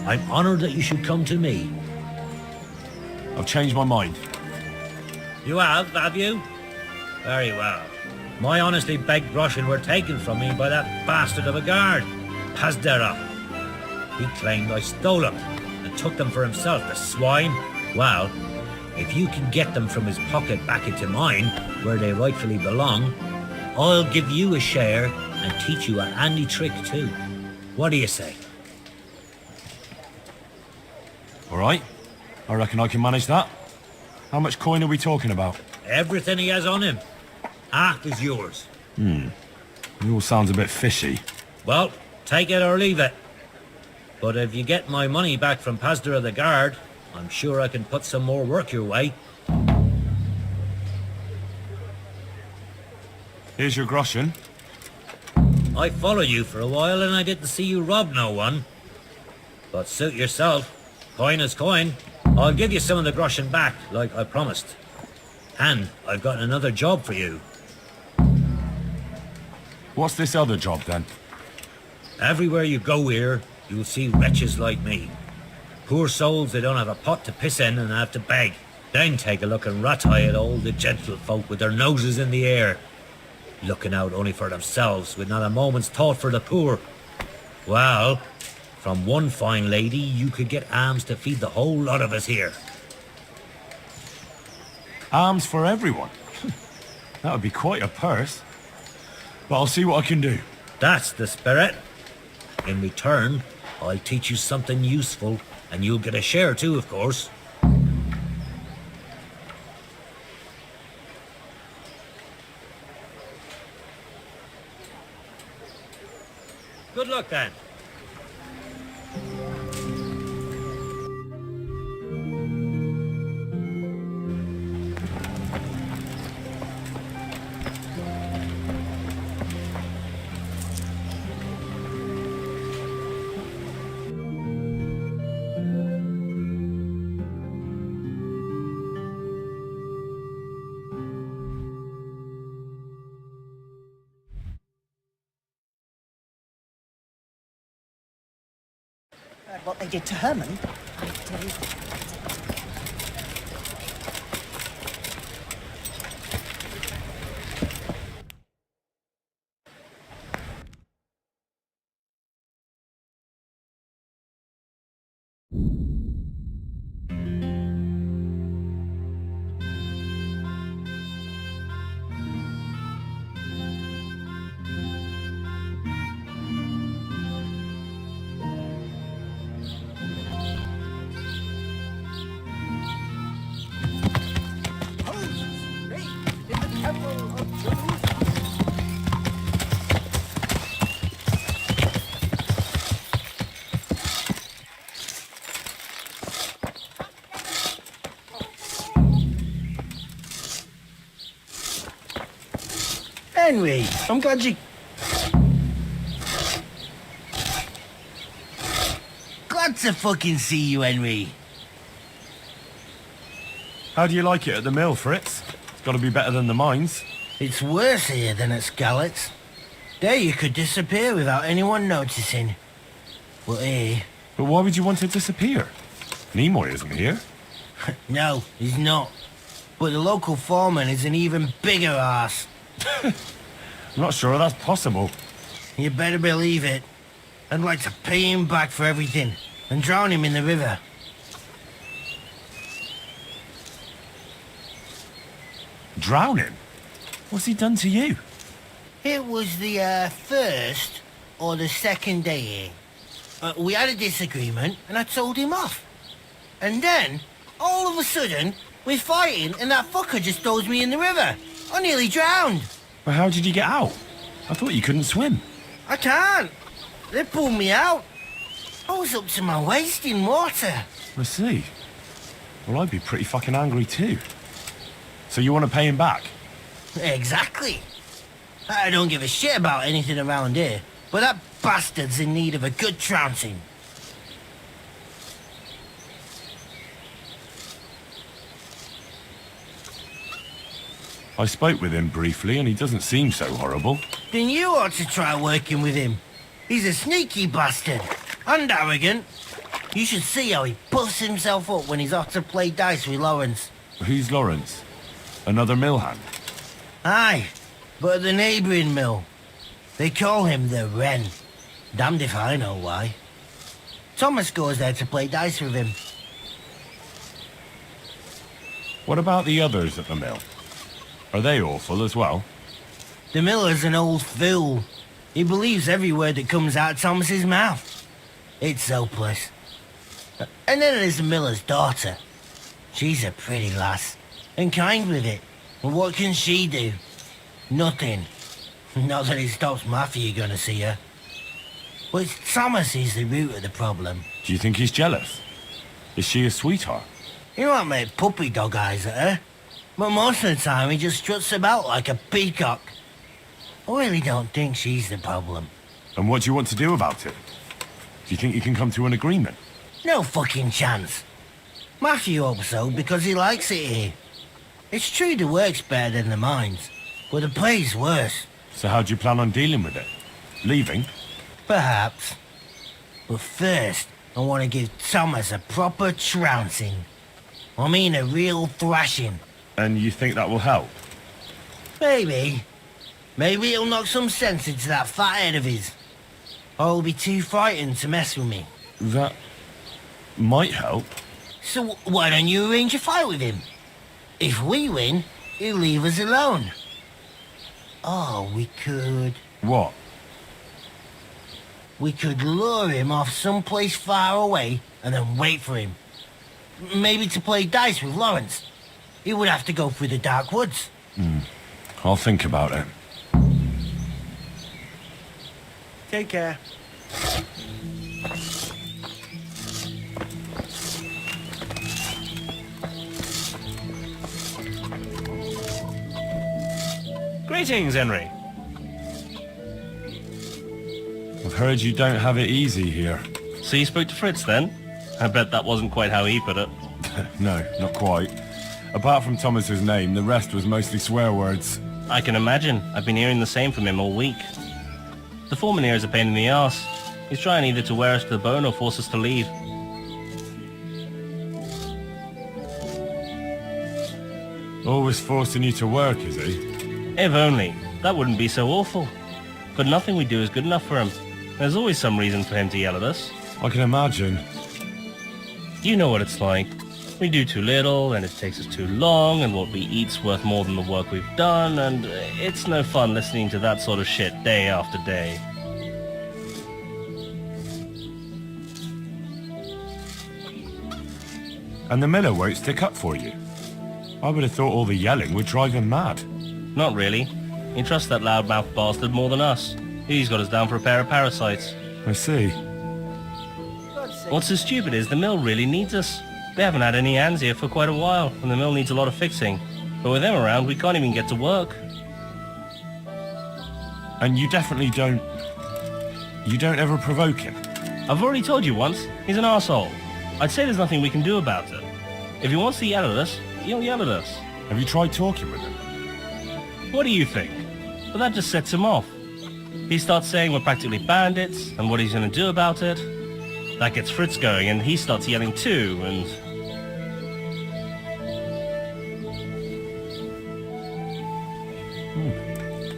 I'm honoured that you should come to me. I've changed my mind. You have you? Very well. My honestly begged groschen were taken from me by that bastard of a guard, Pazdera. He claimed I stole them and took them for himself, the swine. Well, if you can get them from his pocket back into mine, where they rightfully belong, I'll give you a share and teach you a handy trick too. What do you say? All right. I reckon I can manage that. How much coin are we talking about? Everything he has on him. Half is yours. It all sounds a bit fishy. Well, take it or leave it. But if you get my money back from Pazdera the guard, I'm sure I can put some more work your way. Here's your groschen. I followed you for a while and I didn't see you rob no one. But suit yourself. Coin is coin. I'll give you some of the groschen back, like I promised. And I've got another job for you. What's this other job, then? Everywhere you go here, you'll see wretches like me. Poor souls that don't have a pot to piss in and have to beg. Then take a look and rat-eye at all the gentlefolk with their noses in the air, looking out only for themselves, with not a moment's thought for the poor. Well, from one fine lady, you could get alms to feed the whole lot of us here. Alms for everyone. That would be quite a purse. But I'll see what I can do. That's the spirit. In return, I'll teach you something useful, and you'll get a share too, of course. Good luck, then. What they did to Herman. I tell you. Henry, I'm glad you... Glad to fucking see you, Henry. How do you like it at the mill, Fritz? It's got to be better than the mines. It's worse here than at Scarlett's. There you could disappear without anyone noticing. But here... But why would you want to disappear? Nimoy isn't here. No, he's not. But the local foreman is an even bigger ass. I'm not sure that's possible. You better believe it. I'd like to pay him back for everything and drown him in the river. Drown him? What's he done to you? It was the first or the second day here. We had a disagreement and I told him off. And then, all of a sudden, we're fighting and that fucker just throws me in the river. I nearly drowned. Well, how did you get out? I thought you couldn't swim. I can't. They pulled me out. I was up to my waist in water. I see. Well, I'd be pretty fucking angry too. So you want to pay him back? Exactly. I don't give a shit about anything around here, but that bastard's in need of a good trouncing. I spoke with him briefly and he doesn't seem so horrible. Then you ought to try working with him. He's a sneaky bastard and arrogant. You should see how he puffs himself up when he's off to play dice with Lawrence. Who's Lawrence? Another mill hand? Aye, but at the neighbouring mill. They call him the Wren. Damned if I know why. Thomas goes there to play dice with him. What about the others at the mill? Are they awful as well? The miller's an old fool. He believes every word that comes out of Thomas's mouth. It's hopeless. And then there's the miller's daughter. She's a pretty lass, and kind with it. And what can she do? Nothing. Not that it stops Matthew gonna see her. But it's Thomas who's the root of the problem. Do you think he's jealous? Is she a sweetheart? He might make puppy dog eyes at her, but most of the time he just struts about like a peacock. I really don't think she's the problem. And what do you want to do about it? Do you think you can come to an agreement? No fucking chance. Matthew hopes so because he likes it here. It's true the work's better than the mines, but the pay's worse. So how do you plan on dealing with it? Leaving? Perhaps. But first, I want to give Thomas a proper trouncing. I mean a real thrashing. And you think that will help? Maybe. Maybe it'll knock some sense into that fat head of his. Or he'll be too frightened to mess with me. That might help. So why don't you arrange a fight with him? If we win, he'll leave us alone. Oh, we could... What? We could lure him off someplace far away and then wait for him. Maybe to play dice with Lawrence. He would have to go through the dark woods. I'll think about it. Take care. Greetings, Henry. I've heard you don't have it easy here. So you spoke to Fritz then? I bet that wasn't quite how he put it. No, not quite. Apart from Thomas's name, the rest was mostly swear words. I can imagine. I've been hearing the same from him all week. The foreman here is a pain in the arse. He's trying either to wear us to the bone or force us to leave. Always forcing you to work, is he? If only. That wouldn't be so awful. But nothing we do is good enough for him. There's always some reason for him to yell at us. I can imagine. You know what it's like. We do too little, and it takes us too long, and what we eat's worth more than the work we've done, and it's no fun listening to that sort of shit day after day. And the miller won't stick up for you. I would have thought all the yelling would drive him mad. Not really. He trusts that loudmouth bastard more than us. He's got us down for a pair of parasites. I see. What's so stupid is the mill really needs us. They haven't had any hands here for quite a while, and the mill needs a lot of fixing. But with them around, we can't even get to work. And you definitely don't... You don't ever provoke him? I've already told you once, he's an arsehole. I'd say there's nothing we can do about it. If he wants to yell at us, he'll yell at us. Have you tried talking with him? What do you think? But that just sets him off. He starts saying we're practically bandits, and what he's going to do about it. That gets Fritz going, and he starts yelling too, and...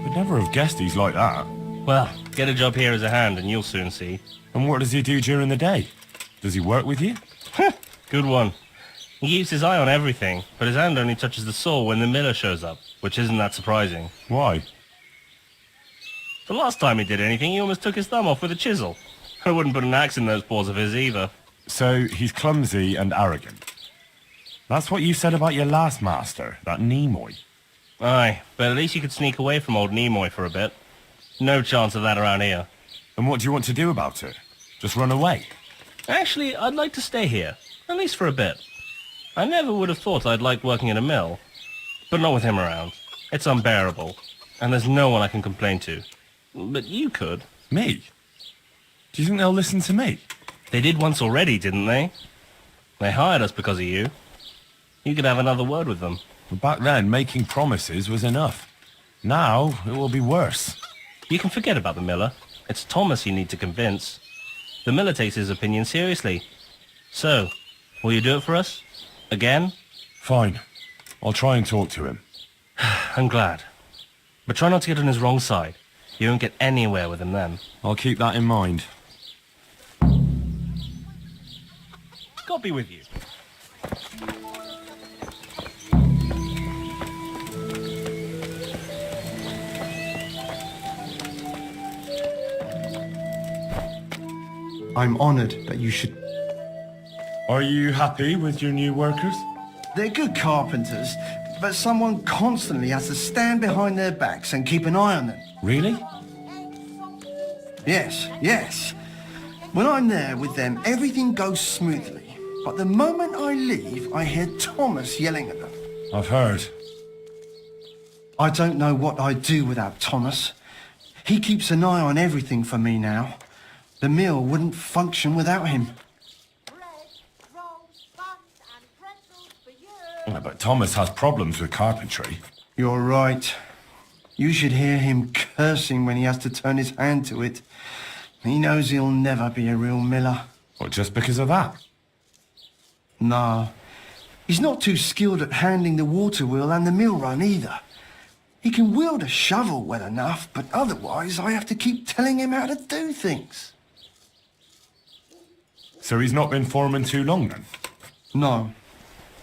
Would never have guessed he's like that. Well, get a job here as a hand, and you'll soon see. And what does he do during the day? Does he work with you? Good one. He keeps his eye on everything, but his hand only touches the saw when the miller shows up, which isn't that surprising. Why? The last time he did anything, he almost took his thumb off with a chisel. I wouldn't put an axe in those paws of his either. So he's clumsy and arrogant. That's what you said about your last master, that Nimoy. Aye, but at least you could sneak away from old Nimoy for a bit. No chance of that around here. And what do you want to do about it? Just run away? Actually, I'd like to stay here, at least for a bit. I never would have thought I'd like working in a mill, but not with him around. It's unbearable, and there's no one I can complain to. But you could. Me? Do you think they'll listen to me? They did once already, didn't they? They hired us because of you. You could have another word with them. But back then, making promises was enough. Now, it will be worse. You can forget about the miller. It's Thomas you need to convince. The miller takes his opinion seriously. So, will you do it for us? Again? Fine. I'll try and talk to him. I'm glad. But try not to get on his wrong side. You won't get anywhere with him then. I'll keep that in mind. God be with you. I'm honored that you should... Are you happy with your new workers? They're good carpenters, but someone constantly has to stand behind their backs and keep an eye on them. Really? Yes. When I'm there with them, everything goes smoothly. But the moment I leave, I hear Thomas yelling at them. I've heard. I don't know what I'd do without Thomas. He keeps an eye on everything for me now. The mill wouldn't function without him. Yeah, but Thomas has problems with carpentry. You're right. You should hear him cursing when he has to turn his hand to it. He knows he'll never be a real miller. Or just because of that? No. He's not too skilled at handling the water wheel and the mill run either. He can wield a shovel well enough, but otherwise I have to keep telling him how to do things. So he's not been foreman too long then? No.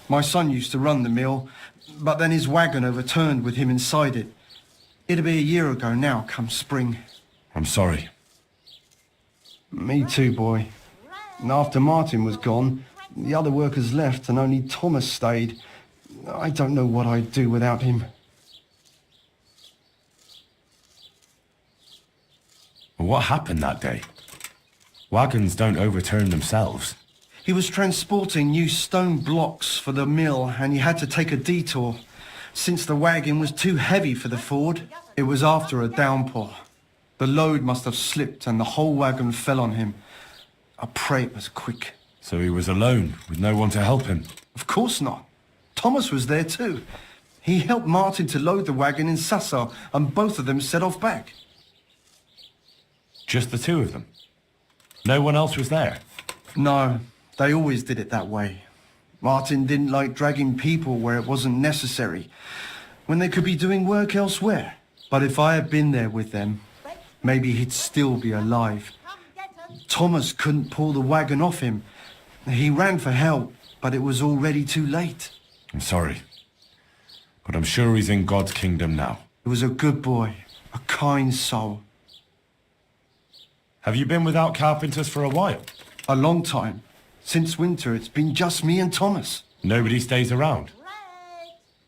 My son used to run the mill, but then his wagon overturned with him inside it. It'll be a year ago now, come spring. I'm sorry. Me too, boy. And after Martin was gone, the other workers left and only Thomas stayed. I don't know what I'd do without him. What happened that day? Wagons don't overturn themselves. He was transporting new stone blocks for the mill and he had to take a detour. Since the wagon was too heavy for the Ford, it was after a downpour. The load must have slipped and the whole wagon fell on him. I pray it was quick. So he was alone, with no one to help him. Of course not. Thomas was there too. He helped Martin to load the wagon in Sassau and both of them set off back. Just the two of them? No one else was there? No, they always did it that way. Martin didn't like dragging people where it wasn't necessary, when they could be doing work elsewhere. But if I had been there with them, maybe he'd still be alive. Thomas couldn't pull the wagon off him. He ran for help, but it was already too late. I'm sorry. But I'm sure he's in God's kingdom now. He was a good boy, a kind soul. Have you been without carpenters for a while? A long time. Since winter, it's been just me and Thomas. Nobody stays around?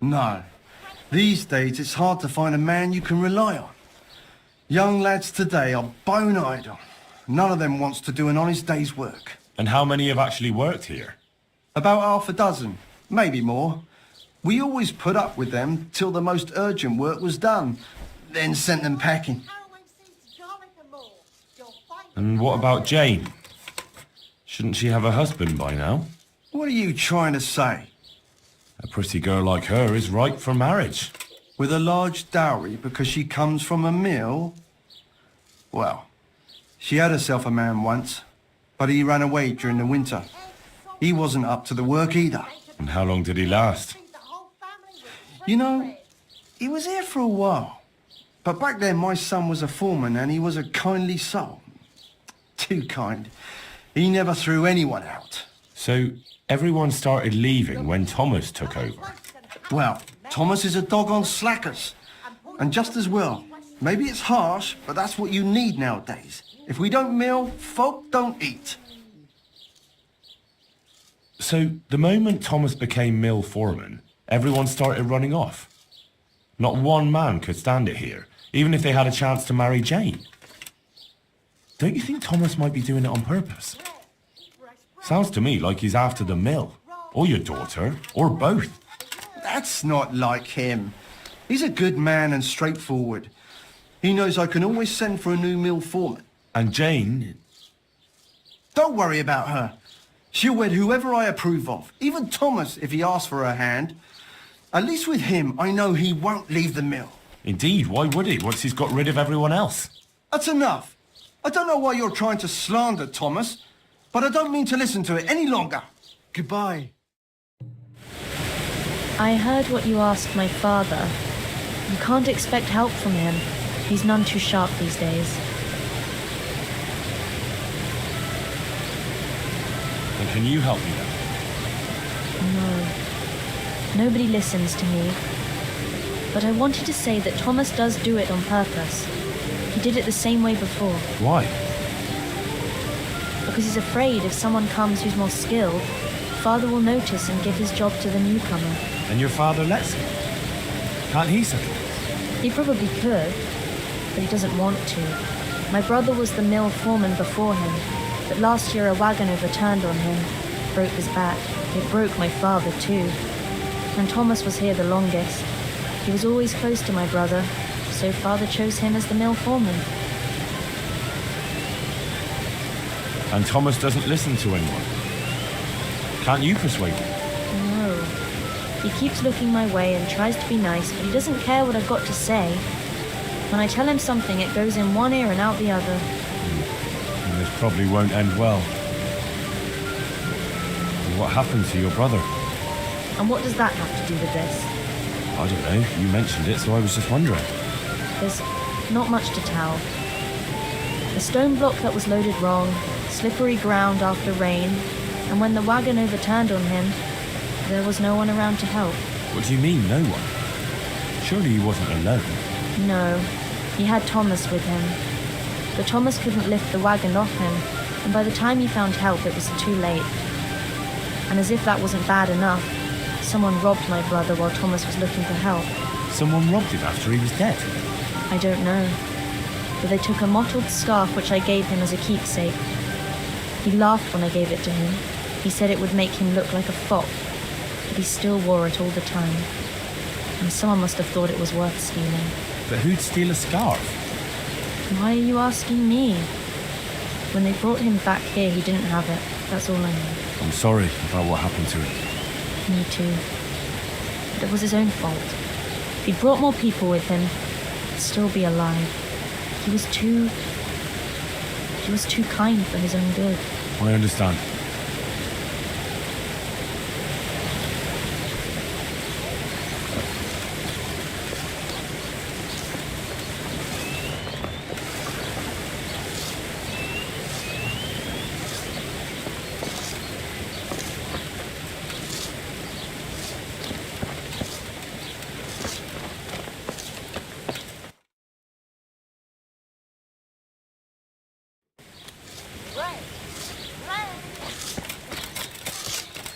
No. These days, it's hard to find a man you can rely on. Young lads today are bone idle. None of them wants to do an honest day's work. And how many have actually worked here? About half a dozen, maybe more. We always put up with them till the most urgent work was done, then sent them packing. And what about Jane? Shouldn't she have a husband by now? What are you trying to say? A pretty girl like her is ripe for marriage. With a large dowry because she comes from a mill? Well, she had herself a man once, but he ran away during the winter. He wasn't up to the work either. And how long did he last? You know, he was here for a while. But back then my son was a foreman and he was a kindly soul. Too kind. He never threw anyone out. So everyone started leaving when Thomas took over? Well, Thomas is a dog on slackers. And just as well. Maybe it's harsh, but that's what you need nowadays. If we don't mill, folk don't eat. So the moment Thomas became mill foreman, everyone started running off? Not one man could stand it here, even if they had a chance to marry Jane. Don't you think Thomas might be doing it on purpose? Sounds to me like he's after the mill, or your daughter, or both. That's not like him. He's a good man and straightforward. He knows I can always send for a new mill foreman. And Jane... Don't worry about her. She'll wed whoever I approve of, even Thomas if he asks for her hand. At least with him, I know he won't leave the mill. Indeed, why would he, once he's got rid of everyone else? That's enough. I don't know why you're trying to slander Thomas, but I don't mean to listen to it any longer. Goodbye. I heard what you asked my father. You can't expect help from him. He's none too sharp these days. And can you help me then? No. Nobody listens to me. But I wanted to say that Thomas does do it on purpose. He did it the same way before. Why? Because he's afraid if someone comes who's more skilled, Father will notice and give his job to the newcomer. And your father lets him? Can't he settle this? He probably could, but he doesn't want to. My brother was the mill foreman before him, but last year a wagon overturned on him, broke his back. It broke my father too. And Thomas was here the longest. He was always close to my brother, so Father chose him as the mill foreman. And Thomas doesn't listen to anyone? Can't you persuade him? No. He keeps looking my way and tries to be nice, but he doesn't care what I've got to say. When I tell him something, it goes in one ear and out the other. And this probably won't end well. And what happened to your brother? And what does that have to do with this? I don't know. You mentioned it, so I was just wondering. There's not much to tell. A stone block that was loaded wrong, slippery ground after rain, and when the wagon overturned on him, there was no one around to help. What do you mean, no one? Surely he wasn't alone. No, he had Thomas with him. But Thomas couldn't lift the wagon off him, and by the time he found help, it was too late. And as if that wasn't bad enough, someone robbed my brother while Thomas was looking for help. Someone robbed him after he was dead. I don't know. But they took a mottled scarf which I gave him as a keepsake. He laughed when I gave it to him. He said it would make him look like a fop, but he still wore it all the time. And someone must have thought it was worth stealing. But who'd steal a scarf? Why are you asking me? When they brought him back here, he didn't have it. That's all I know. I'm sorry about what happened to him. Me too. But it was his own fault. If he'd brought more people with him, he'd still be alive. He was too kind for his own good. I understand.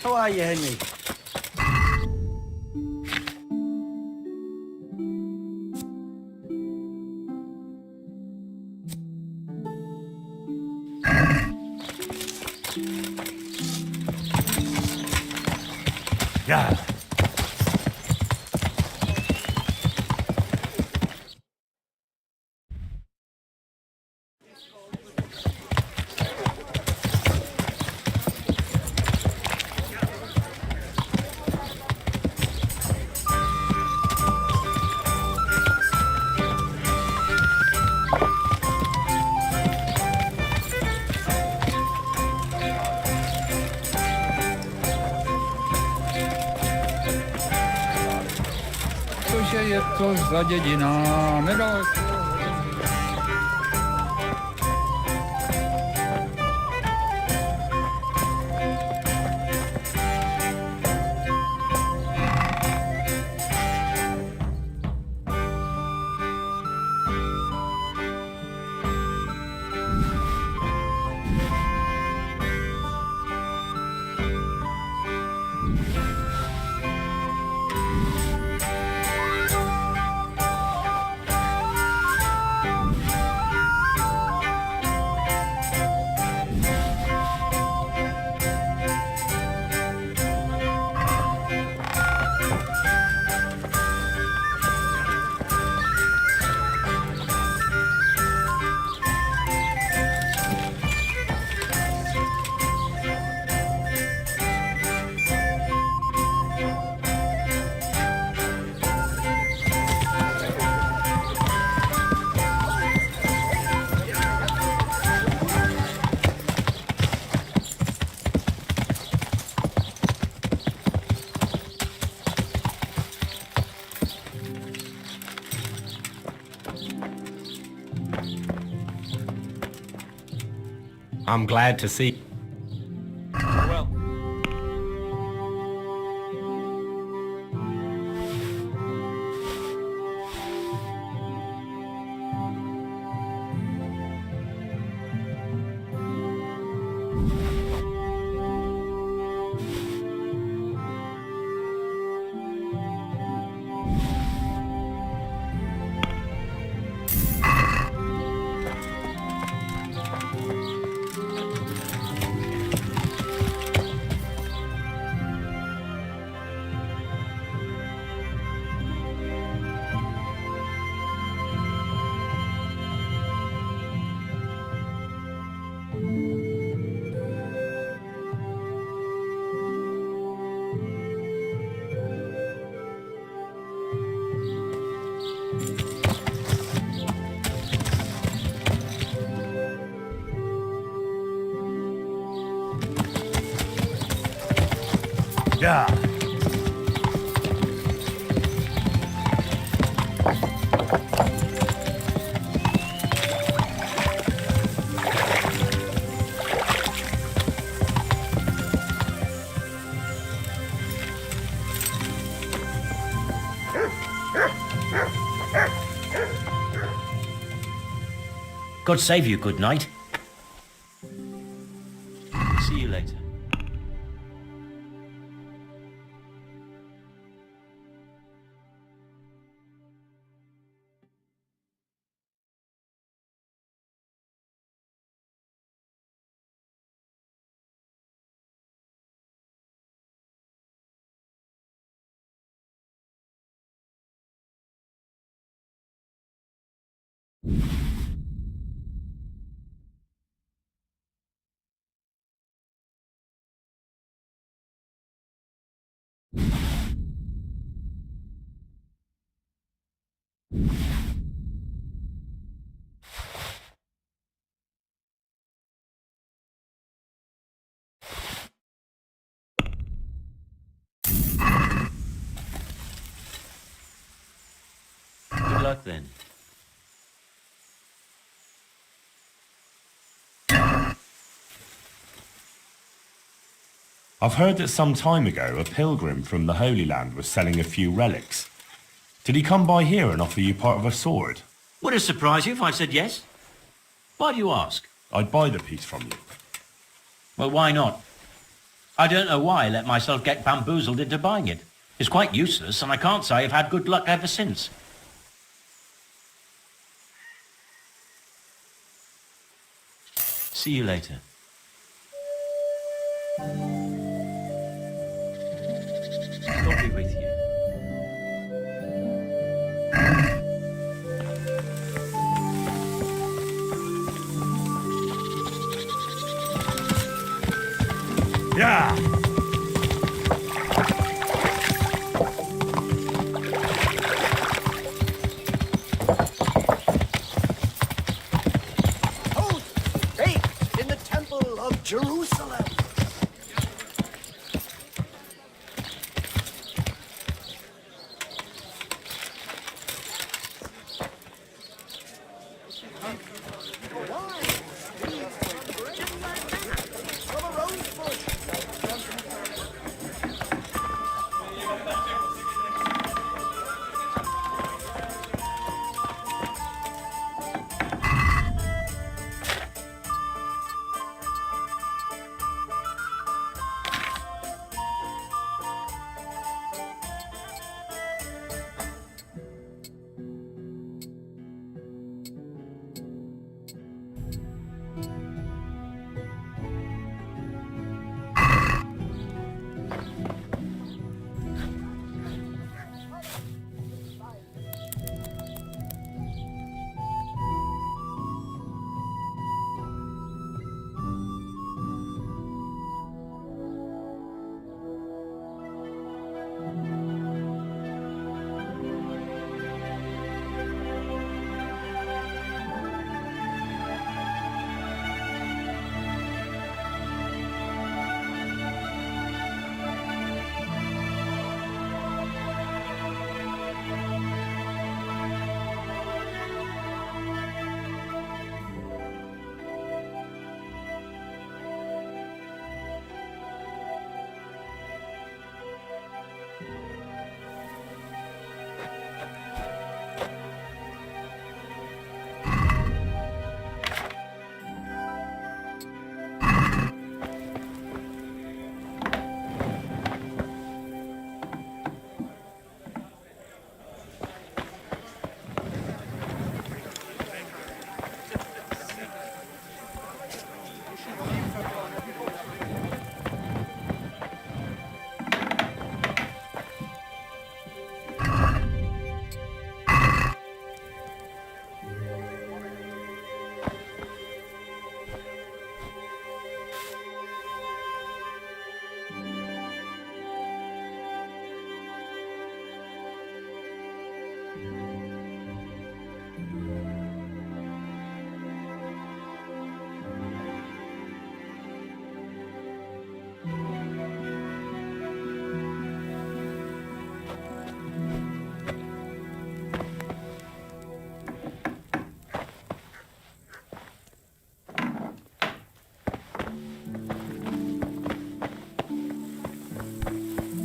How are you, Henry? Yeah. Cože je to za dědina, nedaleko. I'm glad to see. Well, Yeah. God save you, good night. See you later. Good luck then. I've heard that some time ago a pilgrim from the Holy Land was selling a few relics. Did he come by here and offer you part of a sword? Would it surprise you if I said yes? Why do you ask? I'd buy the piece from you. Well, why not? I don't know why I let myself get bamboozled into buying it. It's quite useless, and I can't say I've had good luck ever since. See you later. God be with you. Yeah! Holy faith in the Temple of Jerusalem.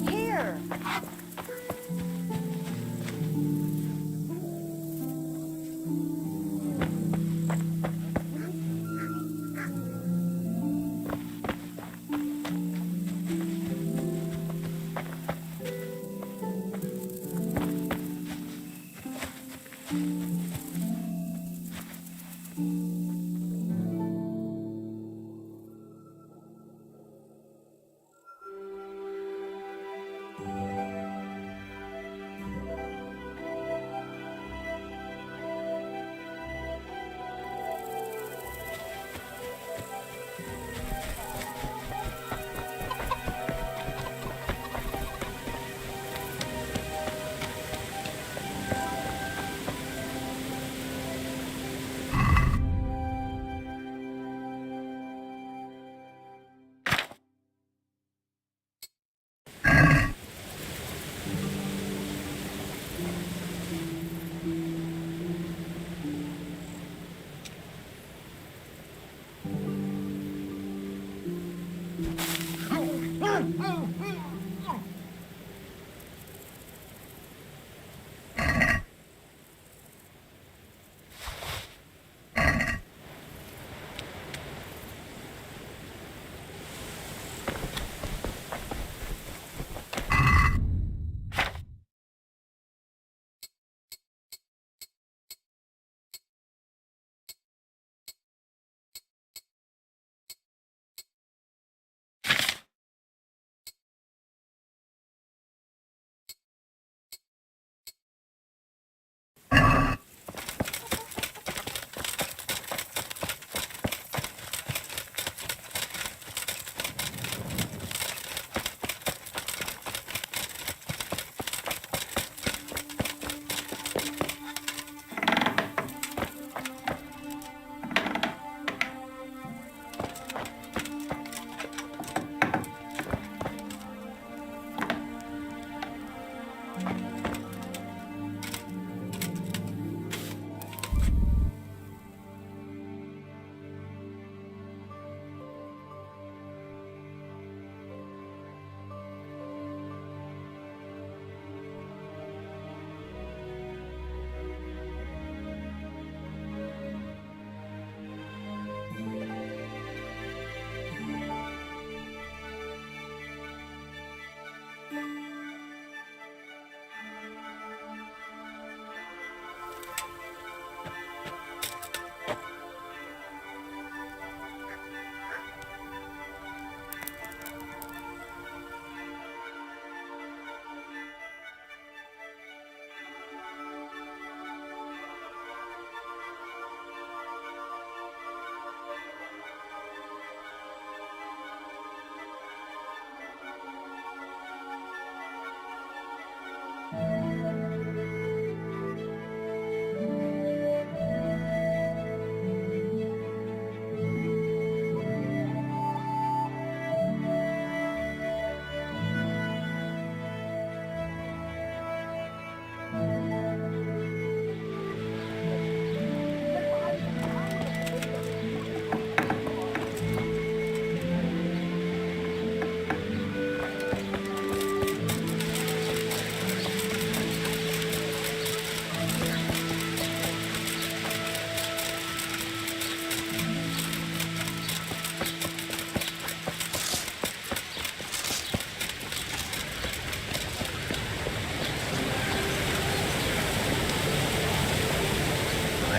Here.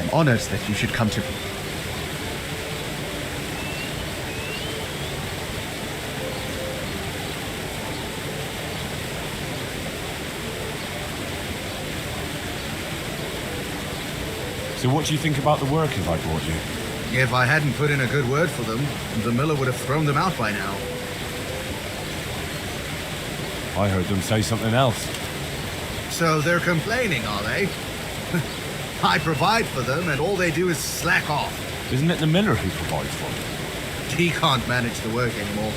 I'm honored that you should come to me. So what do you think about the workers I brought you? If I hadn't put in a good word for them, the miller would have thrown them out by now. I heard them say something else. So they're complaining, are they? I provide for them, and all they do is slack off. Isn't it the miller who provides for them? He can't manage the work anymore.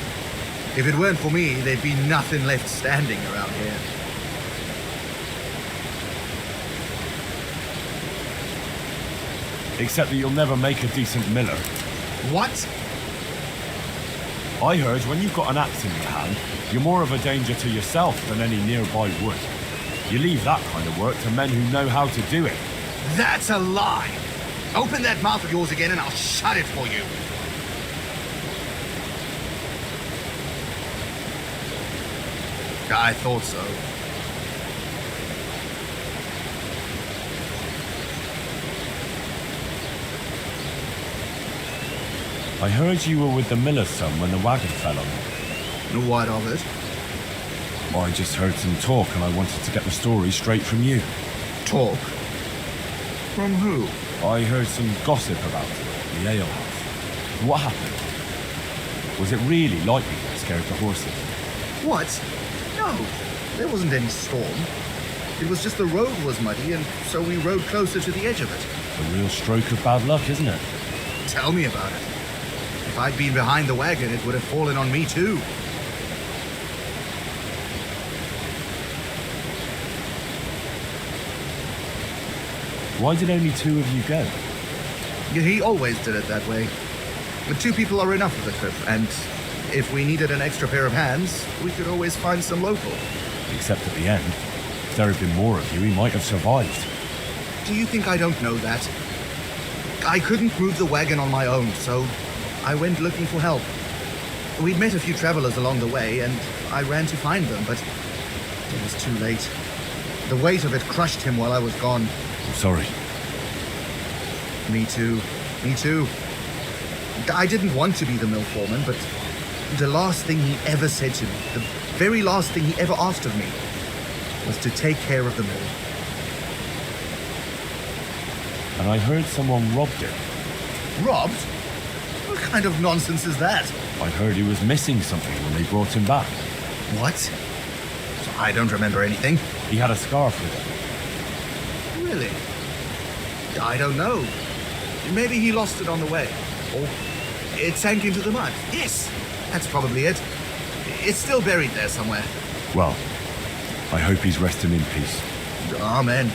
If it weren't for me, there'd be nothing left standing around here. Except that you'll never make a decent miller. What? I heard when you've got an axe in your hand, you're more of a danger to yourself than any nearby wood. You leave that kind of work to men who know how to do it. That's a lie! Open that mouth of yours again and I'll shut it for you. I thought so. I heard you were with the miller's son when the wagon fell on him. What of it? I just heard some talk and I wanted to get the story straight from you. Talk? From who? I heard some gossip about it, the alehouse. What happened? Was it really lightning that scared the horses? What? No, there wasn't any storm. It was just the road was muddy, and so we rode closer to the edge of it. A real stroke of bad luck, isn't it? Tell me about it. If I'd been behind the wagon, it would have fallen on me too. Why did only 2 of you go? He always did it that way. But 2 people are enough for the trip, and if we needed an extra pair of hands, we could always find some local. Except at the end. If there had been more of you, he might have survived. Do you think I don't know that? I couldn't move the wagon on my own, so I went looking for help. We'd met a few travelers along the way, and I ran to find them, but it was too late. The weight of it crushed him while I was gone. I'm sorry. Me too. Me too. I didn't want to be the mill foreman, but the last thing he ever said to me, the very last thing he ever asked of me, was to take care of the mill. And I heard someone robbed it. Robbed? What kind of nonsense is that? I heard he was missing something when they brought him back. What? I don't remember anything. He had a scarf with him. Really? I don't know. Maybe he lost it on the way. Or it sank into the mud. Yes, that's probably it. It's still buried there somewhere. Well, I hope he's resting in peace. Amen.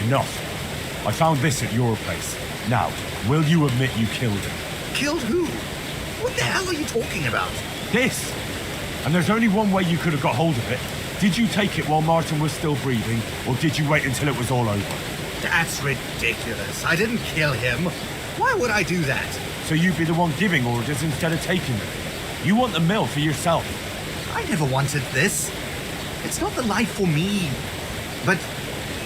Enough. I found this at your place. Now, will you admit you killed him? Killed who? What the hell are you talking about? This! And there's only one way you could have got hold of it. Did you take it while Martin was still breathing, or did you wait until it was all over? That's ridiculous. I didn't kill him. Why would I do that? So you'd be the one giving orders instead of taking them. You want the mill for yourself. I never wanted this. It's not the life for me. But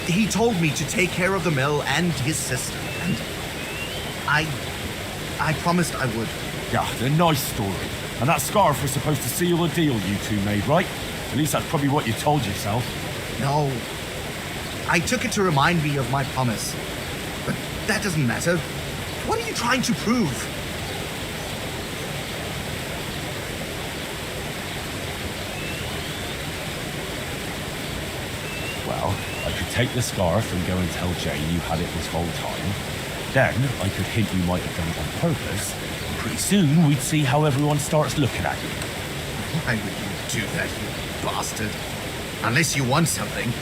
he told me to take care of the mill and his sister, and I promised I would. Yeah, a nice story. And that scarf was supposed to seal the deal you two made, right? At least that's probably what you told yourself. No. I took it to remind me of my promise. But that doesn't matter. What are you trying to prove? Well, I could take the scarf and go and tell Jane you had it this whole time. Then I could hint you might have done it on purpose. And pretty soon we'd see how everyone starts looking at you. Why would you do that, you bastard? Unless you want something.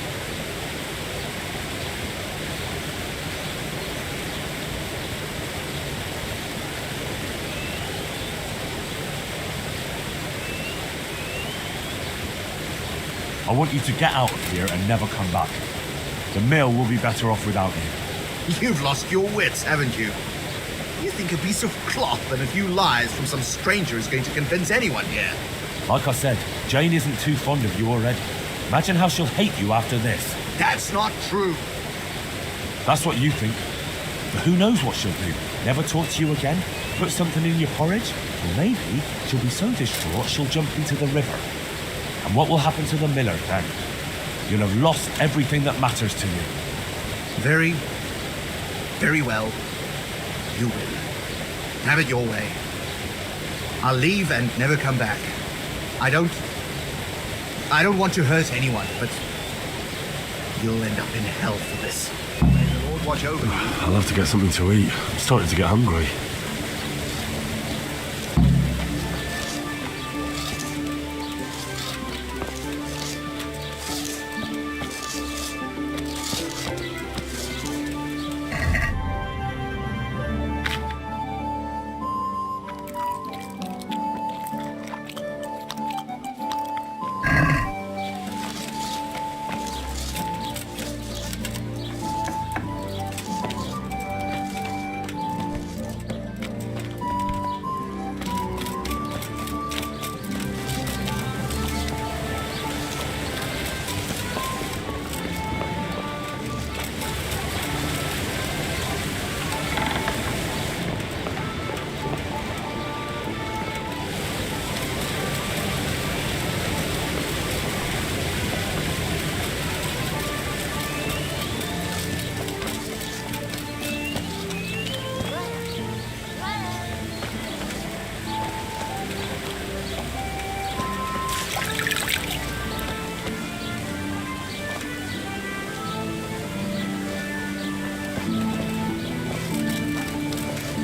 I want you to get out of here and never come back. The mill will be better off without you. You've lost your wits, haven't you? you think a piece of cloth and a few lies from some stranger is going to convince anyone here? Like I said, Jane isn't too fond of you already. Imagine how she'll hate you after this. That's not true. That's what you think. But who knows what she'll do? Never talk to you again? Put something in your porridge? Or maybe she'll be so distraught she'll jump into the river. And what will happen to the miller then? You'll have lost everything that matters to you. Very, very well. You will. Have it your way. I'll leave and never come back. I don't want to hurt anyone, but you'll end up in hell for this. May the Lord watch over you. I'll have to get something to eat. I'm starting to get hungry.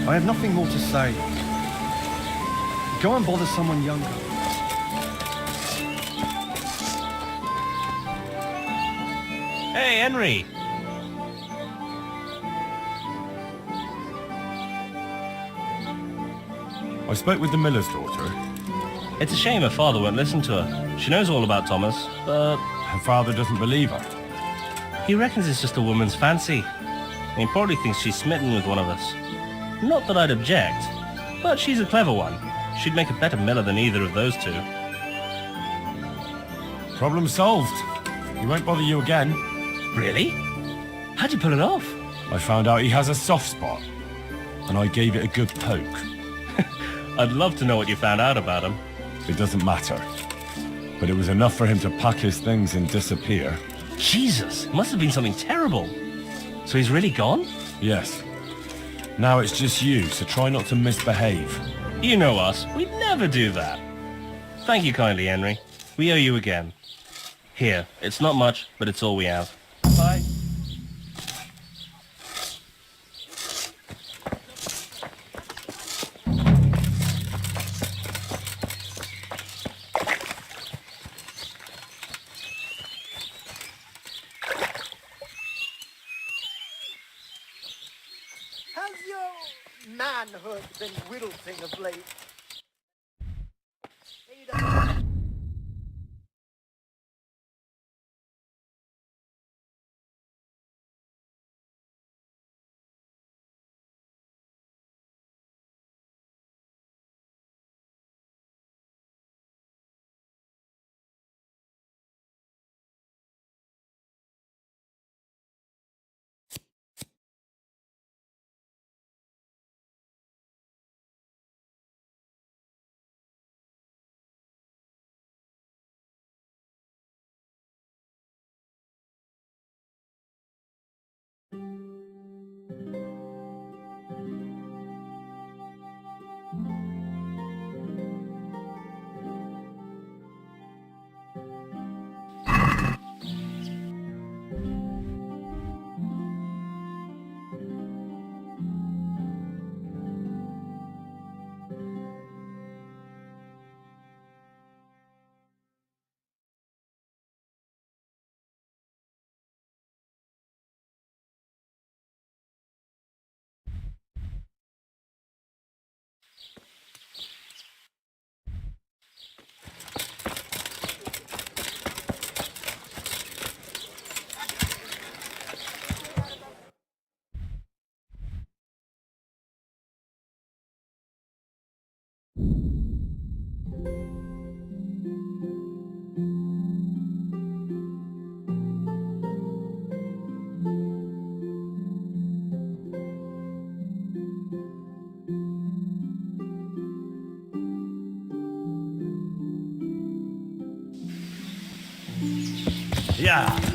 I have nothing more to say. Go and bother someone younger. Hey, Henry! I spoke with the miller's daughter. It's a shame her father won't listen to her. She knows all about Thomas, but Her father doesn't believe her. he reckons it's just a woman's fancy. He probably thinks she's smitten with one of us. Not that I'd object, but she's a clever one. She'd make a better miller than either of those two. Problem solved. He won't bother you again. Really? How'd you pull it off? I found out he has a soft spot, and I gave it a good poke. I'd love to know what you found out about him. It doesn't matter. But it was enough for him to pack his things and disappear. Jesus, it must have been something terrible. So he's really gone? Yes. Now it's just you, so try not to misbehave. You know us, we'd never do that. Thank you kindly, Henry. We owe you again. Here, it's not much, but it's all we have. Bye. Has your manhood been wilting of late? Yeah.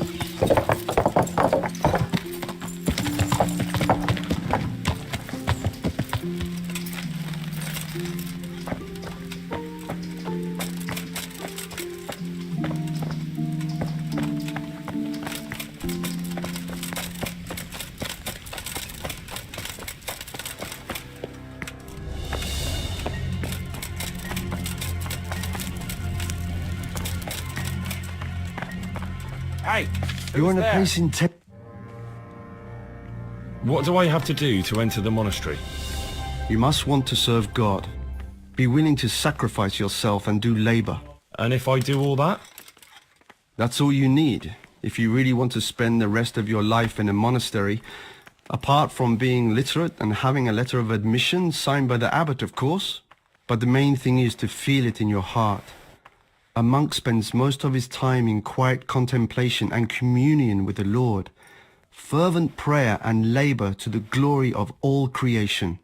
Hey, You're in a place in What do I have to do to enter the monastery? You must want to serve God. Be willing to sacrifice yourself and do labor. And if I do all that? That's all you need. If you really want to spend the rest of your life in a monastery, apart from being literate and having a letter of admission signed by the abbot, of course. But the main thing is to feel it in your heart. A monk spends most of his time in quiet contemplation and communion with the Lord, fervent prayer and labor to the glory of all creation.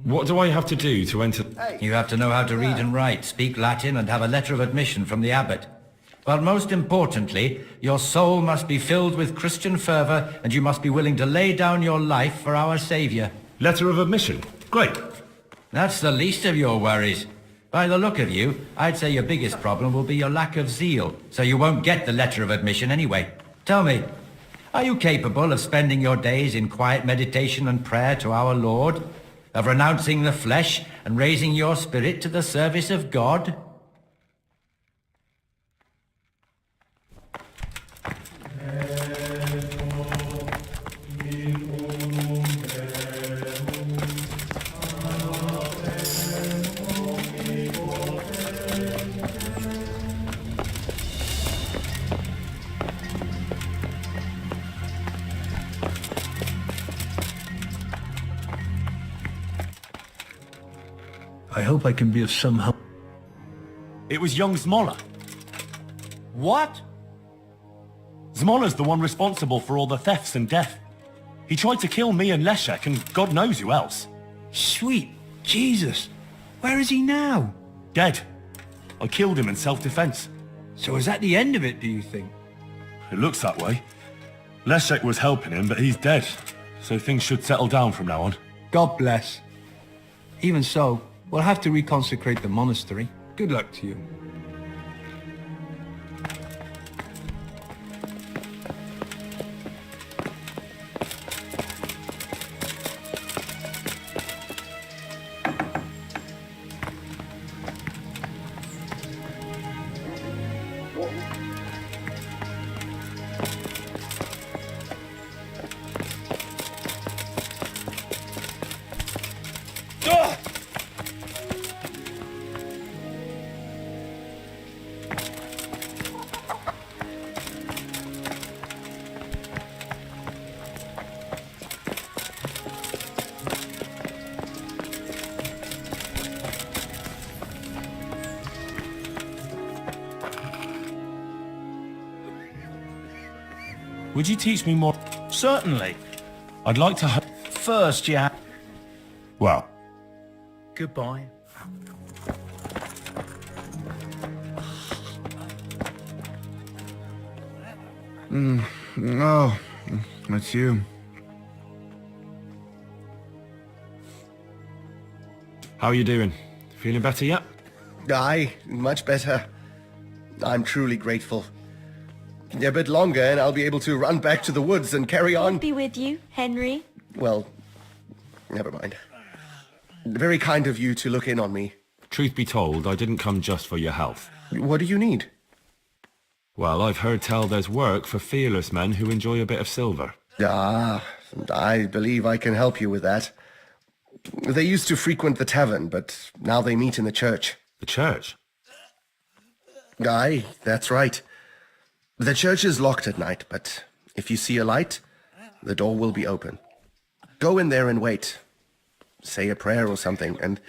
What do I have to do to enter? You have to know how to read and write, speak Latin, and have a letter of admission from the abbot. But most importantly, your soul must be filled with Christian fervor, and you must be willing to lay down your life for our Saviour. Letter of admission? Great. That's the least of your worries. By the look of you, I'd say your biggest problem will be your lack of zeal, so you won't get the letter of admission anyway. Tell me, are you capable of spending your days in quiet meditation and prayer to our Lord? Of renouncing the flesh and raising your spirit to the service of God? I hope I can be of some help. It was young Zmola. What? Zmola's the one responsible for all the thefts and death. He tried to kill me and Leszek and God knows who else. Sweet Jesus. Where is he now? Dead. I killed him in self-defense. So is that the end of it, do you think? It looks that way. Leszek was helping him, but he's dead. So things should settle down from now on. God bless. Even so, we'll have to reconsecrate the monastery. Good luck to you. Would you teach me more? Certainly. I'd like to... First, you have... Well, Goodbye. Oh, it's you. how are you doing? Feeling better yet? Aye, much better. I'm truly grateful. A bit longer and I'll be able to run back to the woods and carry on. Be with you, Henry. Well, never mind. Very kind of you to look in on me. Truth be told, I didn't come just for your health. What do you need? Well, I've heard tell there's work for fearless men who enjoy a bit of silver. Ah, I believe I can help you with that. They used to frequent the tavern, but now they meet in the church. The church? Aye, that's right. The church is locked at night, but if you see a light, the door will be open. Go in there and wait. Say a prayer or something, and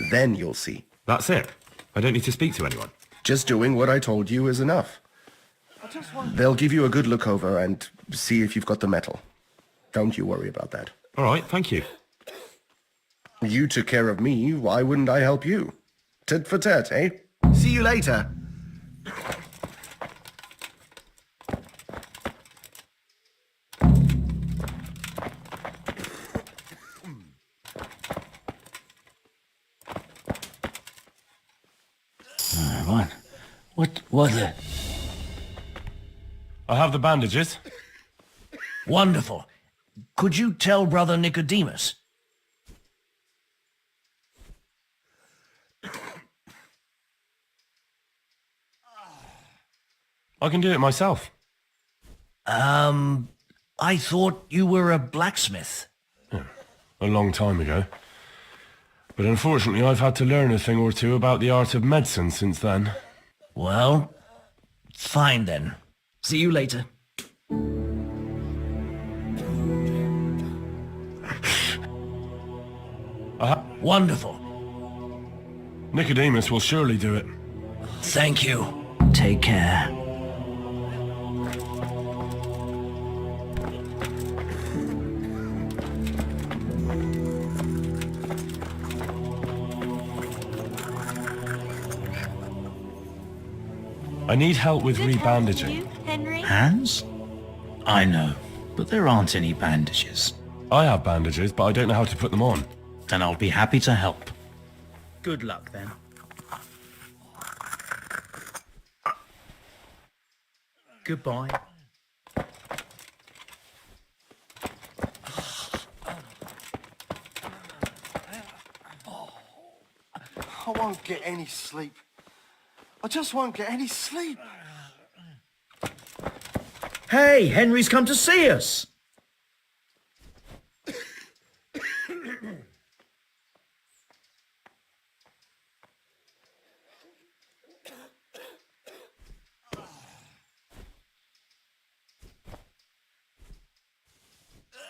then you'll see. That's it? I don't need to speak to anyone? Just doing what I told you is enough. They'll give you a good look over and see if you've got the metal. Don't you worry about that. All right, thank you. You took care of me, why wouldn't I help you? Tit for tat, eh? See you later. What? I have the bandages. Wonderful. Could you tell Brother Nicodemus? I can do it myself. I thought you were a blacksmith. A long time ago. But unfortunately, I've had to learn a thing or two about the art of medicine since then. Well, fine then. See you later. Wonderful. Nicodemus will surely do it. Thank you. Take care. I need help with rebandaging. Hands? I know, but there aren't any bandages. I have bandages, but I don't know how to put them on. Then I'll be happy to help. Good luck, then. Goodbye. I won't get any sleep. I just won't get any sleep. Hey, Henry's come to see us.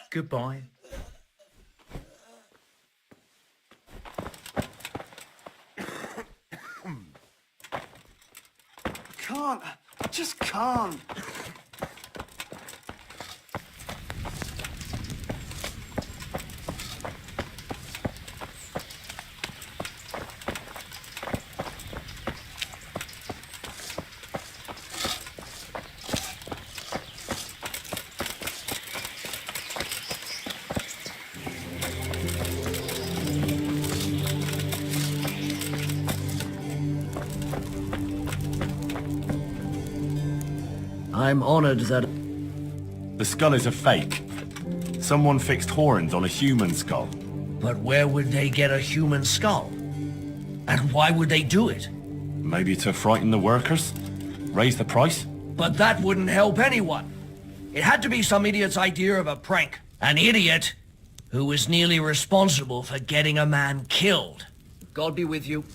Goodbye. I just can't. I'm honored that... The skull is a fake. Someone fixed horns on a human skull. But where would they get a human skull? And why would they do it? Maybe to frighten the workers? Raise the price? But that wouldn't help anyone. It had to be some idiot's idea of a prank. An idiot who was nearly responsible for getting a man killed. God be with you.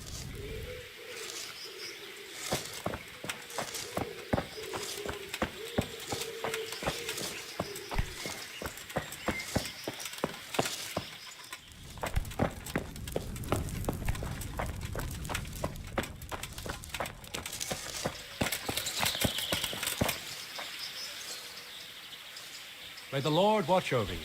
May the Lord watch over you.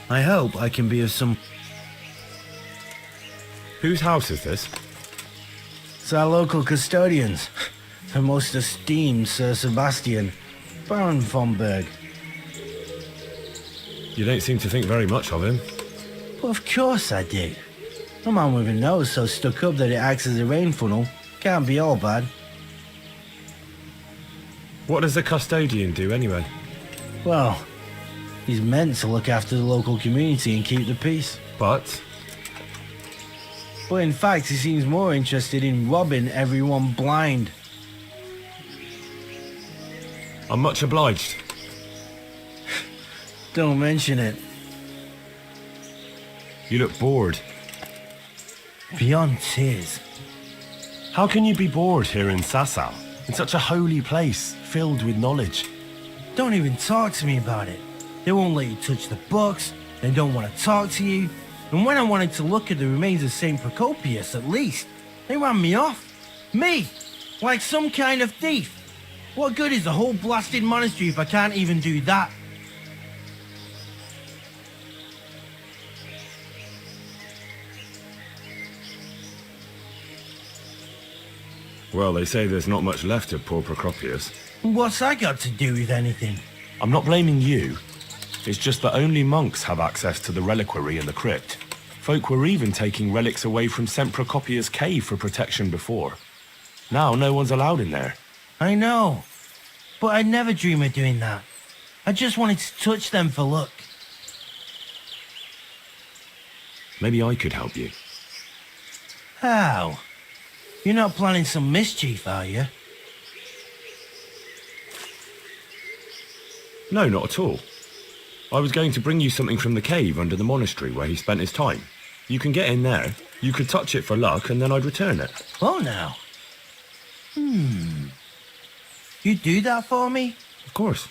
I hope I can be of some... Whose house is this? It's our local custodians. The most esteemed Sir Sebastian, Baron von Berg. You don't seem to think very much of him. Well, of course I do. A man with a nose so stuck up that it acts as a rain funnel can't be all bad. What does the custodian do anyway? Well, he's meant to look after the local community and keep the peace. But in fact, he seems more interested in robbing everyone blind. I'm much obliged. Don't mention it. You look bored. Beyond tears. How can you be bored here in Sasau? In such a holy place, filled with knowledge. Don't even talk to me about it. They won't let you touch the books, they don't want to talk to you, and when I wanted to look at the remains of St. Procopius at least, they ran me off. Me! Like some kind of thief. What good is the whole blasted monastery if I can't even do that? Well, they say there's not much left of poor Procopius. What's that got to do with anything? I'm not blaming you. It's just that only monks have access to the reliquary in the crypt. Folk were even taking relics away from St. Procopius' cave for protection before. Now no one's allowed in there. I know, but I'd never dream of doing that. I just wanted to touch them for luck. Maybe I could help you. How? You're not planning some mischief, are you? No, not at all. I was going to bring you something from the cave under the monastery where he spent his time. You can get in there, you could touch it for luck, and then I'd return it. Oh, now. You'd do that for me? Of course.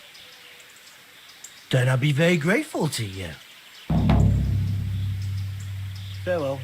Then I'd be very grateful to you. Farewell.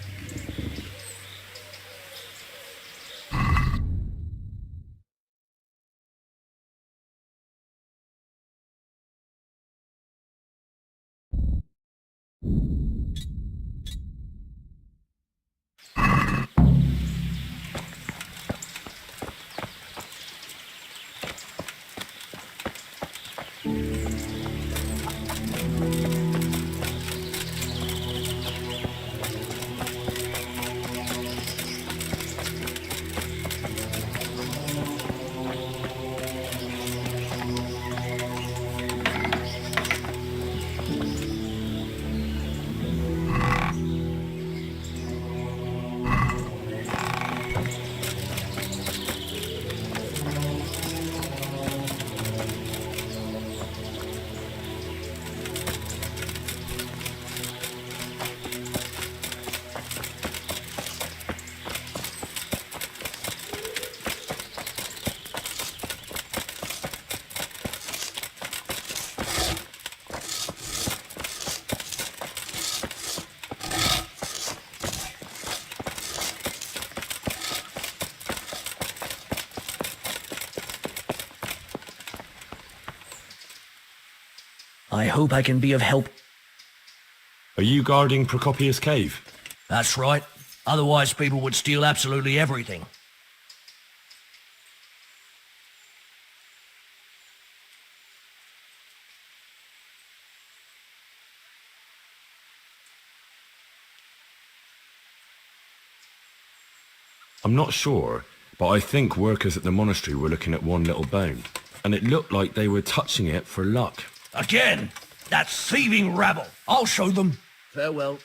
I hope I can be of help. Are you guarding Procopius' cave? That's right. Otherwise people would steal absolutely everything. I'm not sure, but I think workers at the monastery were looking at one little bone, and it looked like they were touching it for luck. Again, that thieving rabble. I'll show them. Farewell.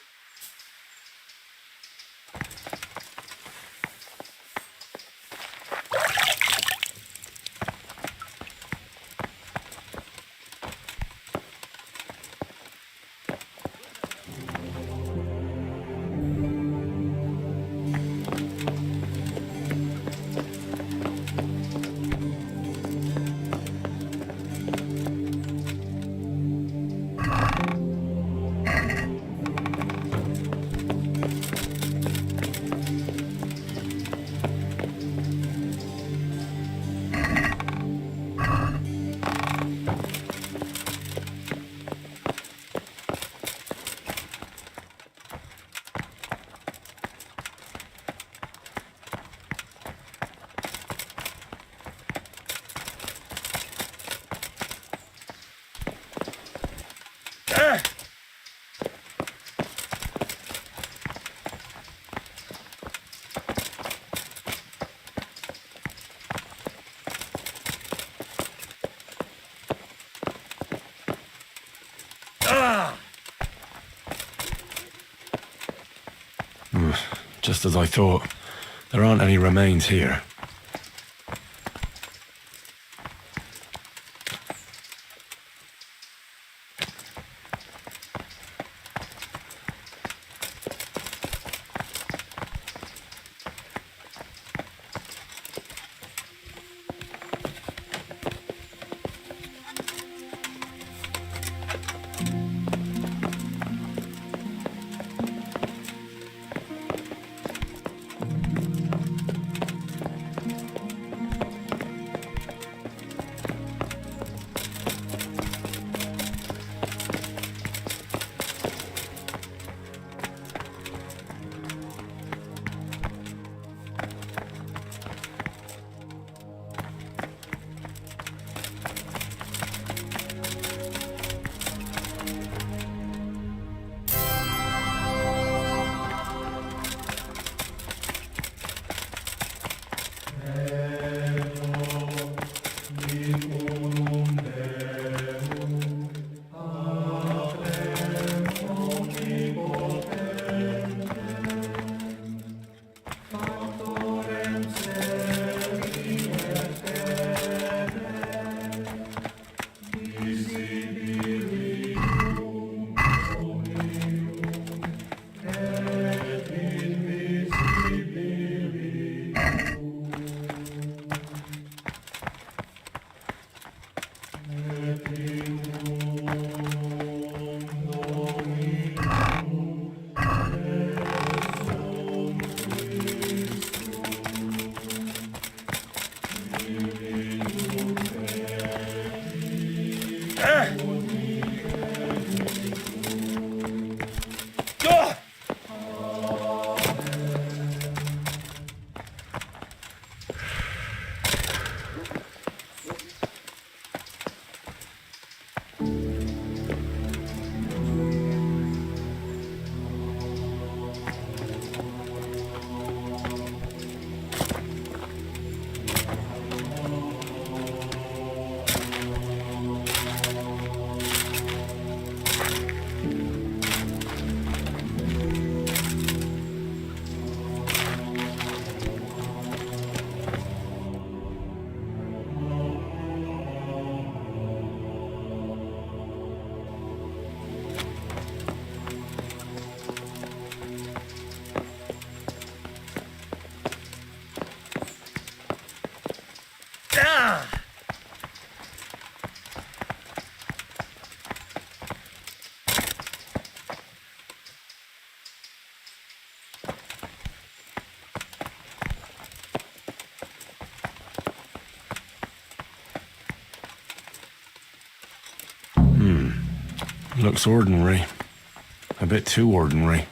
Just as I thought. There aren't any remains here. Looks ordinary. A bit too ordinary.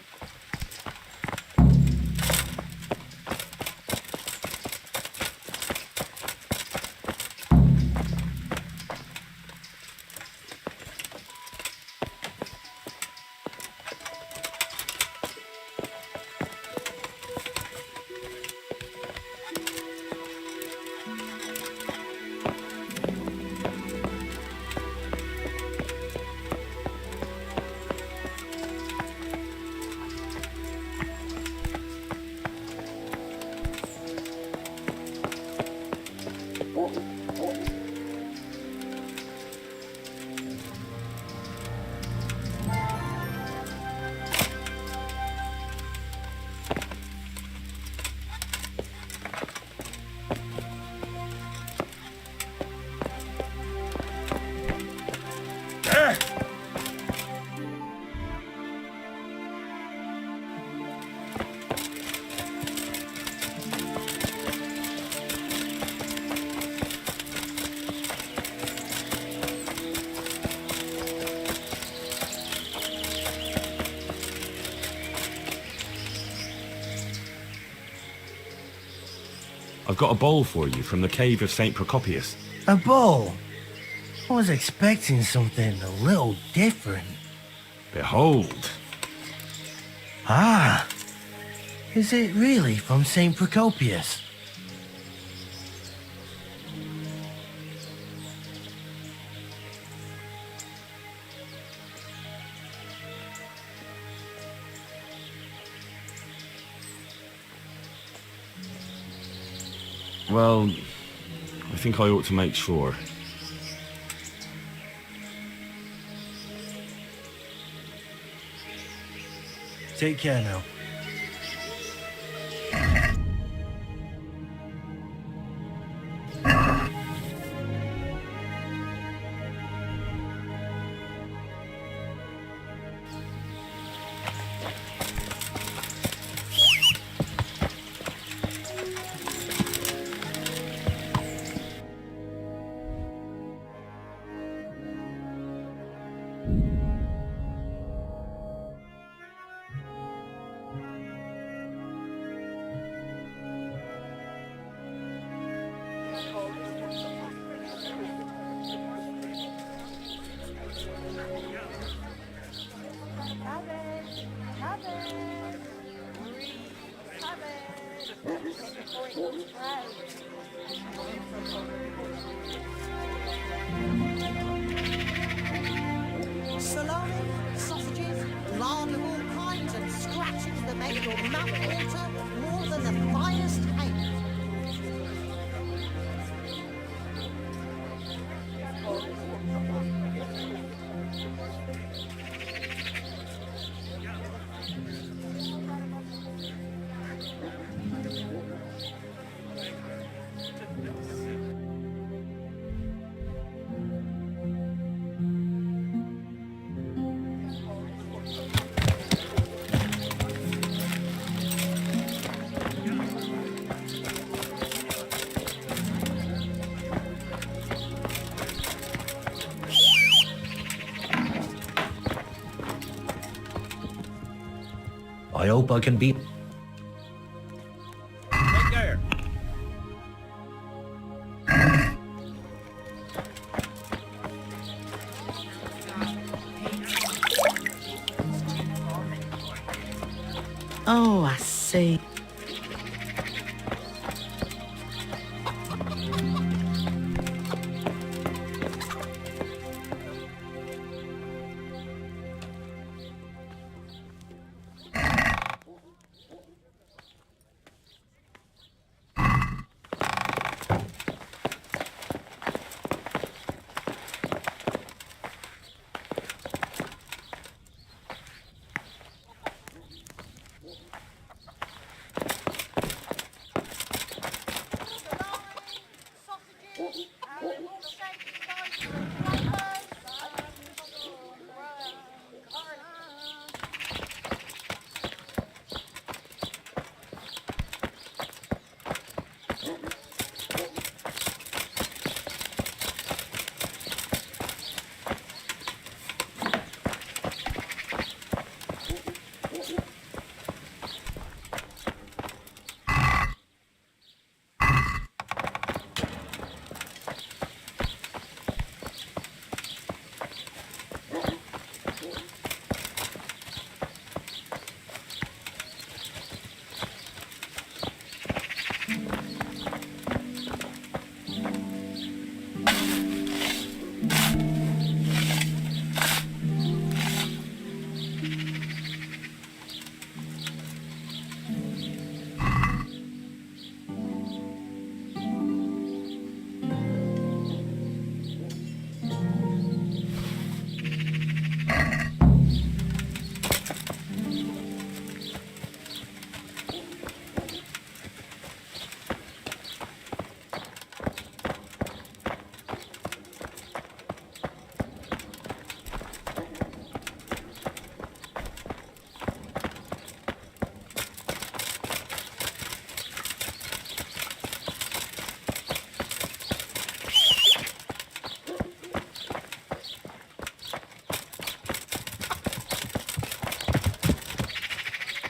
I've got a bowl for you from the cave of St. Procopius. A bowl? I was expecting something a little different. Behold. Ah, is it really from St. Procopius? Well, I think I ought to make sure. Take care now. Salami, sausages, lard of all kinds, and scratches that make your mouth water more than the finest paint. I hope I can beat... Right there. Oh, I see.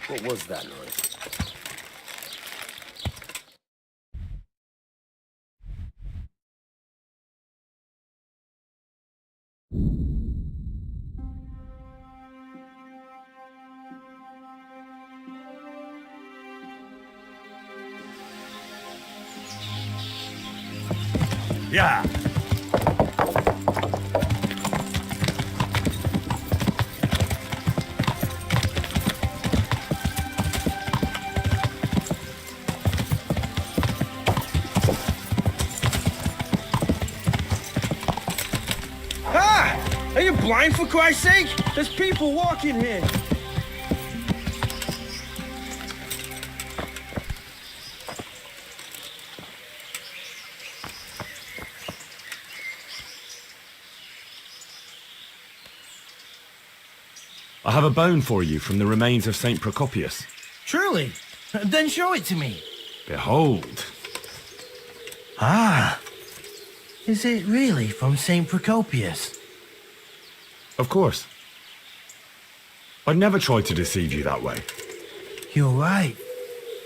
What was that noise? Yeah. blind, for Christ's sake? There's people walking here. I have a bone for you from the remains of St. Procopius. Truly? Then show it to me. Behold. Ah. Is it really from St. Procopius? Of course. I'd never tried to deceive you that way. You're right.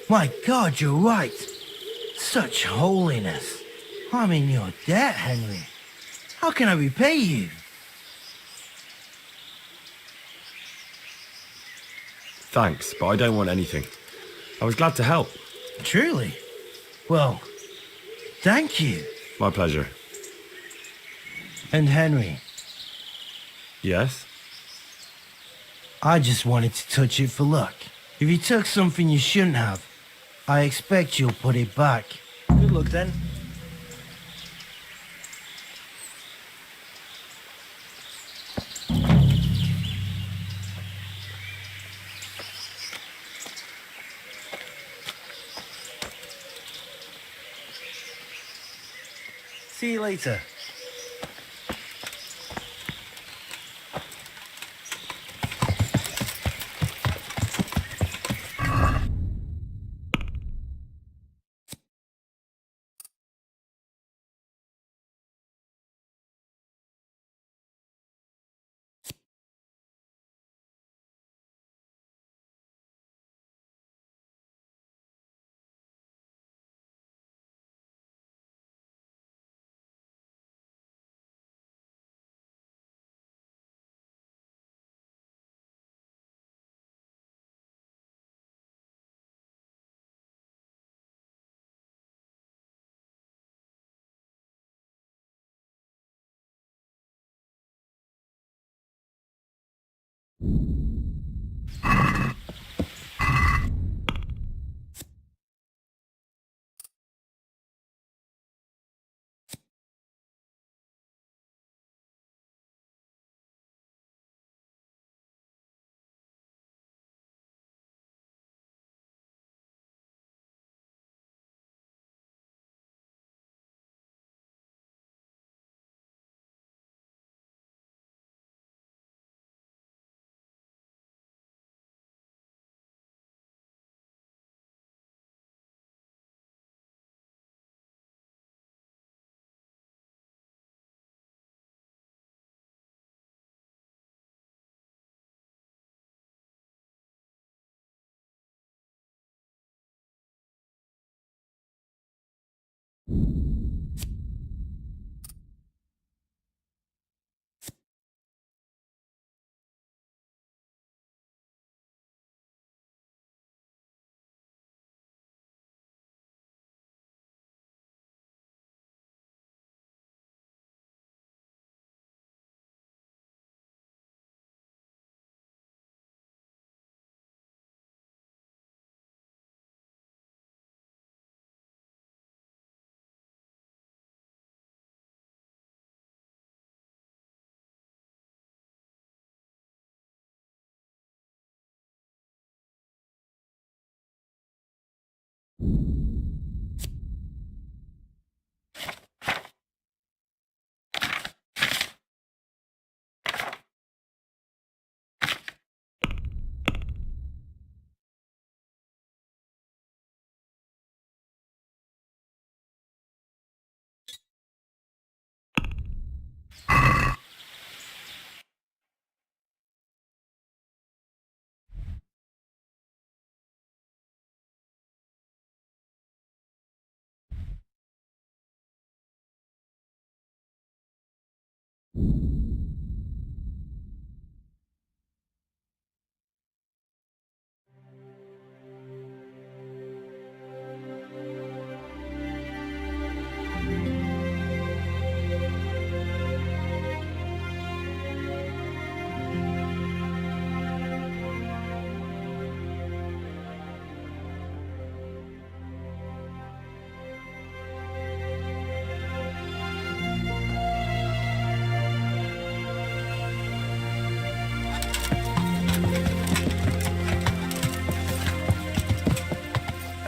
My God, you're right. Such holiness. I'm in your debt, Henry. How can I repay you? Thanks, but I don't want anything. I was glad to help. Truly? Well, thank you. My pleasure. And Henry, Yes? I just wanted to touch it for luck. If you took something you shouldn't have, I expect you'll put it back. Good luck then. See you later.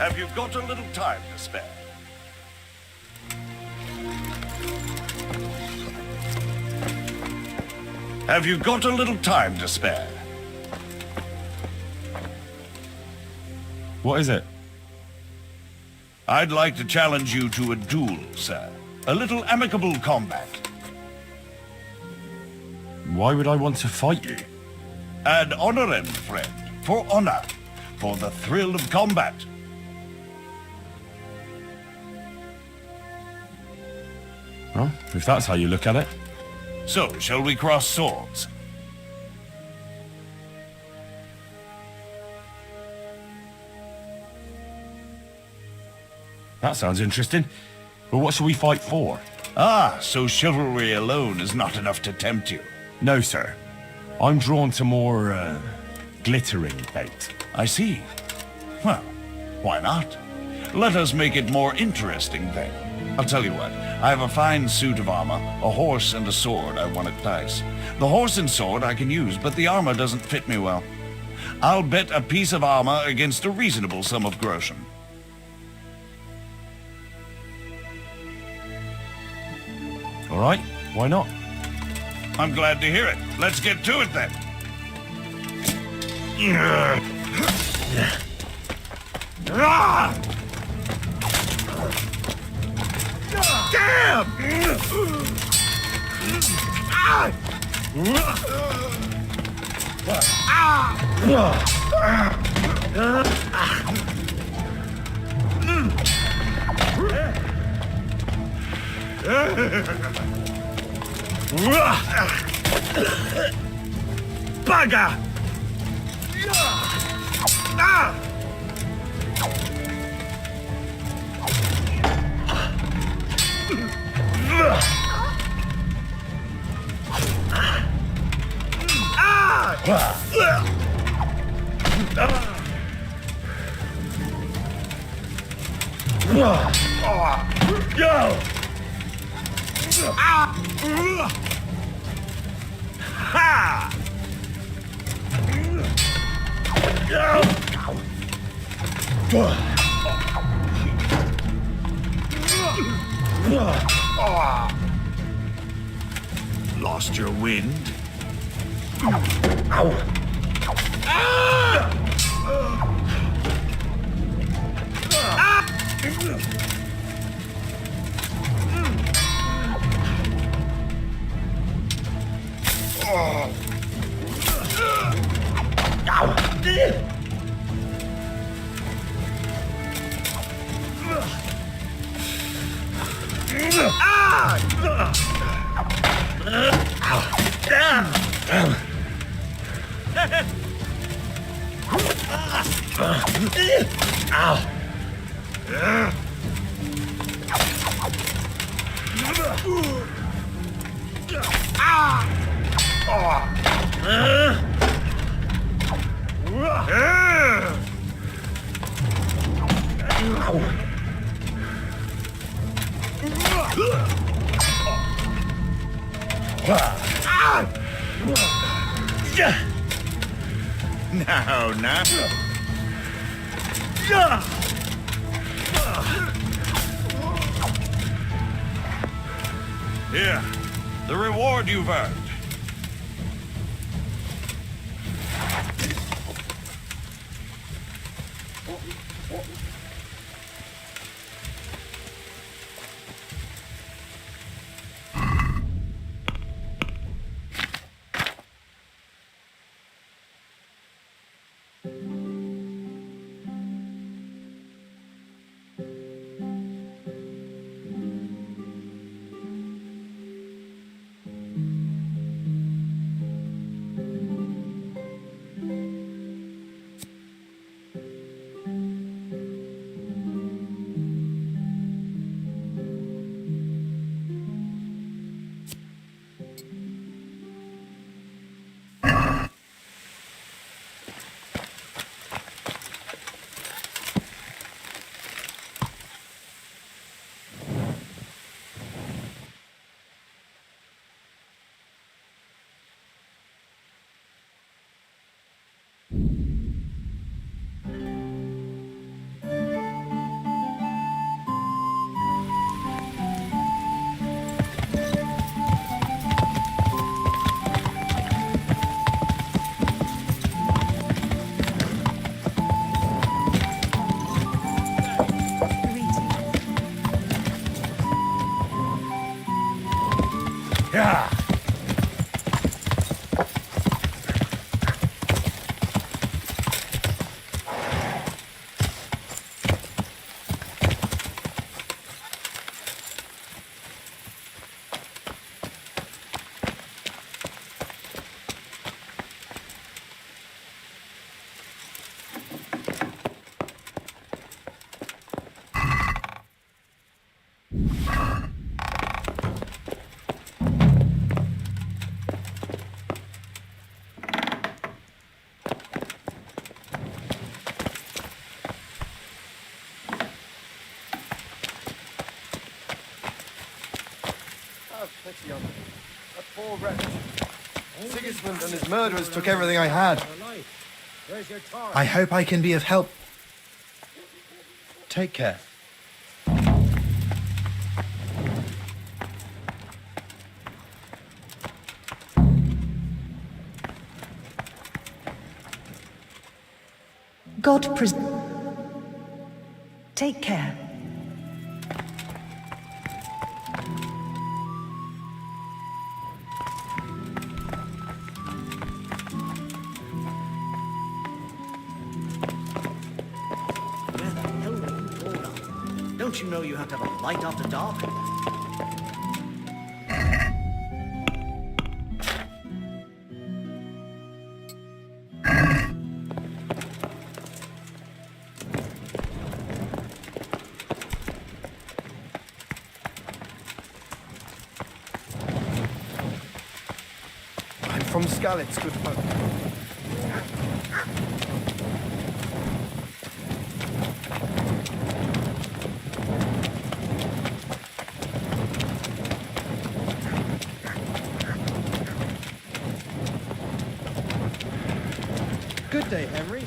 Have you got a little time to spare? Have you got a little time to spare? What is it? I'd like to challenge you to a duel, sir. A little amicable combat. Why would I want to fight you? Ad honorem, friend. For honor. For the thrill of combat. Well, if that's how you look at it. So, shall we cross swords? That sounds interesting. But what shall we fight for? Ah, so chivalry alone is not enough to tempt you. No, sir. I'm drawn to more, glittering bait. I see. Well, why not? Let us make it more interesting then. I'll tell you what, I have a fine suit of armor, a horse and a sword I won at dice. The horse and sword I can use, but the armor doesn't fit me well. I'll bet a piece of armor against a reasonable sum of groschen. All right, why not? I'm glad to hear it. Let's get to it then. Bugger! Go! Ha! Lost your wind? Now. Here, the reward you've earned. pity on them. That poor wretch. Sigismund and his murderers took everything I had. I hope I can be of help. Take care. God pres... Take care. Where the hell were you all up? Don't you know you have to have a light after dark? From Skalitz, good folk. Good day, Henry.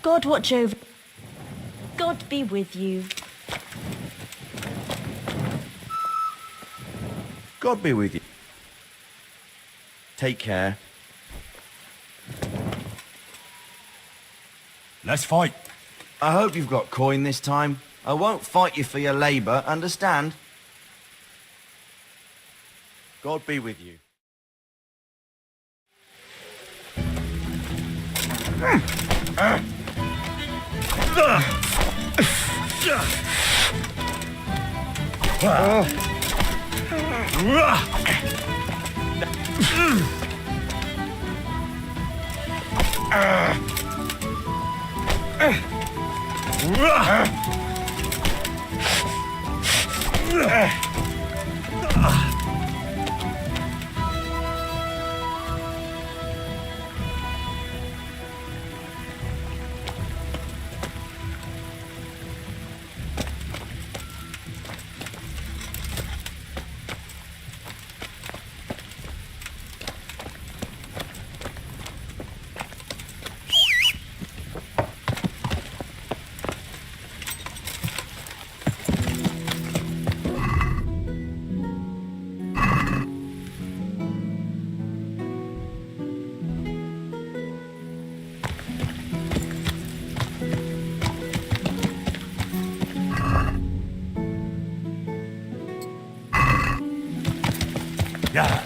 God watch over. God be with you. God be with you. Take care. Let's fight. I hope you've got coin this time. I won't fight you for your labour, understand? God be with you. Yeah.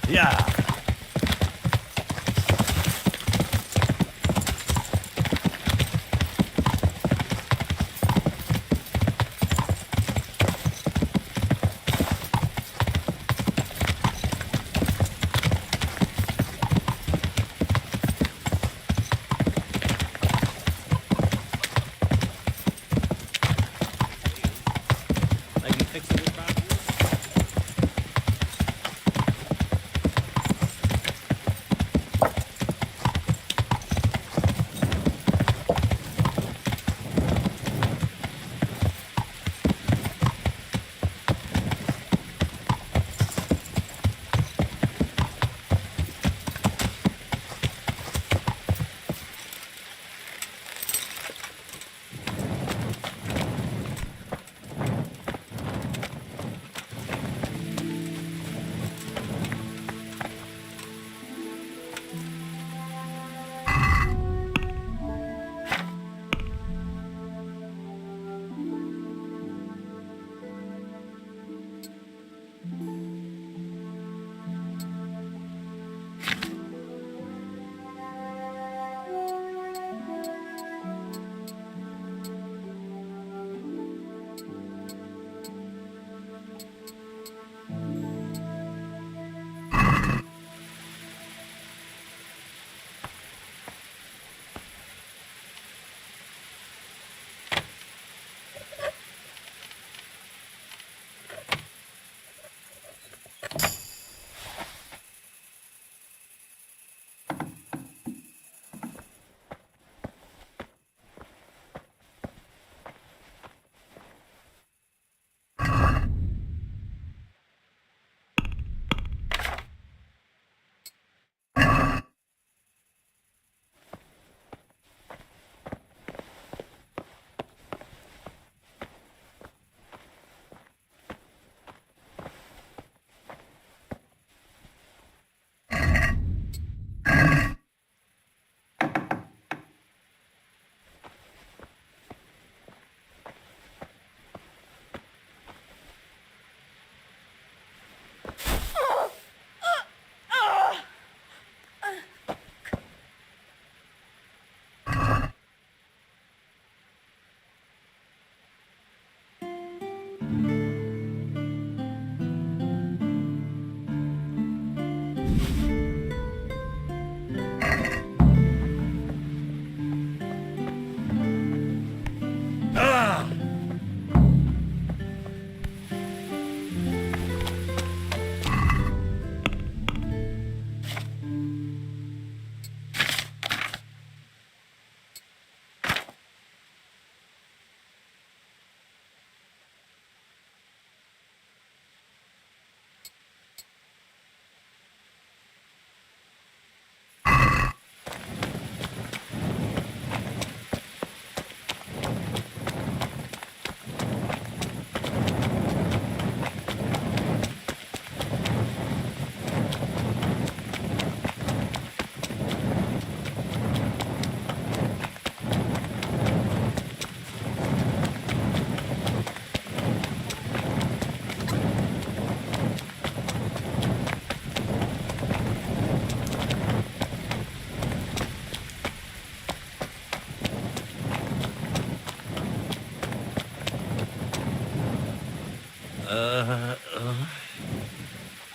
Yeah.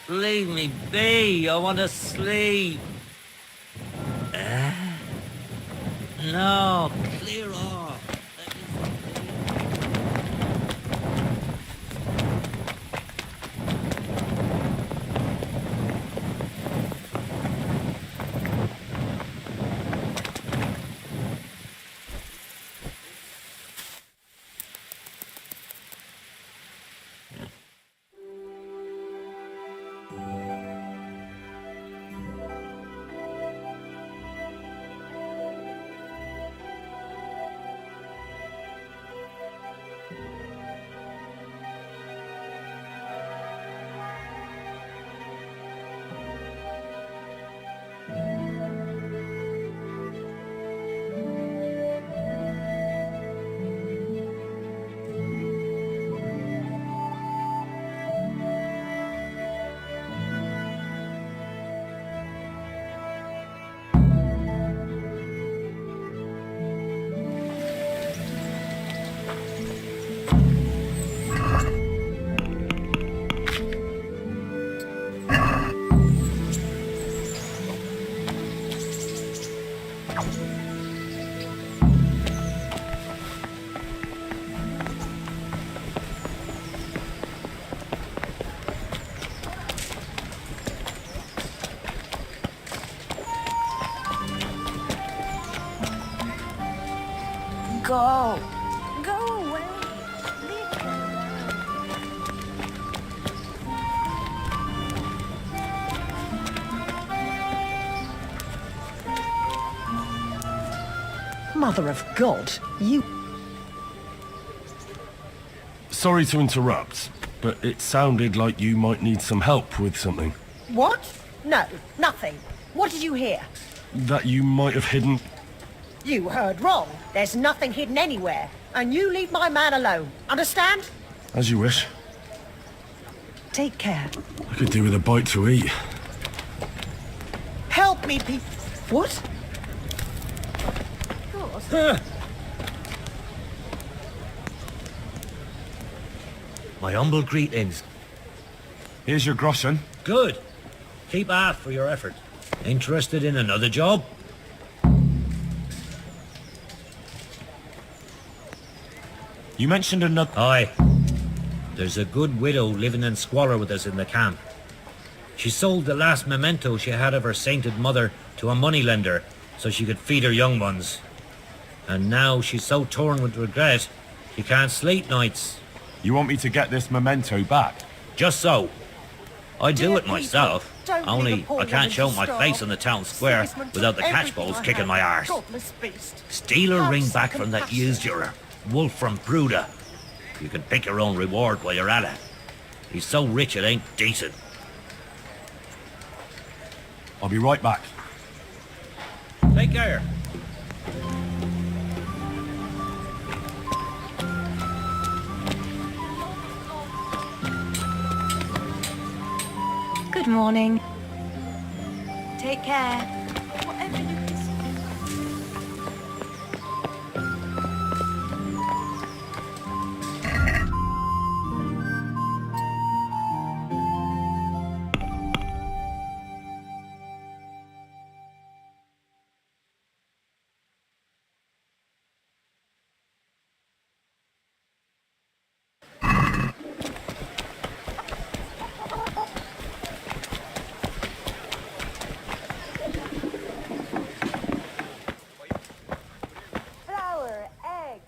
Leave me be. I want to sleep. No, clear off. Go. Go away. Leave me alone. Mother of God, you... Sorry to interrupt, but it sounded like you might need some help with something. What? No, nothing. What did you hear? That you might have hidden... You heard wrong. There's nothing hidden anywhere. And you leave my man alone. Understand? As you wish. Take care. I could do with a bite to eat. Help me, Pete. What? My humble greetings. Here's your groschen. Good. Keep half for your effort. Interested in another job? You mentioned another... Aye. There's a good widow living in squalor with us in the camp. She sold the last memento she had of her sainted mother to a moneylender so she could feed her young ones. And now she's so torn with regret, she can't sleep nights. You want me to get this memento back? Just so. I'd do it myself, only I can't show my face on the town square without the catchballs kicking my arse. Steal a ring back from that usurer, Wolf from Bruda. You can pick your own reward while you're at it. He's so rich it ain't decent. I'll be right back. Take care. Good morning. Take care. Whatever you decide.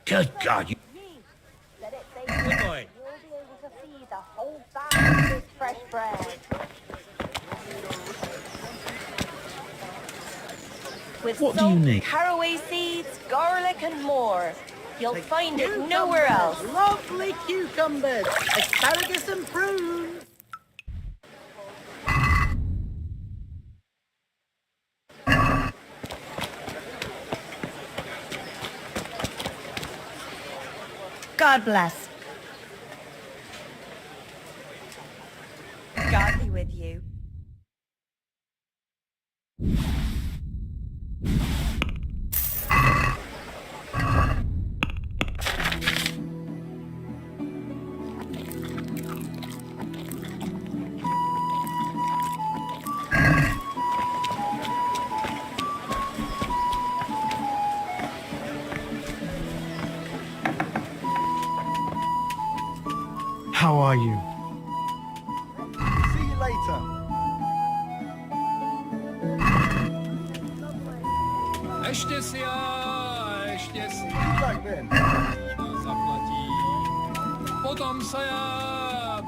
Good God, you... Good boy. You'll be able to feed the whole family with fresh bread. With What do salt, you need? caraway seeds, garlic and more. You'll find it nowhere else. Lovely cucumbers, asparagus and prunes. God bless. God be with you. How are you? See you later.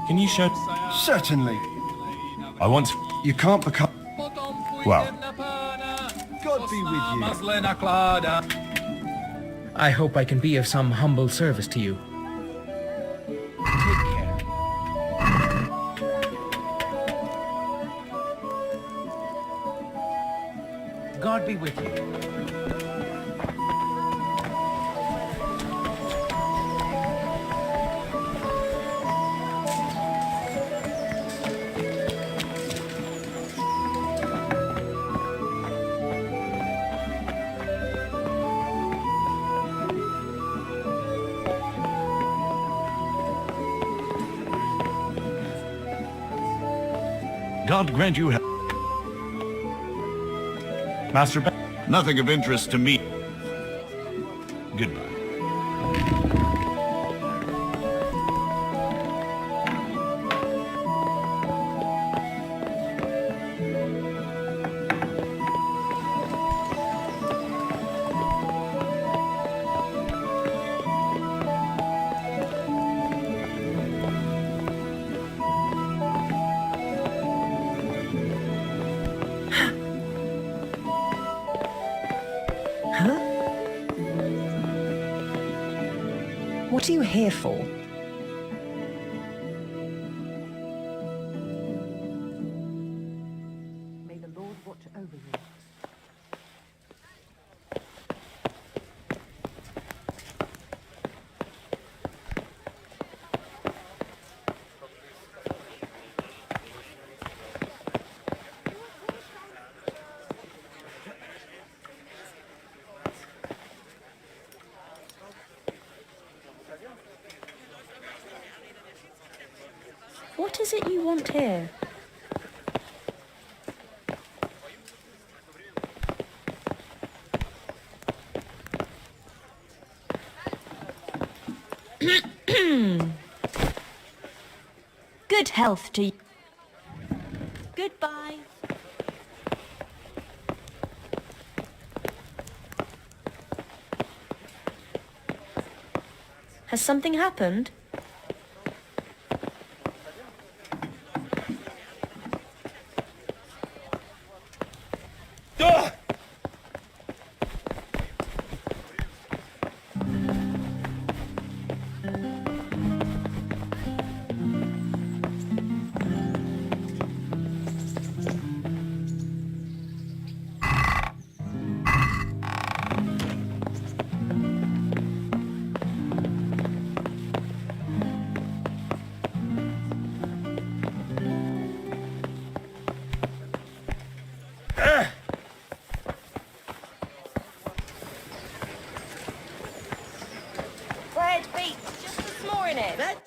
Can you show... Certainly. I want to... You can't become... Well, God be with you. I hope I can be of some humble service to you. Take care. God be with you. God grant you help. Master Nothing of interest to me. Goodbye. What are you here for? May the Lord watch over you. What is it you want here? Good health to you. Goodbye. Has something happened? Bread, beets, just a s'more in it.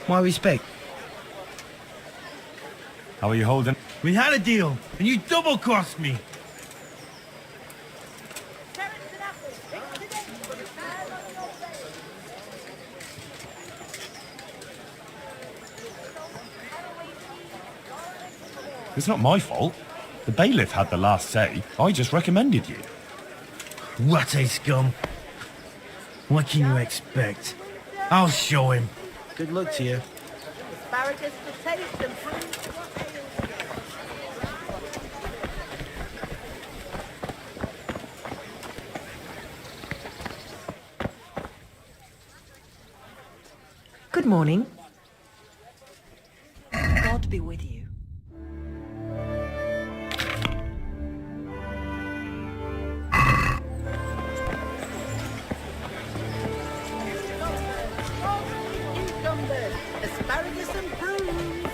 My respect. How are you holding? We had a deal, and you double-crossed me. It's not my fault. The bailiff had the last say. I just recommended you. Ratte scum. What can you expect? I'll show him. Good luck to you. Asparagus to taste and prove what ails you. Good morning. God be with you. Asparagus and prunes.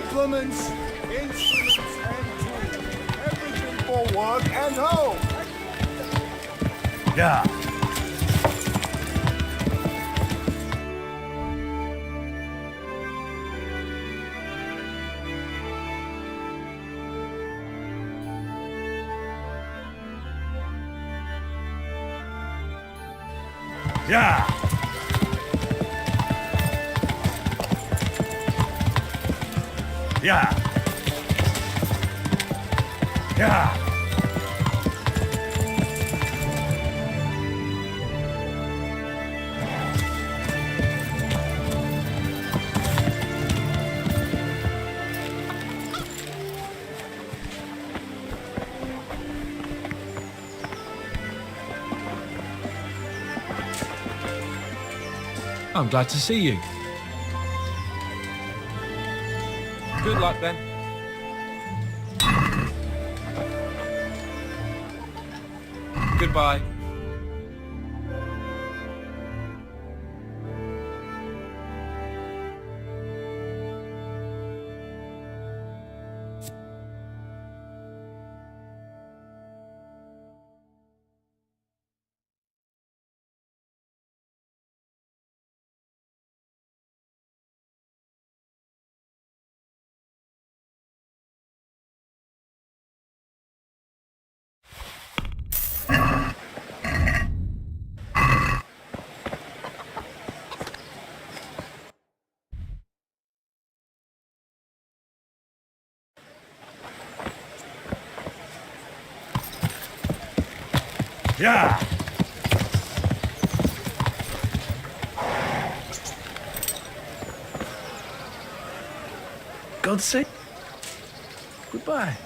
Implements and tools. Everything for work and home. Yeah. Yeah. Yeah. Yeah. I'm glad to see you. Good luck then. Goodbye. Yeah. God's sake. Goodbye.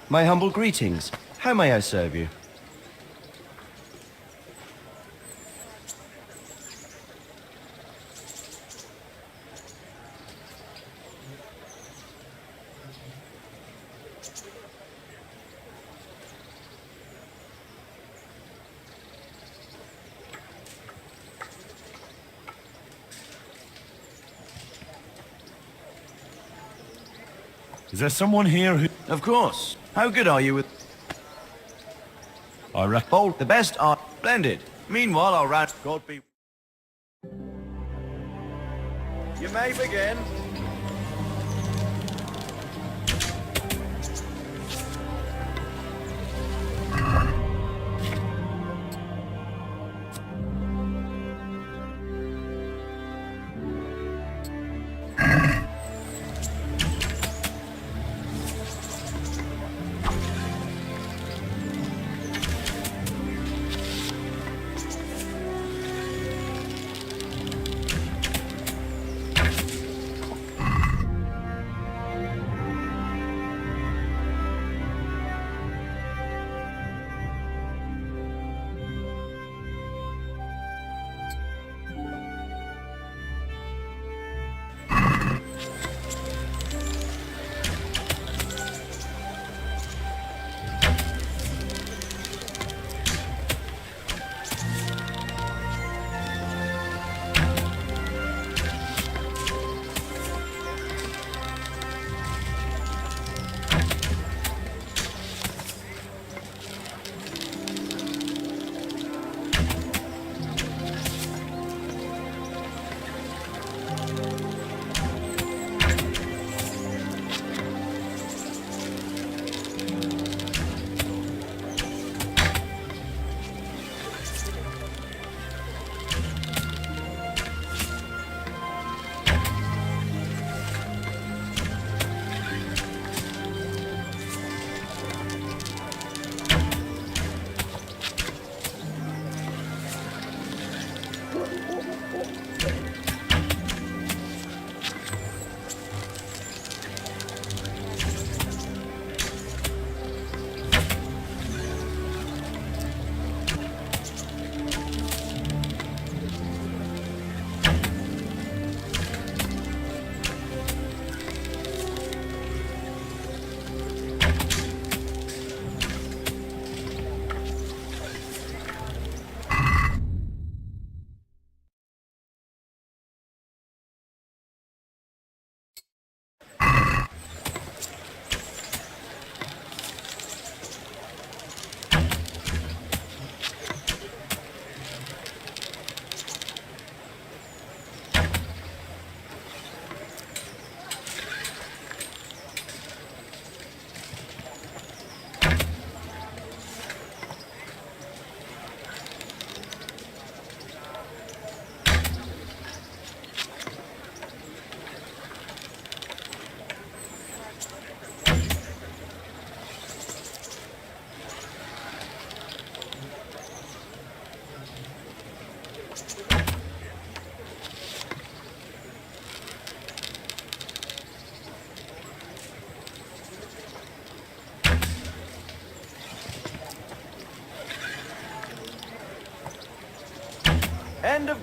My humble greetings. How may I serve you? Is there someone here who... Of course. How good are you with... I reckon... Oh, the best are... Splendid. Meanwhile, I'll round... God be... You may begin.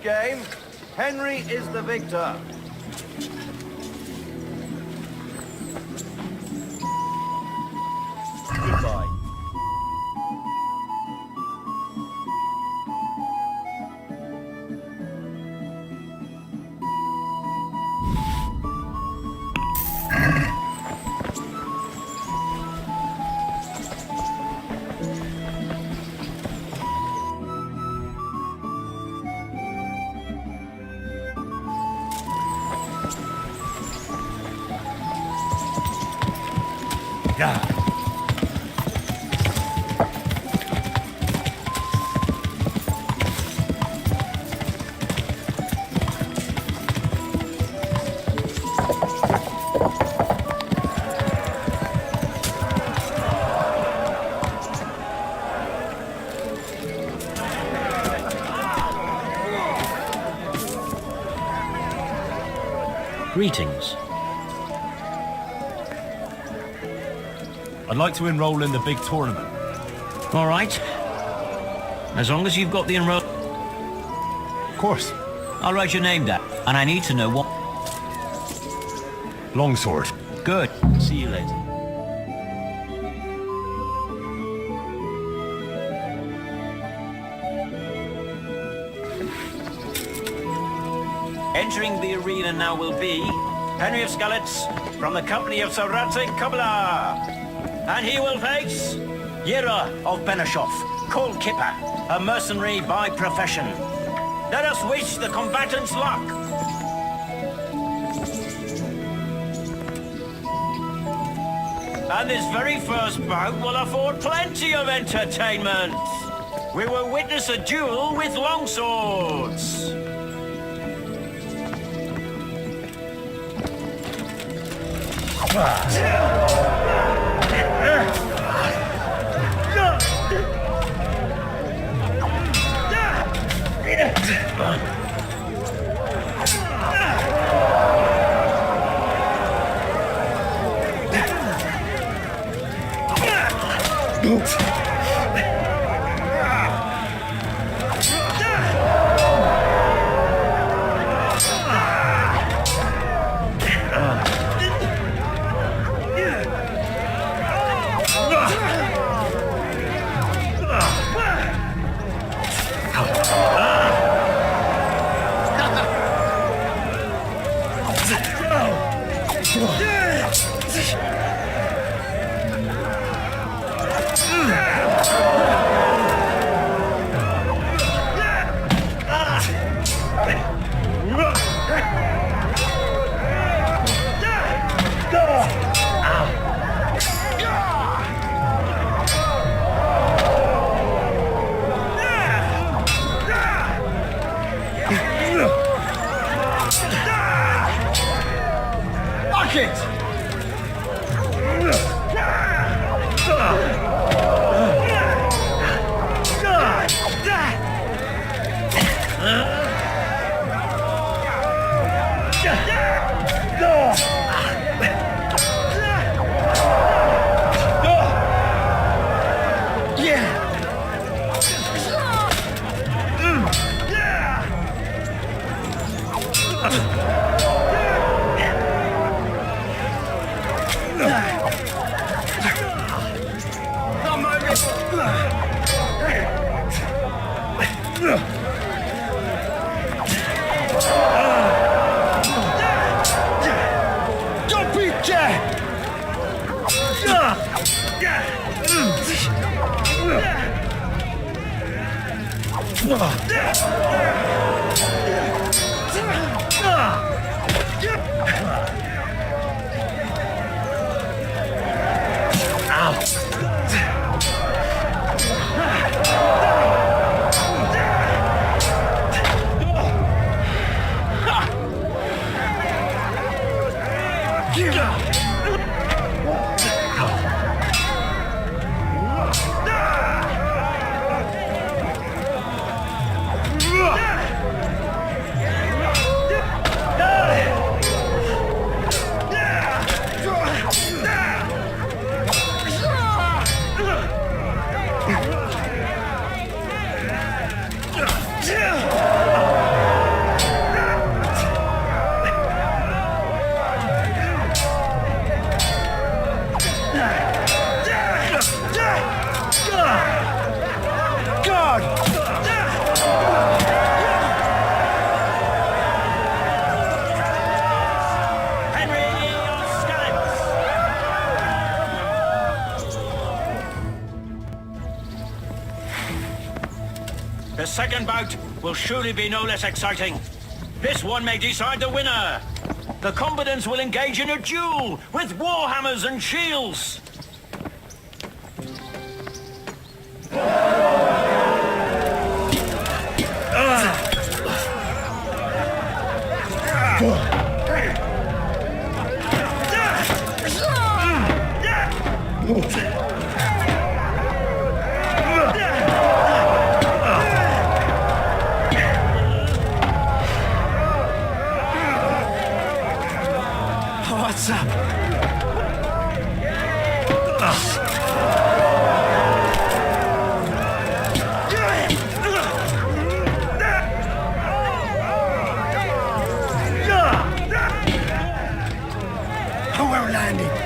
Good game. Henry is the victor. Goodbye. Greetings. I'd like to enroll in the big tournament. All right. As long as you've got the enroll... Of course. I'll write your name down, and I need to know what... Longsword. Good. See you later. Entering the arena now will be Henry of Skalitz from the company of Sir Radzig Kobyla. And he will face Yira of Benashov, Cole Kipper, a mercenary by profession. Let us wish the combatants luck. And this very first bout will afford plenty of entertainment. We will witness a duel with longswords. second bout will surely be no less exciting. This one may decide the winner. The combatants will engage in a duel with warhammers and shields. What's up? We're landing.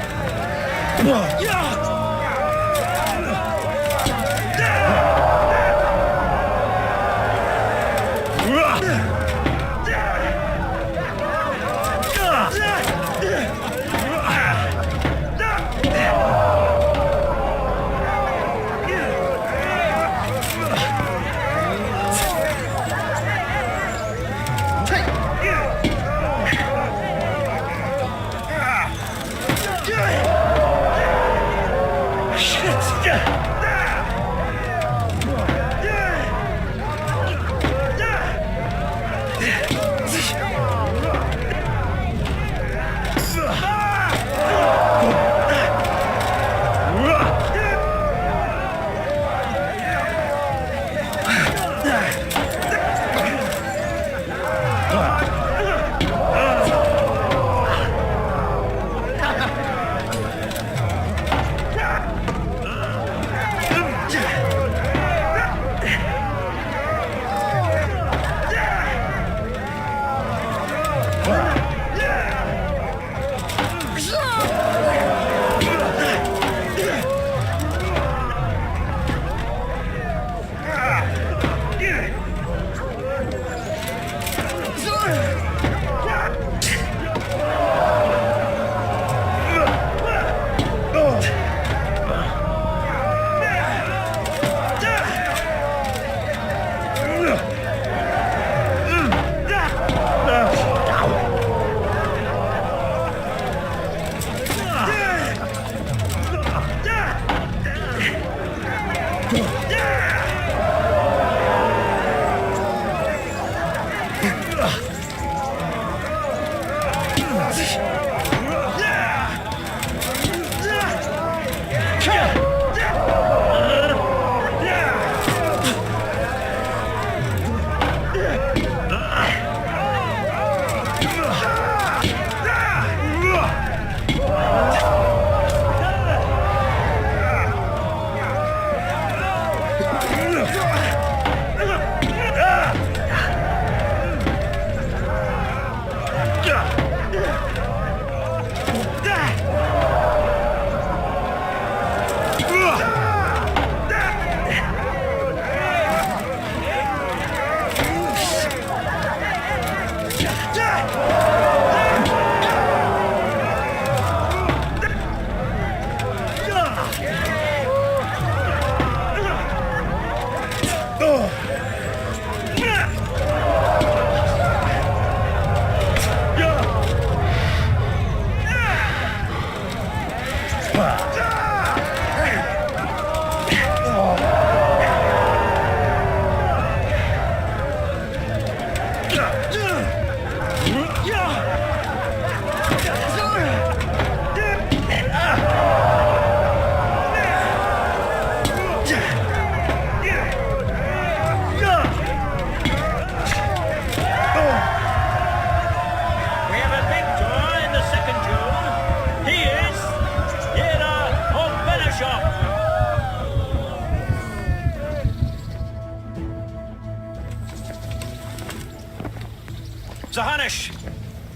Zahanish,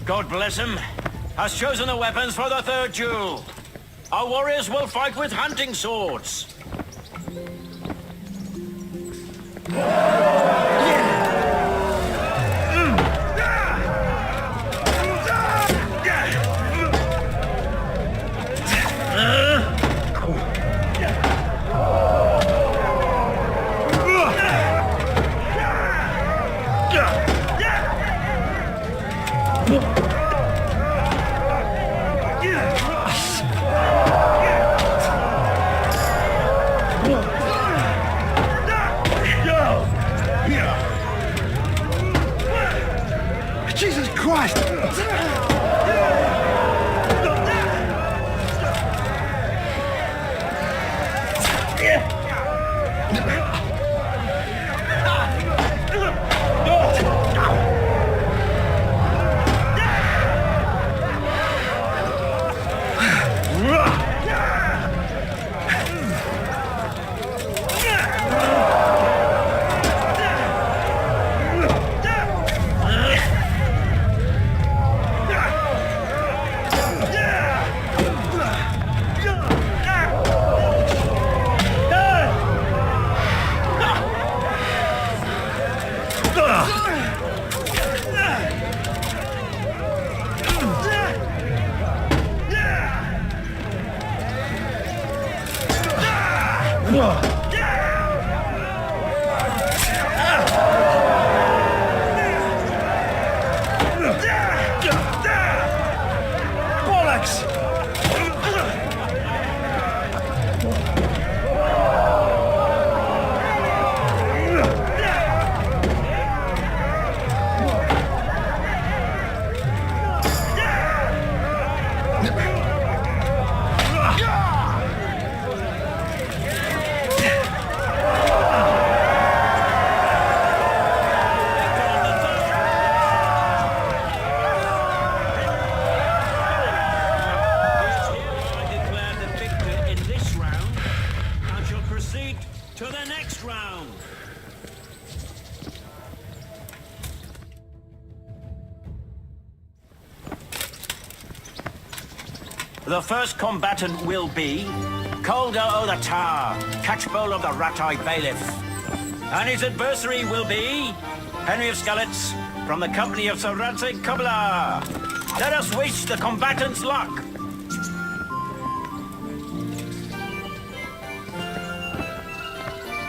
God bless him, has chosen the weapons for the third duel. Our warriors will fight with hunting swords. Jesus Christ! The first combatant will be Calder o' the Tower, catchpole of the Rat-Eye Bailiff. And his adversary will be Henry of Skalitz from the company of Sir Ranzig Cobbler. Let us wish the combatants luck.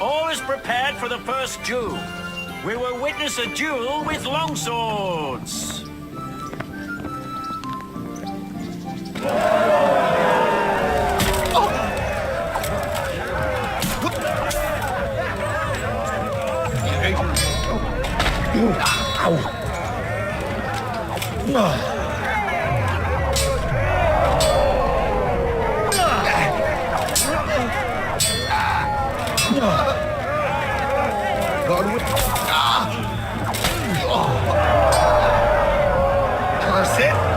All is prepared for the first duel. We will witness a duel with longswords. That's it.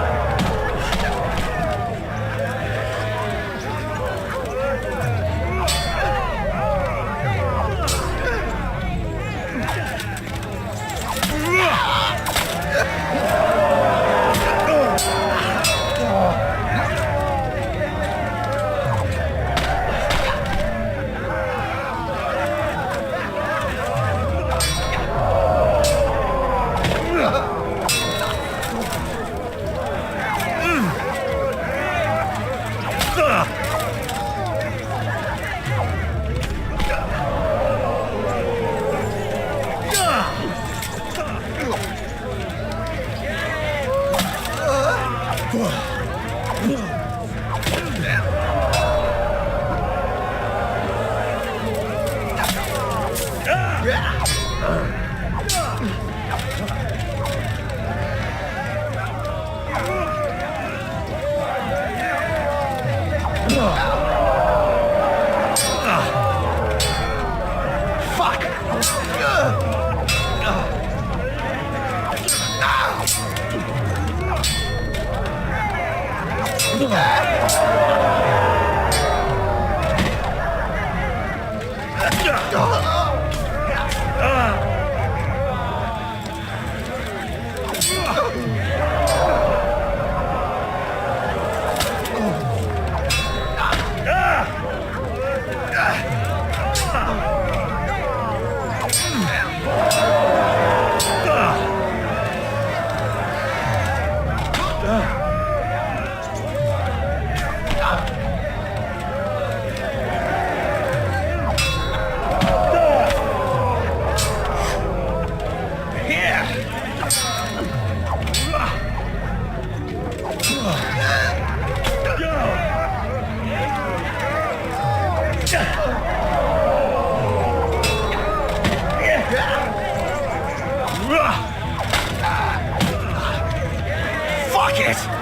Fuck it!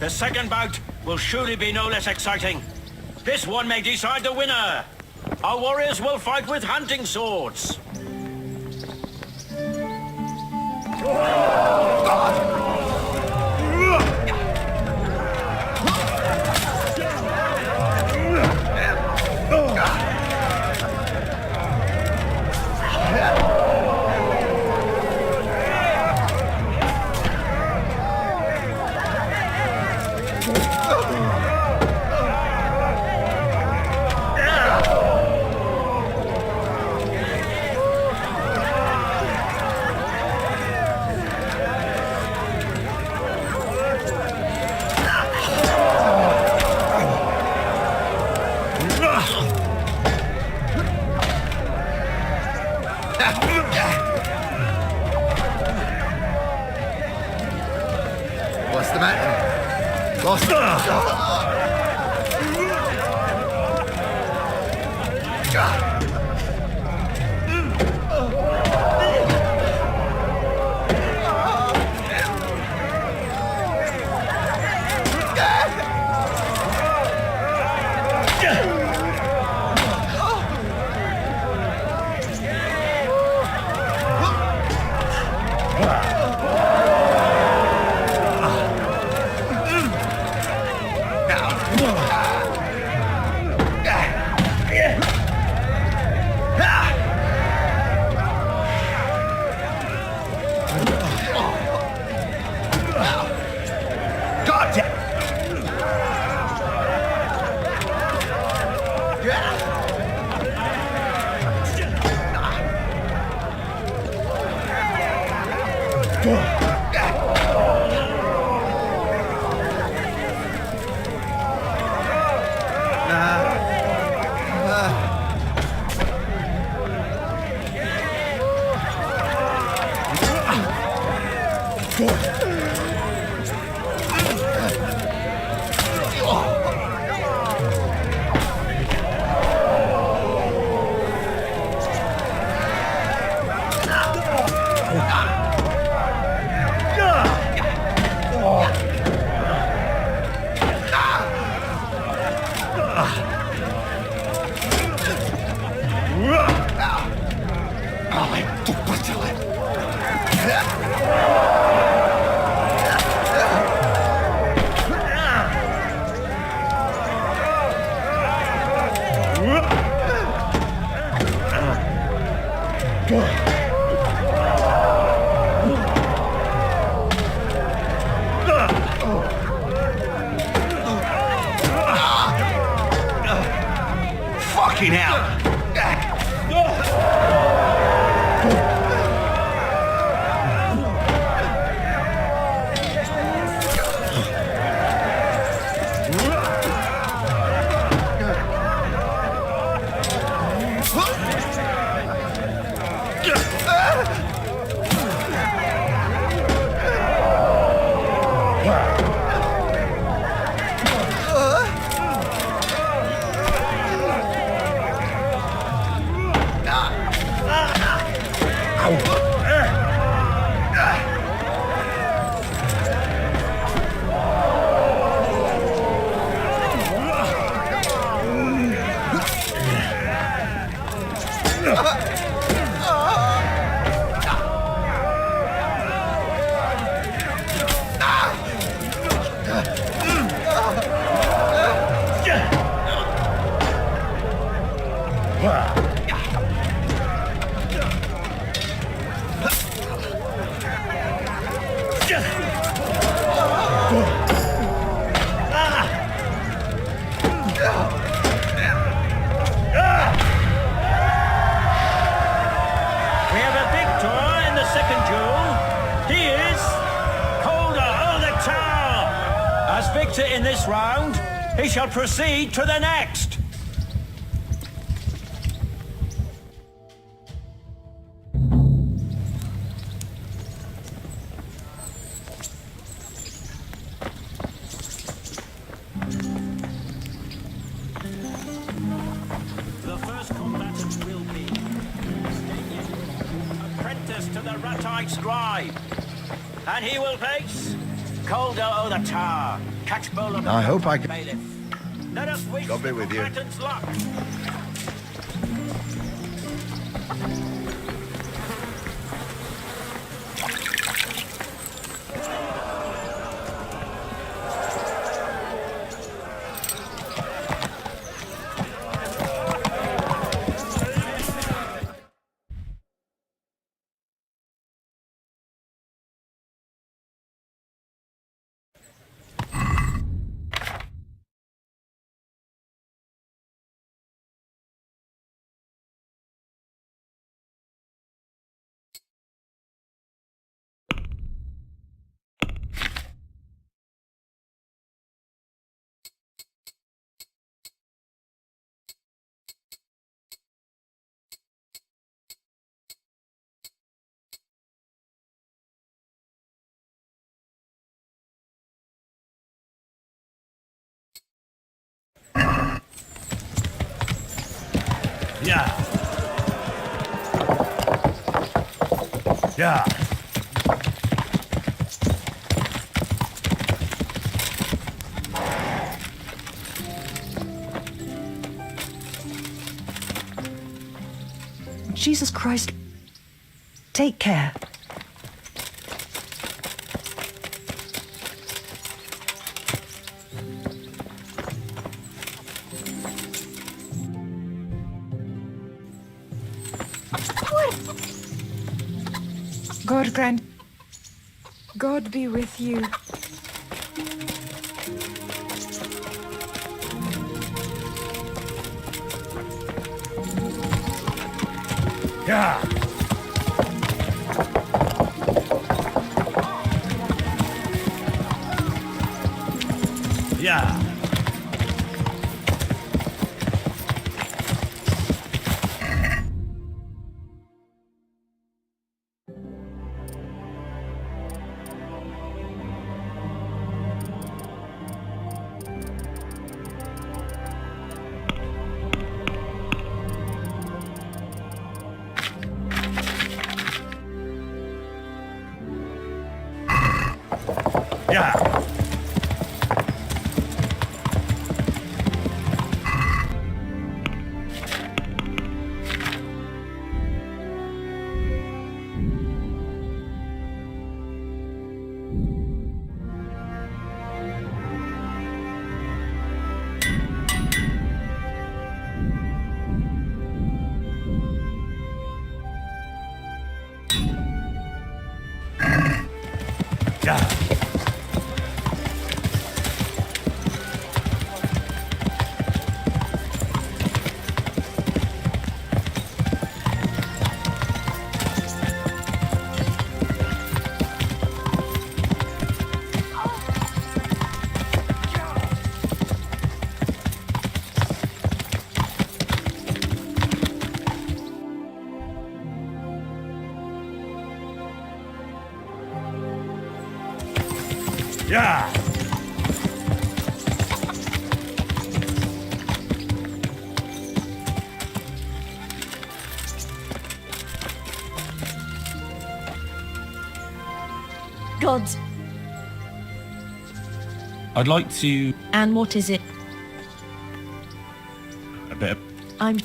The second bout will surely be no less exciting. This one may decide the winner. Our warriors will fight with hunting swords. What's the matter? Lost Fucking hell! We have a victor in the second duel. He is Calder of the Tower. As victor in this round, he shall proceed to the next. The first combatant will be apprentice to the Ratite Scribe. And he will face Calder o' the Tower, catchbowl of the I hope I can... bailiff. Let us wish God be with you. combatants luck. Yeah. Yeah. Jesus Christ. Take care. God grant. God be with you. Yeah. Yeah. Yeah. Yeah. Yeah. gods. I'd like to... And what is it? A bit of... I'm...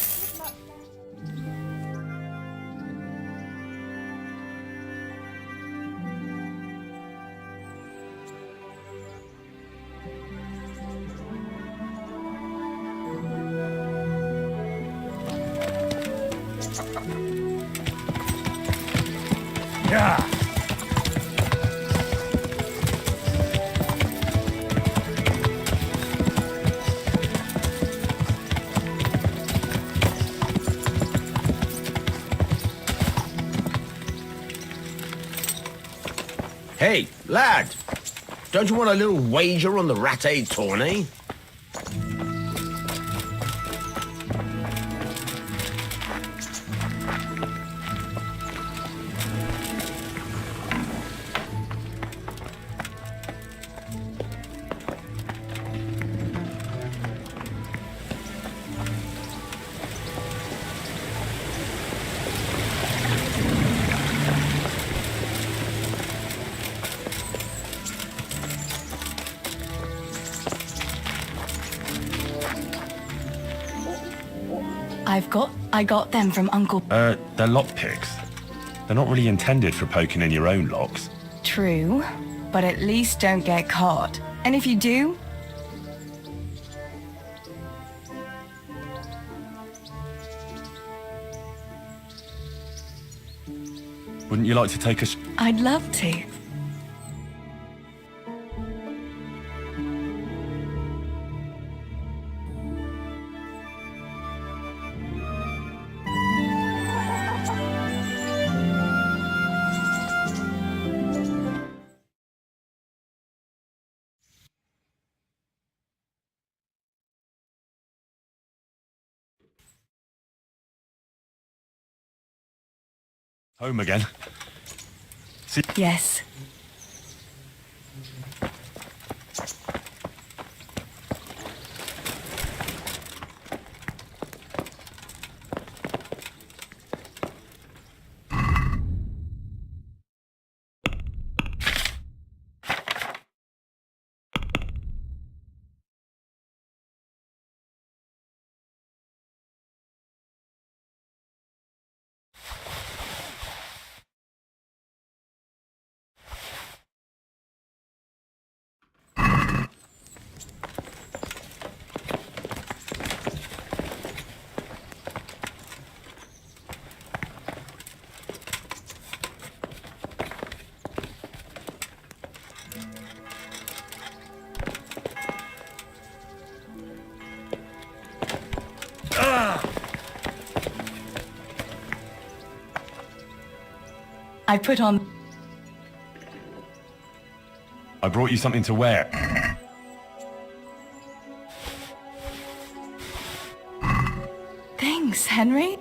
Yeah. Hey, lad! Don't you want a little wager on the Rattay tourney? I got them from Uncle... they're lockpicks. They're not really intended for poking in your own locks. True, but at least don't get caught. And if you do... Wouldn't you like to take a... I'd love to. Home again? See? Yes. I put on... I brought you something to wear. Thanks, Henry.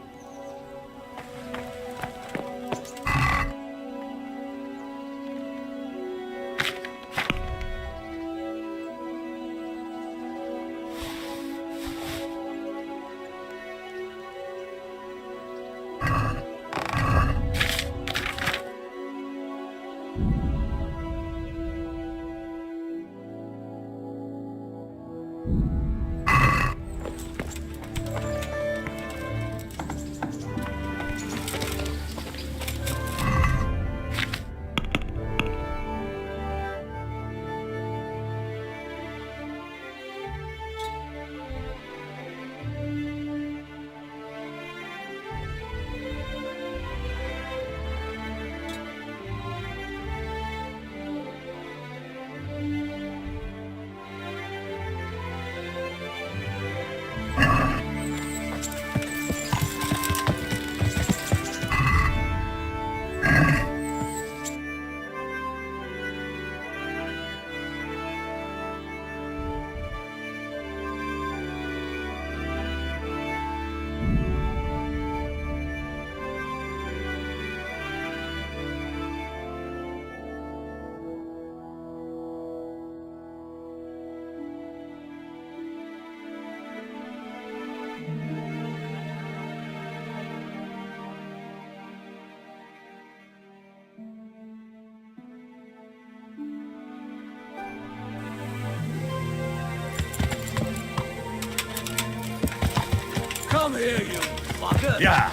Yeah.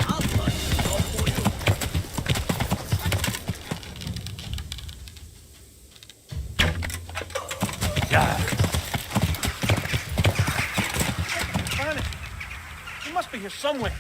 Yeah. Found it. He must be here somewhere.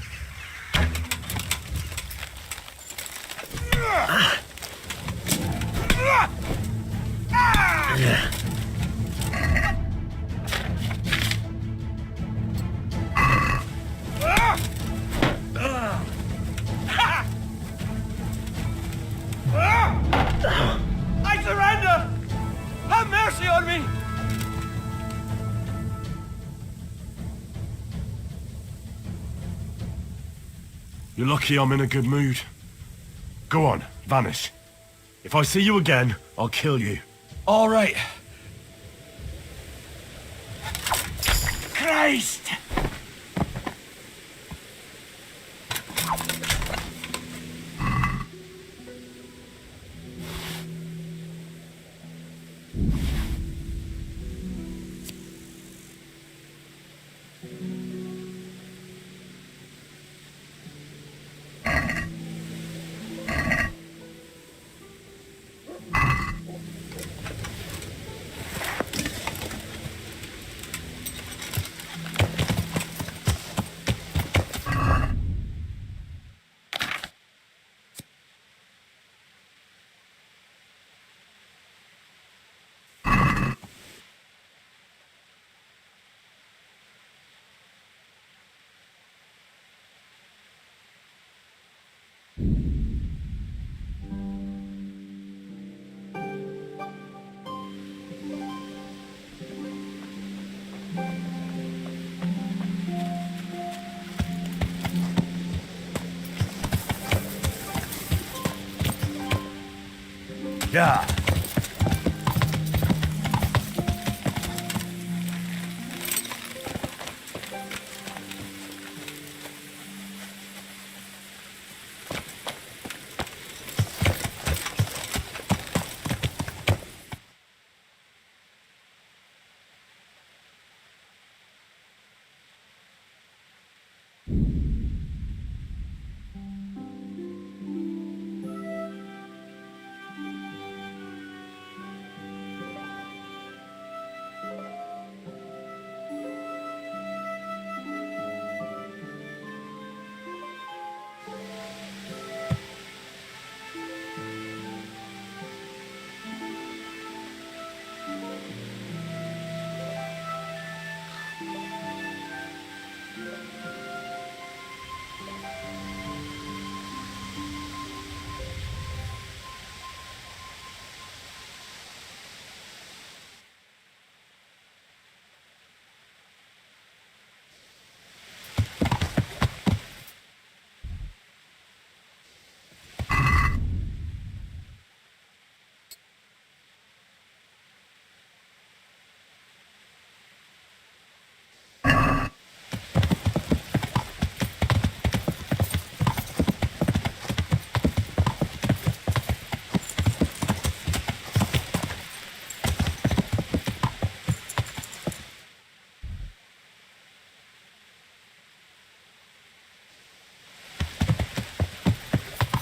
I surrender! Have mercy on me! You're lucky I'm in a good mood. Go on, vanish. If I see you again, I'll kill you. All right. Christ! Yeah.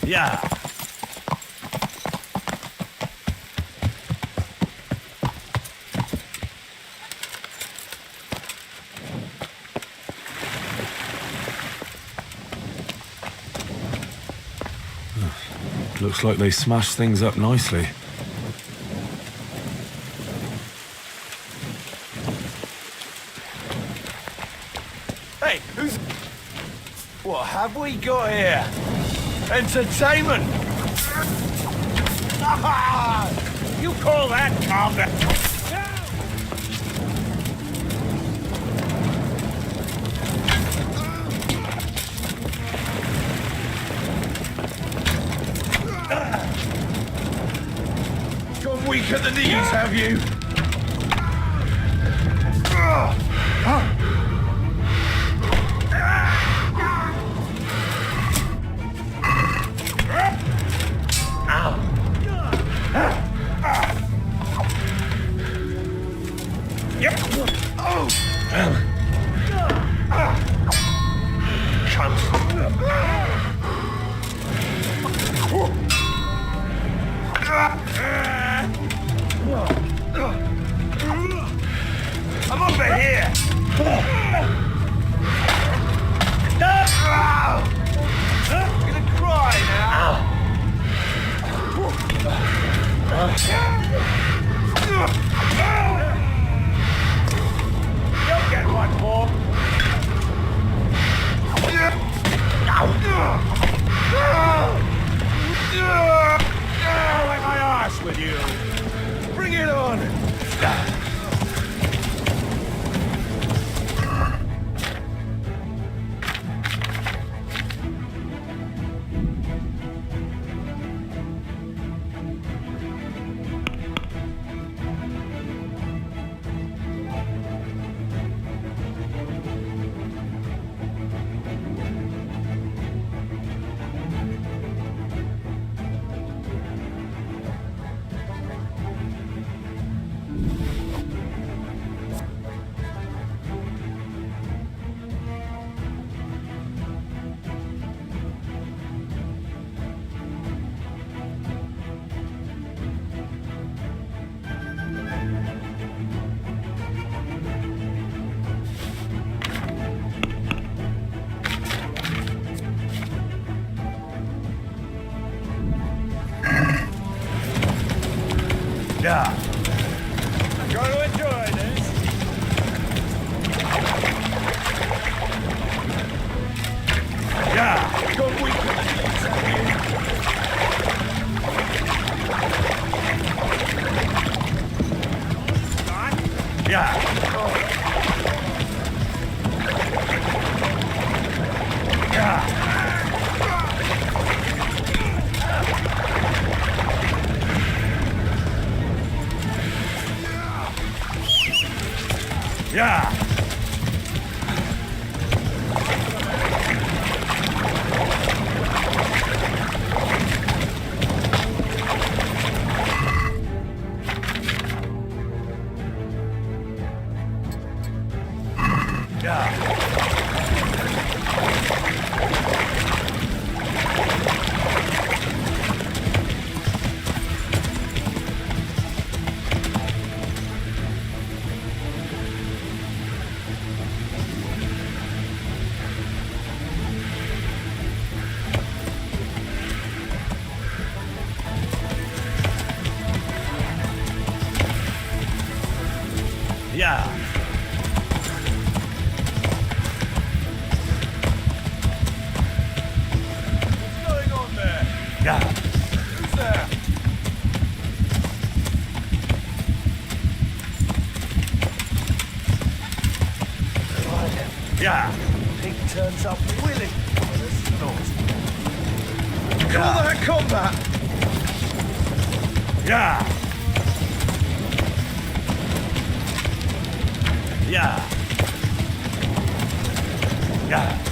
Yeah. Looks like they smashed things up nicely. Hey, who's... What have we got here? Entertainment! Ah, you call that combat? Gone weak at the knees, have you? Yeah. I'm going to enjoy this. Yeah. Got weak in the knees, have you? Yeah. Yeah. Yeah. Yeah. What's going on there? Yeah. Who's there? Yeah. Pig turns up willing. Not. Call that combat? Yeah. Yeah. Yeah.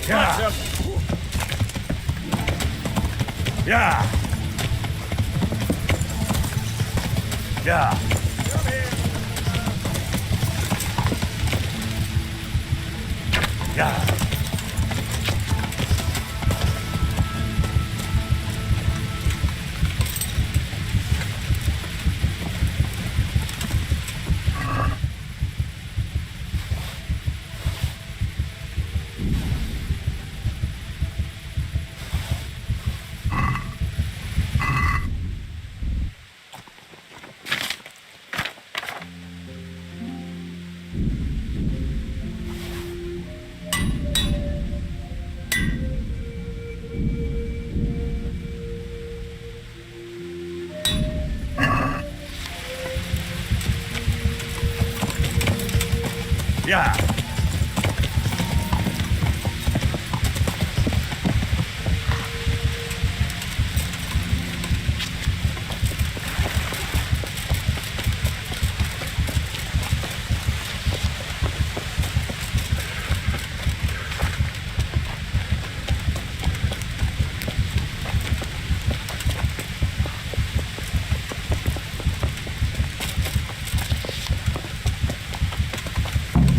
Yeah. Yeah. Yeah. Yeah. Yeah.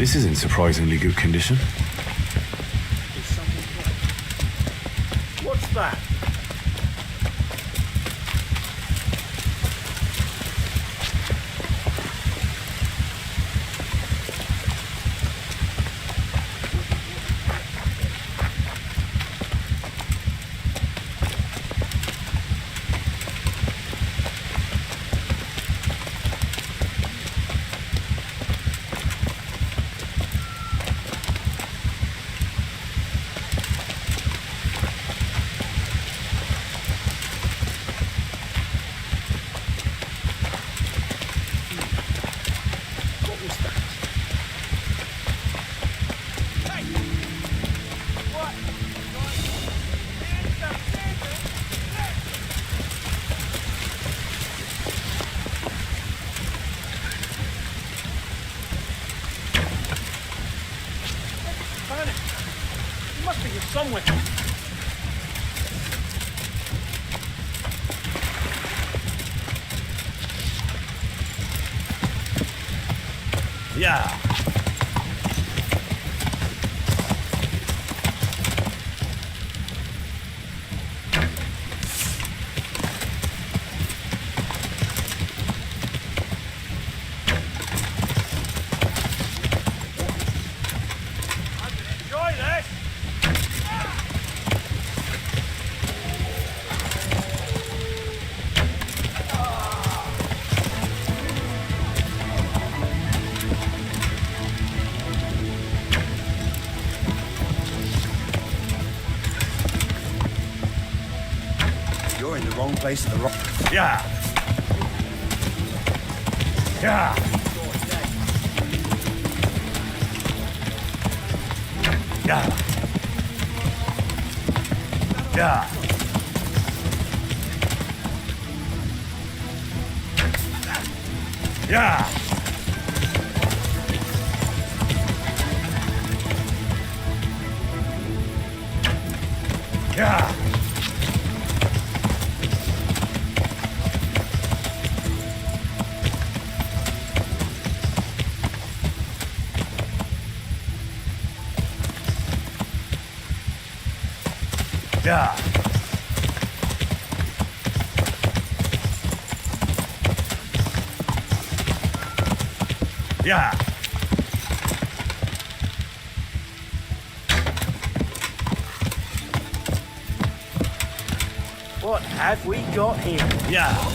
This is in surprisingly good condition. What's that? Somewhere. Yeah. Enjoy this. You're in the wrong place at the wrong... Yeah. Yeah. Yeah. Yeah. Yeah. Yeah. Yeah. Yeah. What have we got here? Yeah.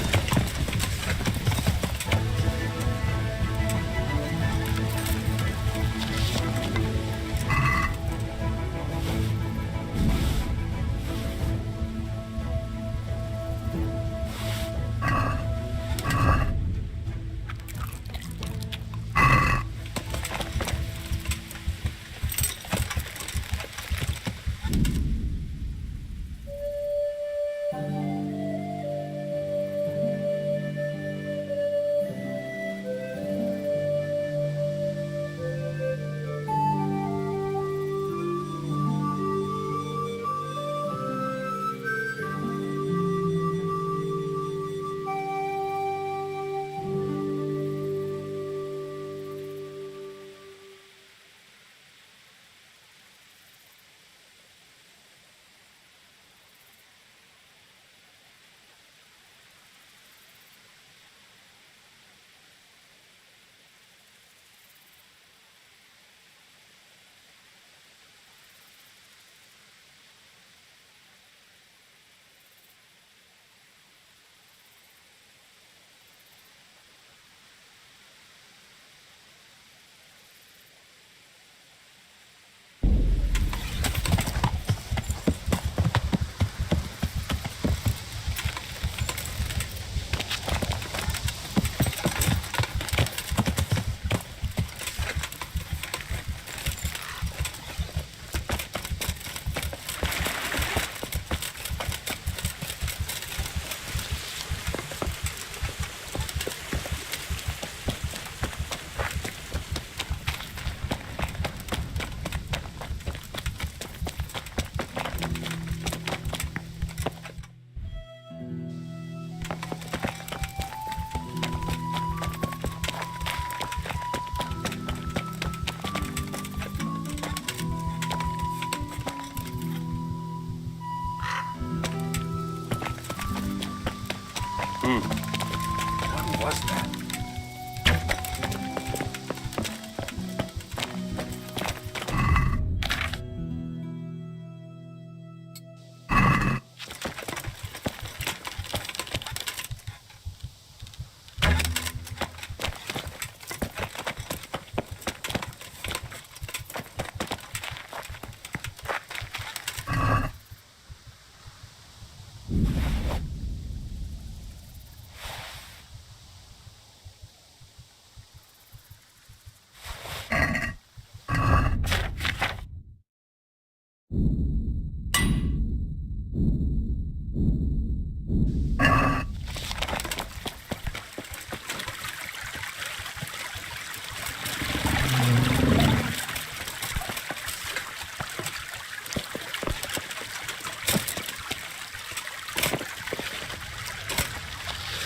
What was that?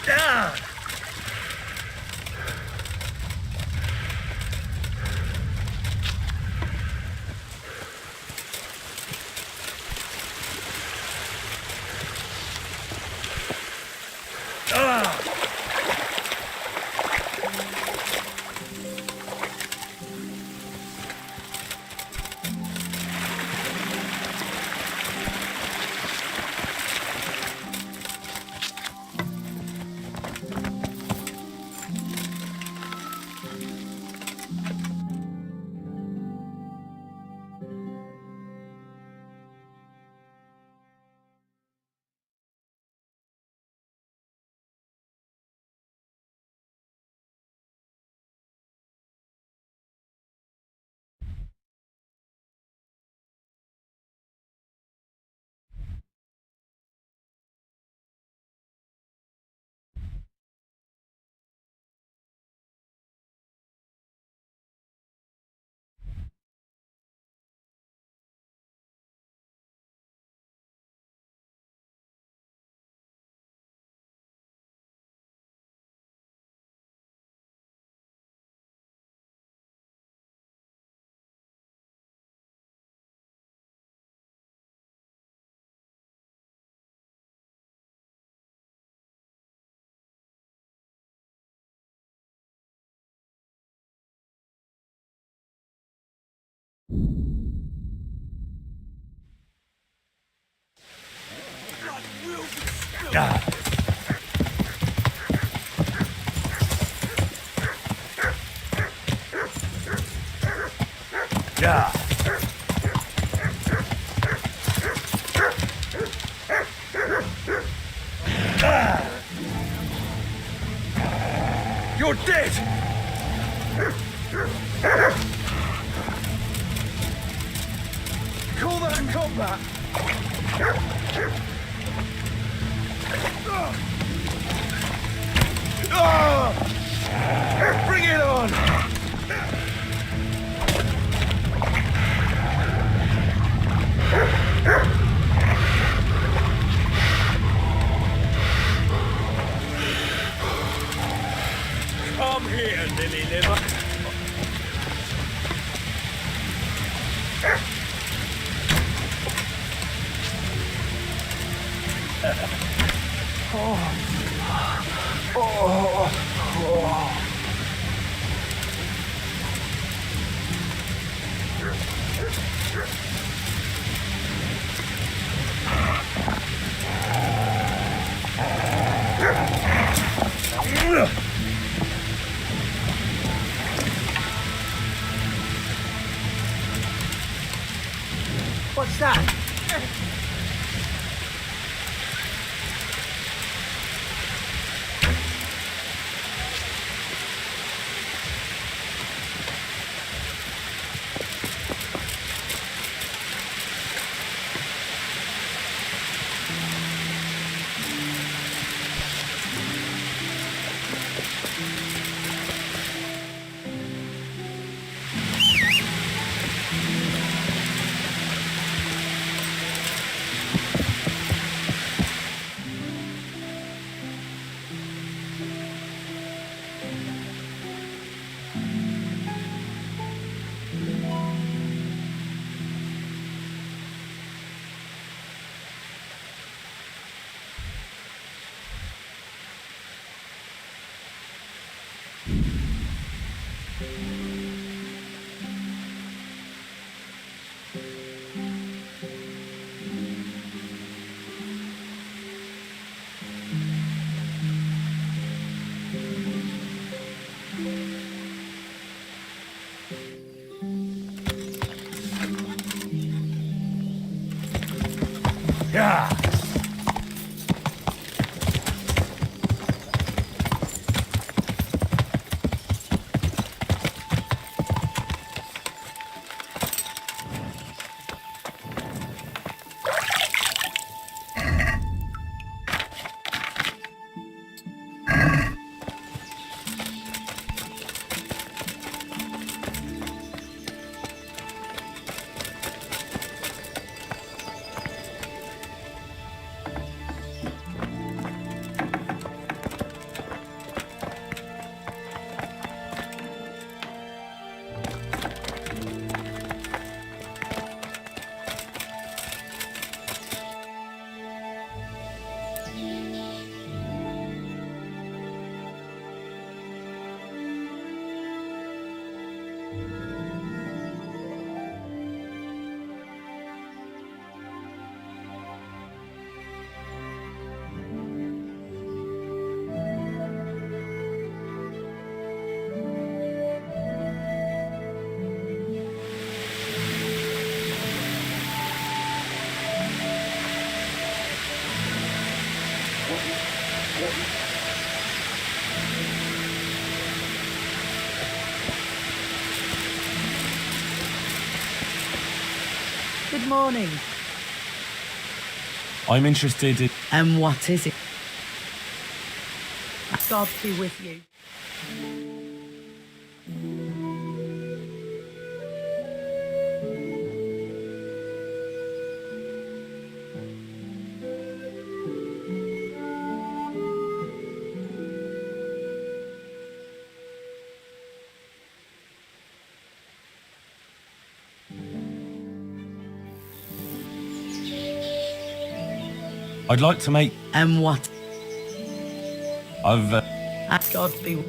Ah. Yeah. You're dead! Call that combat! Bring it on! Come here, Lily Liver. What's that? Yeah. Good morning. I'm interested in... And what is it? God be with you. I'd like to make... And what? I've... God be...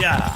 Yeah.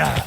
die.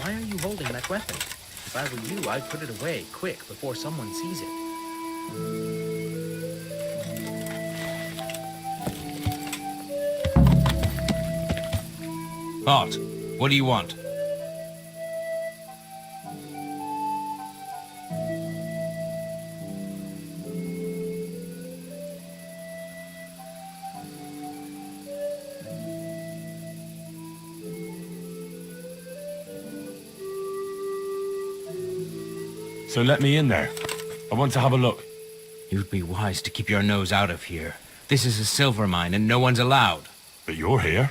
Why are you holding that weapon? If I were you, I'd put it away, quick, before someone sees it. Halt. What do you want? So let me in there. I want to have a look. You'd be wise to keep your nose out of here. This is a silver mine and no one's allowed. But you're here.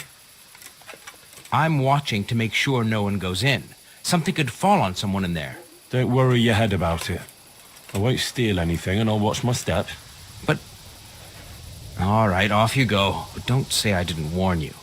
I'm watching to make sure no one goes in. Something could fall on someone in there. Don't worry your head about it. I won't steal anything and I'll watch my step. But... All right, off you go. But don't say I didn't warn you.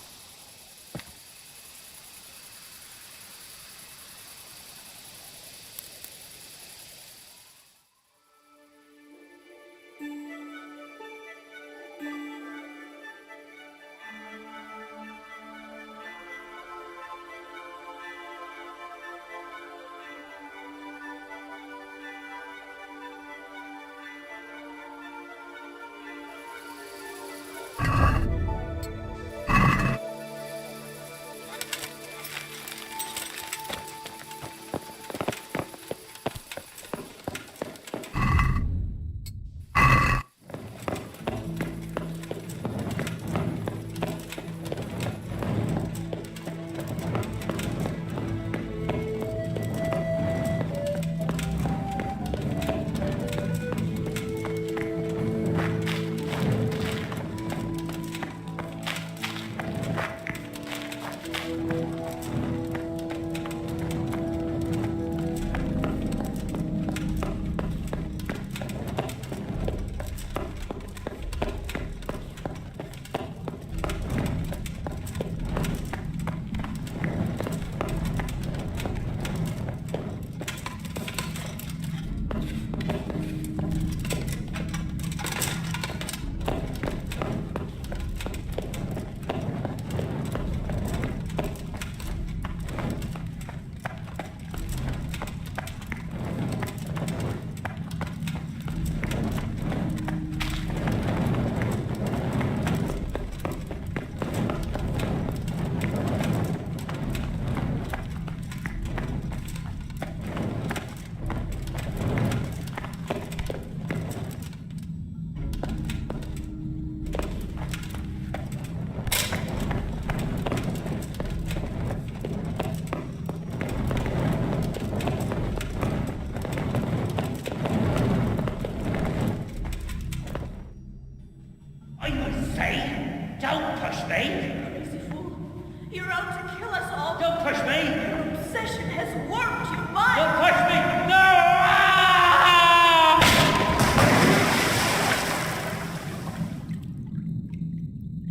You're out to kill us all. Don't push me. Your obsession has warped your mind. Don't push me. No!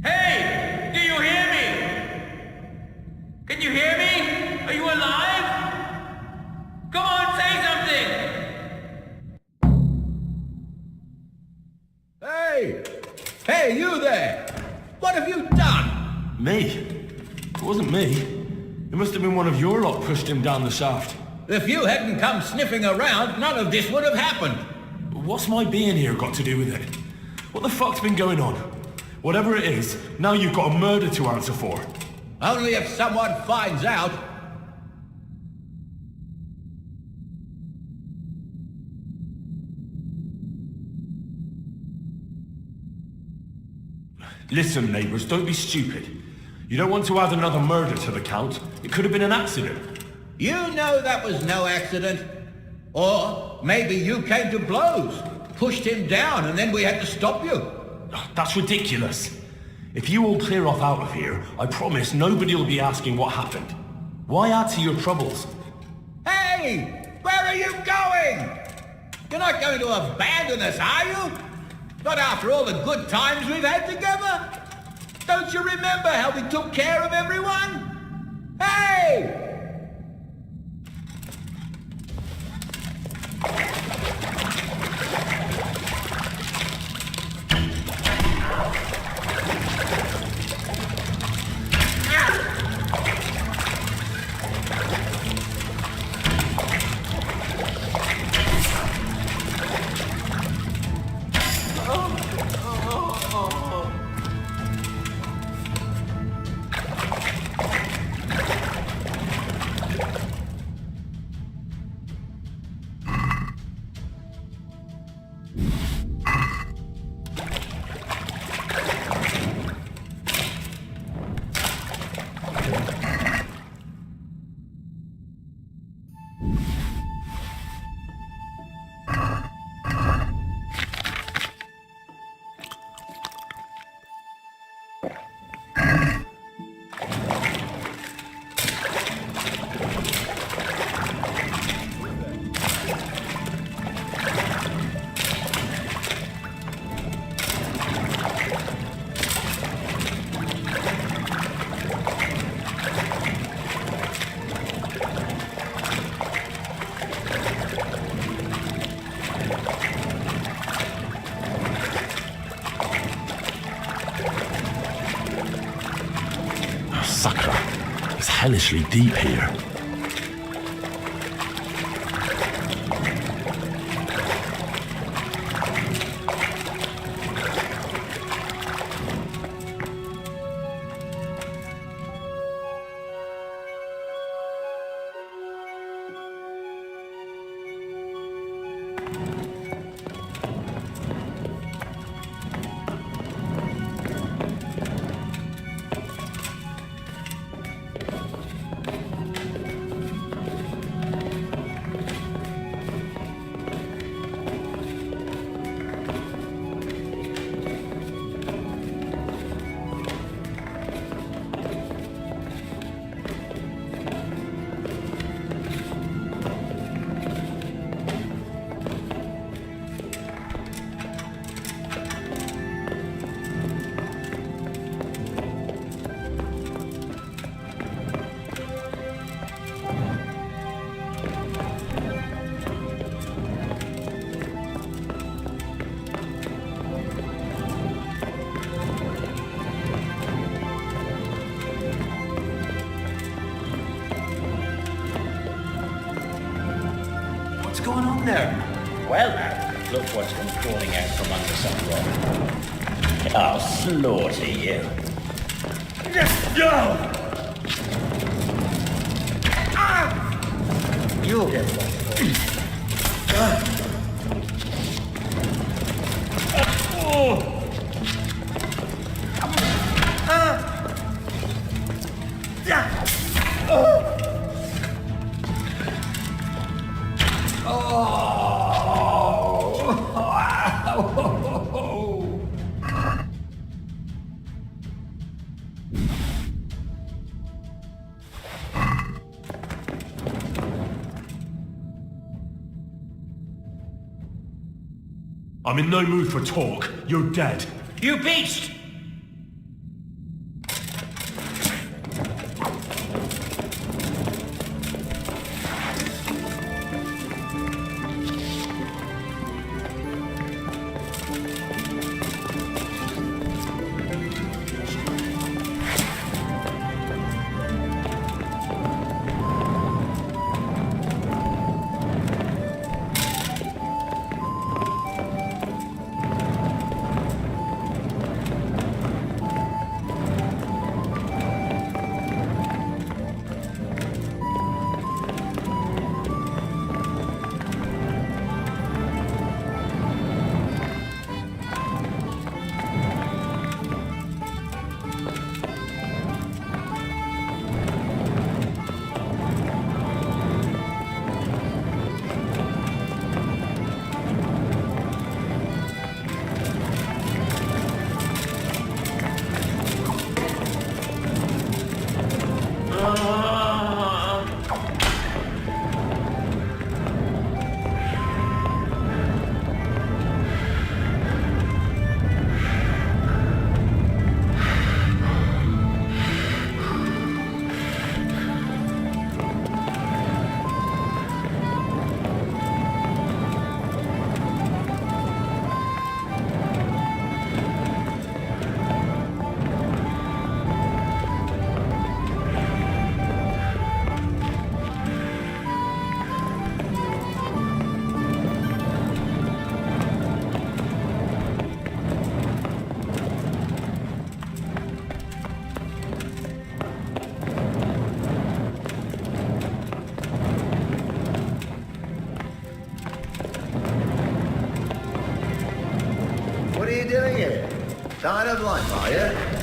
Hey! Do you hear me? Can you hear me? Are you alive? Come on, say something. Hey! Hey, you there! What have you done? Me? It wasn't me. It must have been one of your lot pushed him down the shaft. If you hadn't come sniffing around, none of this would have happened. What's my being here got to do with it? What the fuck's been going on? Whatever it is, now you've got a murder to answer for. Only if someone finds out. Listen, neighbours, don't be stupid. You don't want to add another murder to the count. It could have been an accident. You know that was no accident. Or maybe you came to blows. pushed him down and then we had to stop you. That's ridiculous. If you all clear off out of here, I promise nobody will be asking what happened. Why add to your troubles? Hey! Where are you going? You're not going to abandon us, are you? Not after all the good times we've had together? Don't you remember how we took care of everyone? Hey! Sakra, it's hellishly deep here. What's going on there? Well, now, look what's come crawling out from under some rock. I'll slaughter you. No! You'll get one. I'm in no mood for talk. You're dead. You beast! doing here? Tired of life, are you?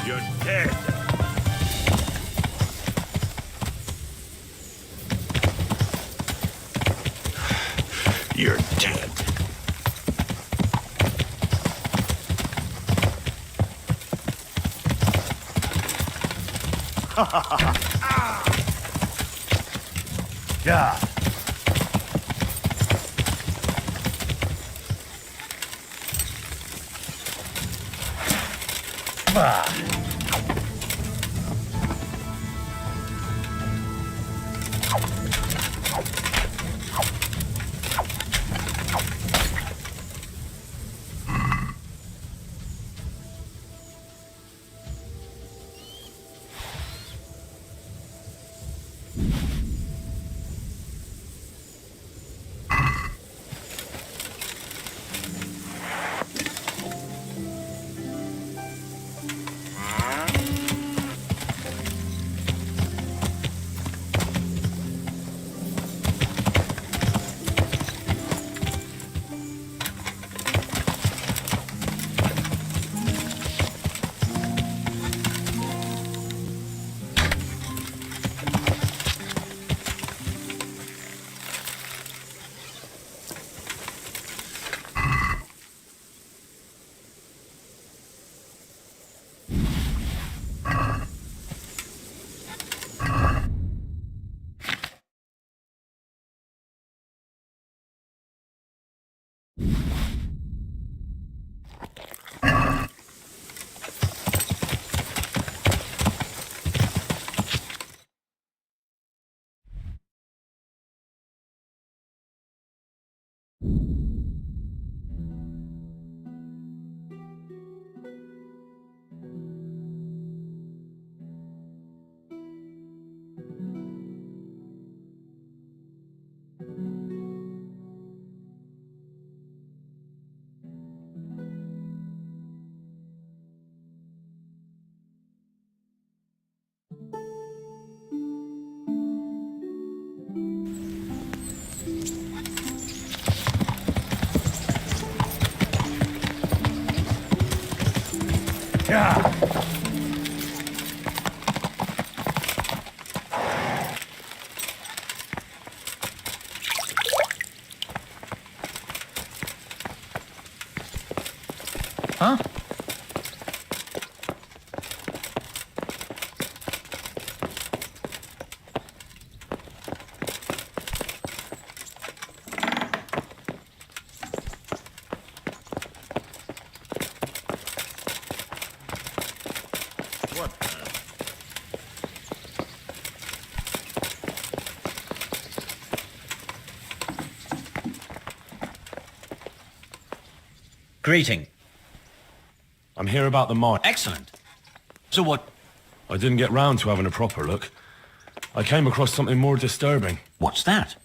You're dead. You're dead. Ha ha ha. Yeah. Huh? Greeting. I'm here about the mine. Excellent. So what? I didn't get round to having a proper look. I came across something more disturbing. What's that?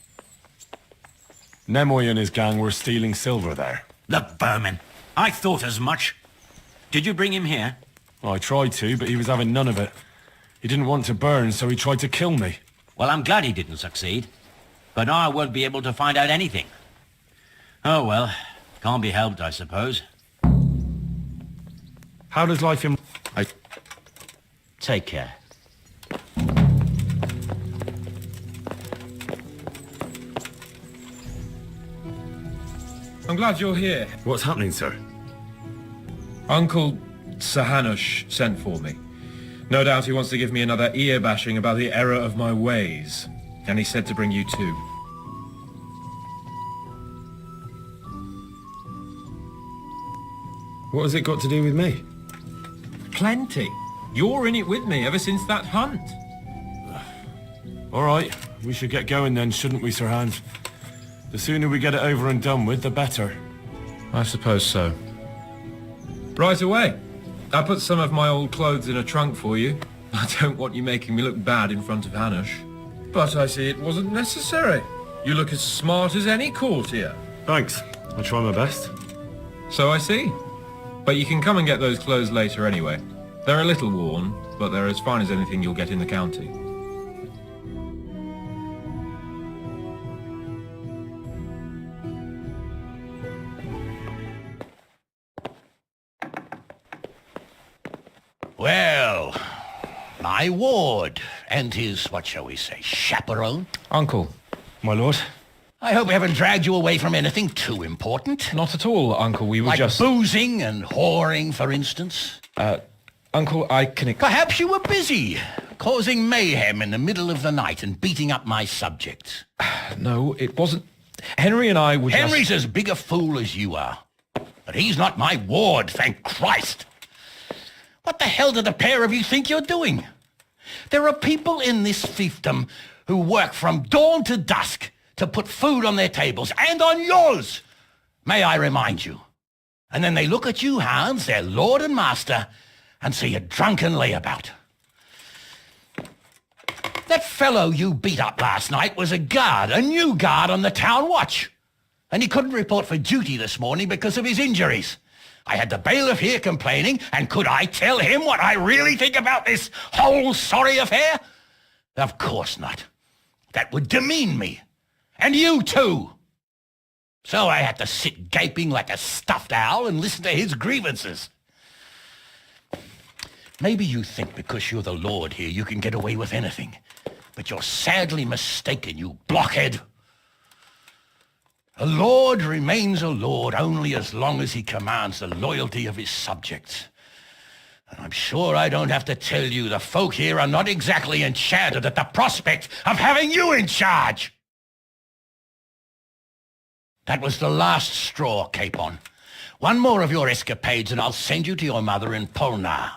Nemoy and his gang were stealing silver there. The vermin. I thought as much. Did you bring him here? I tried to, but he was having none of it. He didn't want to burn, so he tried to kill me. Well, I'm glad he didn't succeed. But now I won't be able to find out anything. Oh, well. Can't be helped, I suppose. How does life in... Take care. I'm glad you're here. What's happening, sir? Uncle Sahanush sent for me. No doubt he wants to give me another ear-bashing about the error of my ways. And he said to bring you too. What has it got to do with me? Plenty. You're in it with me ever since that hunt. All right, we should get going then, shouldn't we, Sir Hans? The sooner we get it over and done with, the better. I suppose so. Right away. I put some of my old clothes in a trunk for you. I don't want you making me look bad in front of Hanush. But I see it wasn't necessary. You look as smart as any courtier. Thanks. I'll try my best. So I see. But you can come and get those clothes later anyway. They're a little worn, but they're as fine as anything you'll get in the county. Well, my ward and his, what shall we say, chaperone. Uncle. My lord. I hope we haven't dragged you away from anything too important. Not at all, Uncle. We were like just... boozing and whoring, for instance. Uncle, I can... Perhaps you were busy, causing mayhem in the middle of the night and beating up my subjects. No, it wasn't... Henry and I were Henry's as big a fool as you are. But he's not my ward, thank Christ. What the hell do the pair of you think you're doing? There are people in this fiefdom who work from dawn to dusk to put food on their tables and on yours, may I remind you. And then they look at you, Hans, their lord and master, and see a drunken layabout. That fellow you beat up last night was a guard, a new guard on the town watch. And he couldn't report for duty this morning because of his injuries. I had the bailiff here complaining, and could I tell him what I really think about this whole sorry affair? Of course not. That would demean me. And you too. So I had to sit gaping like a stuffed owl and listen to his grievances. Maybe you think because you're the lord here you can get away with anything. But you're sadly mistaken, you blockhead. A lord remains a lord only as long as he commands the loyalty of his subjects. And I'm sure I don't have to tell you the folk here are not exactly enchanted at the prospect of having you in charge. That was the last straw, Capon. One more of your escapades and I'll send you to your mother in Polnar.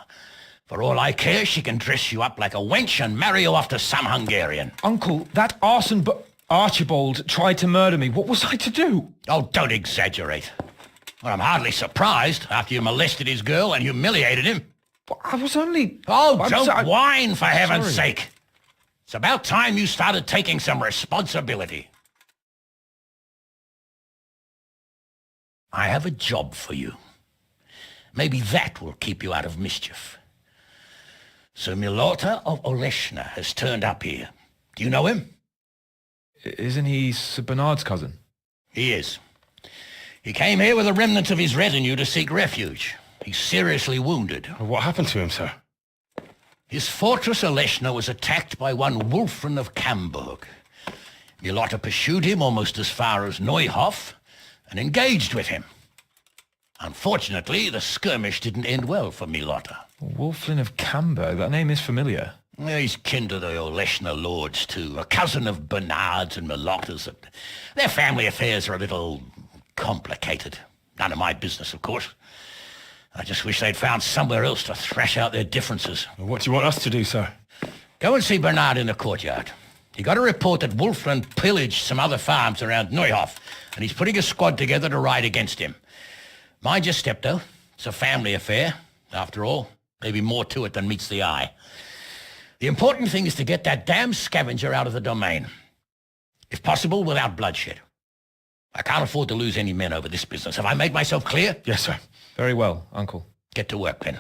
For all I care, she can dress you up like a wench and marry you off to some Hungarian. Uncle, that arson Archibald tried to murder me. What was I to do? Oh, don't exaggerate. Well, I'm hardly surprised after you molested his girl and humiliated him. But I was only... Oh, don't whine, for heaven's sake. It's about time you started taking some responsibility. I have a job for you. Maybe that will keep you out of mischief. Sir Milota of Oleshna has turned up here. Do you know him? Isn't he Sir Bernard's cousin? He is. He came here with the remnants of his retinue to seek refuge. He's seriously wounded. What happened to him, sir? His fortress Oleshna was attacked by one Wulfrin of Camburg. Milota pursued him almost as far as Neuhof and engaged with him. Unfortunately, the skirmish didn't end well for Milota. Wulfrin of Camburg? That name is familiar. He's kin to the Oleshna lords, too. A cousin of Bernard's and Milota's. Their family affairs are a little complicated. None of my business, of course. I just wish they'd found somewhere else to thrash out their differences. What do you want us to do, sir? Go and see Bernard in the courtyard. He got a report that Wulfrin pillaged some other farms around Neuhof, and he's putting a squad together to ride against him. Mind your step, though. It's a family affair. After all, maybe more to it than meets the eye. The important thing is to get that damn scavenger out of the domain. If possible, without bloodshed. I can't afford to lose any men over this business. Have I made myself clear? Yes, sir. Very well, Uncle. Get to work, then.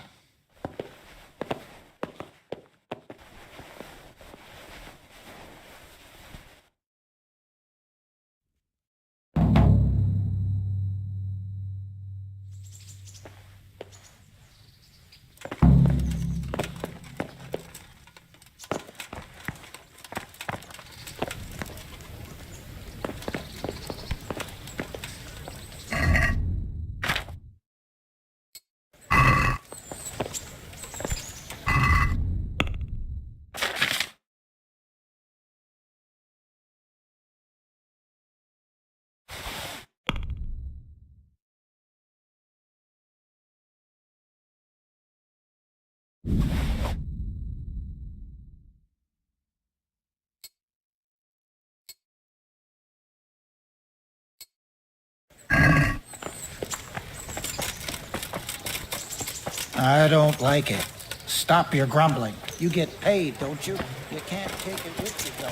I don't like it. Stop your grumbling. You get paid, don't you? You can't take it with you, though.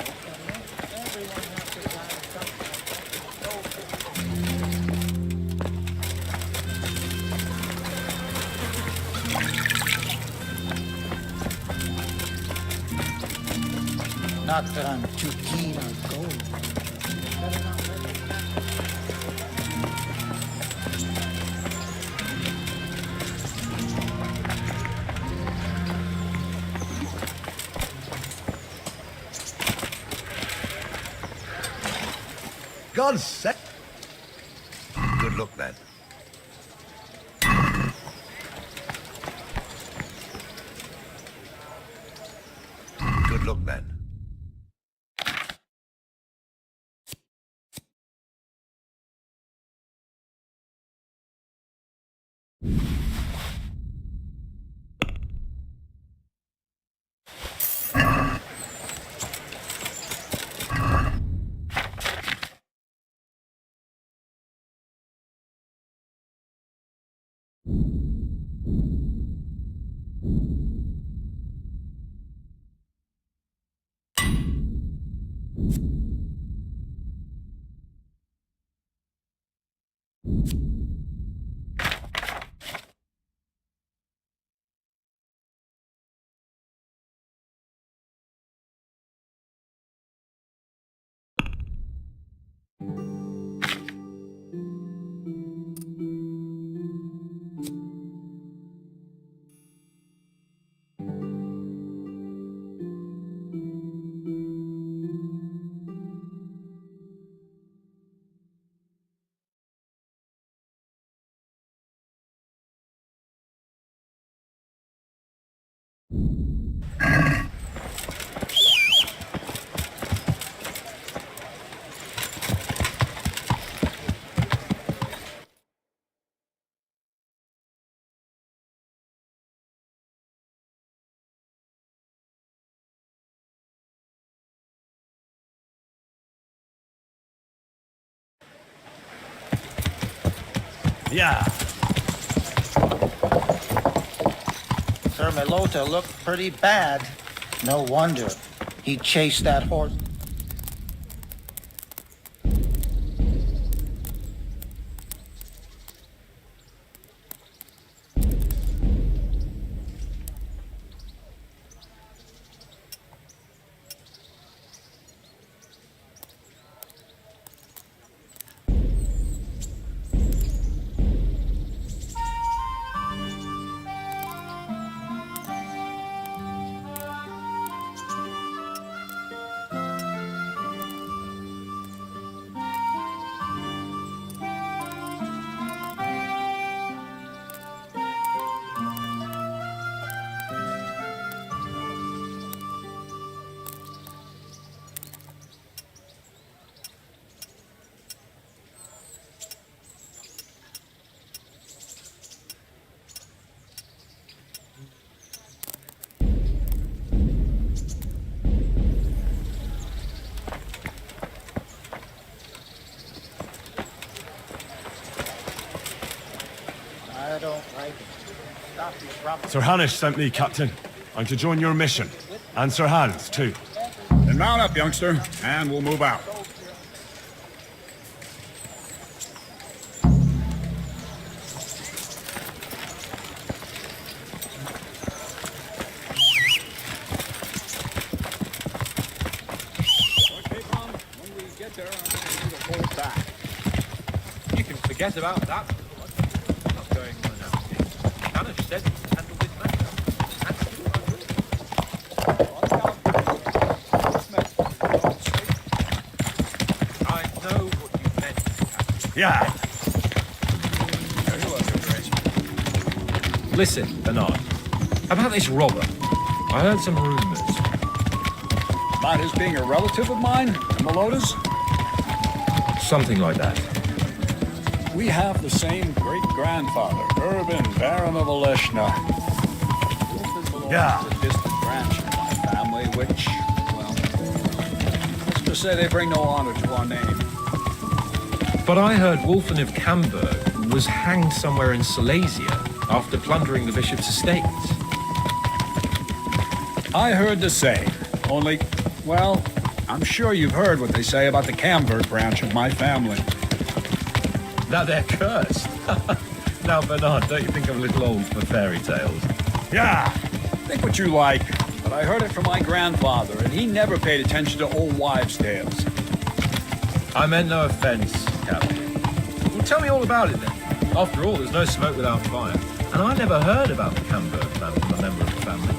Everyone has to find Not that I'm too keen on gold. God's sake. Good luck, man. Good luck, man. Yeah. Sir Melota looked pretty bad. No wonder. He chased that horse. I don't like it. Stop your grumbling. Sir Hanish sent me, Captain. I'm to join your mission. And Sir Hans, too. Then mount up, youngster, and we'll move out. You can forget about that. Not going on now. Hanish said he handled this matter. I know what you meant. Yeah. Listen, Bernard. About this robber. I heard some rumors. About his being a relative of mine, the Melotas? Something like that. We have the same great-grandfather, Urban, Baron of Oleshna. Yeah. A distant branch of my family, which, well, let's just say they bring no honor to our name. But I heard Wolfen of Camberg was hanged somewhere in Silesia after plundering the bishop's estates. I heard the same, only, well, I'm sure you've heard what they say about the Camberg branch of my family. That they're cursed. Now, Bernard, don't you think I'm a little old for fairy tales? Yeah, think what you like, but I heard it from my grandfather, and he never paid attention to old wives' tales. I meant no offense, Captain. Well, tell me all about it then. After all, there's no smoke without fire. And I never heard about the Camberg clan from a member of the family.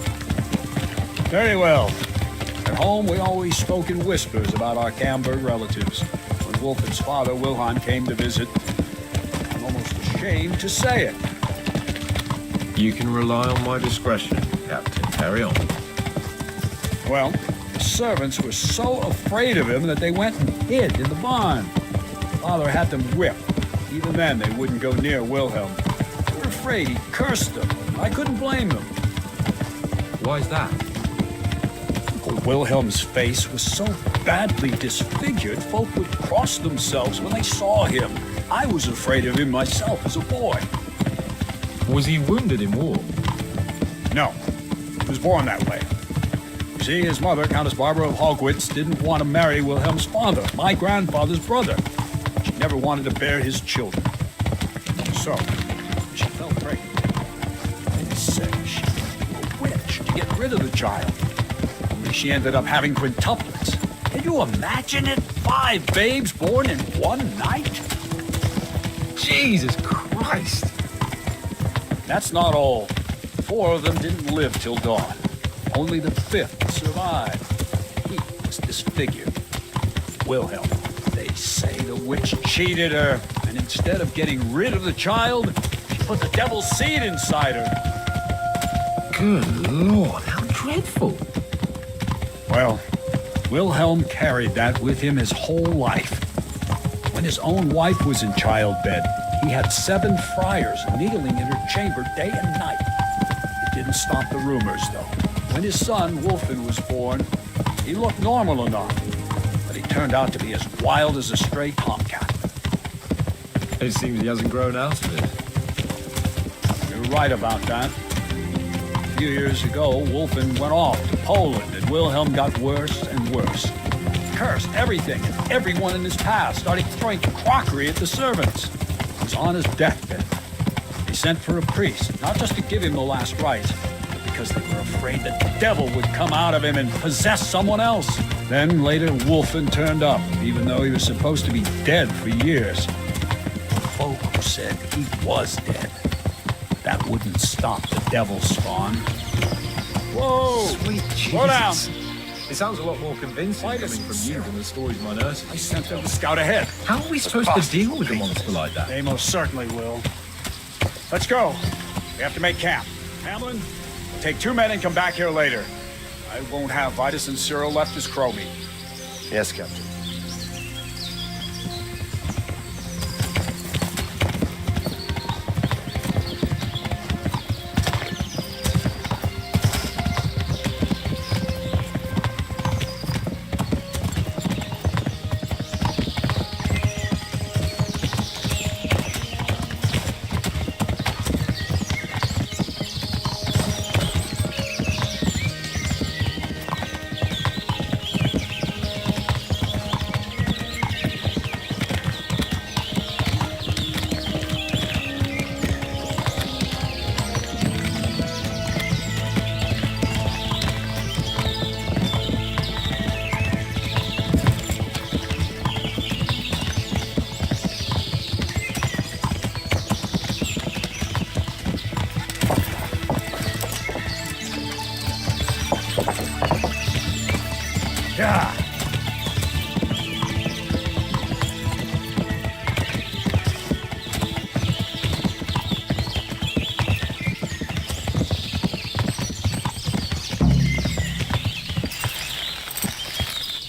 Very well. At home, we always spoke in whispers about our Camberg relatives. When Wolfen's father, Wilhelm, came to visit, I'm almost ashamed to say it. You can rely on my discretion, Captain. Carry on. Well, the servants were so afraid of him that they went and hid in the barn. Father had them whipped. Even then, they wouldn't go near Wilhelm. They were afraid he cursed them. I couldn't blame them. Why's that? Wilhelm's face was so badly disfigured, folk would cross themselves when they saw him. I was afraid of him myself as a boy. Was he wounded in war? No. He was born that way. You see, his mother, Countess Barbara of Hogwitz, didn't want to marry Wilhelm's father, my grandfather's brother. She never wanted to bear his children. So, she fell pregnant. They say she was a witch to get rid of the child. Only she ended up having quintuplets. Can you imagine it? 5 babes born in one night? Jesus Christ! That's not all. 4 of them didn't live till dawn. Only the 5th survived. He was disfigured. Wilhelm. They say the witch cheated her, and instead of getting rid of the child, she put the devil's seed inside her. Good Lord, how dreadful. Well, Wilhelm carried that with him his whole life. When his own wife was in childbed, he had 7 friars kneeling in her chamber day and night. It didn't stop the rumors, though. When his son, Wolfen, was born, he looked normal enough, but he turned out to be as wild as a stray tomcat. It seems he hasn't grown out of it. You're right about that. A few years ago, Wolfen went off to Poland, and Wilhelm got worse and worse. He cursed everything and everyone in his path, started throwing crockery at the servants. He was on his deathbed. They sent for a priest, not just to give him the last rites, but because they were afraid that the devil would come out of him and possess someone else. Then later, Wolfen turned up, even though he was supposed to be dead for years. Folk said he was dead. That wouldn't stop the devil's spawn. Whoa! Sweet Jesus. Slow down! It sounds a lot more convincing coming from you than the stories my nurse. I sent them to scout ahead. How are we supposed to deal with a monster like that? They most certainly will. Let's go. We have to make camp. Hamlin, take 2 men and come back here later. I won't have Vitus and Cyril left as crow meat. Yes, Captain. Yeah.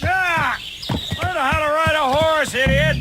Yeah! Learn how to ride a horse, idiot!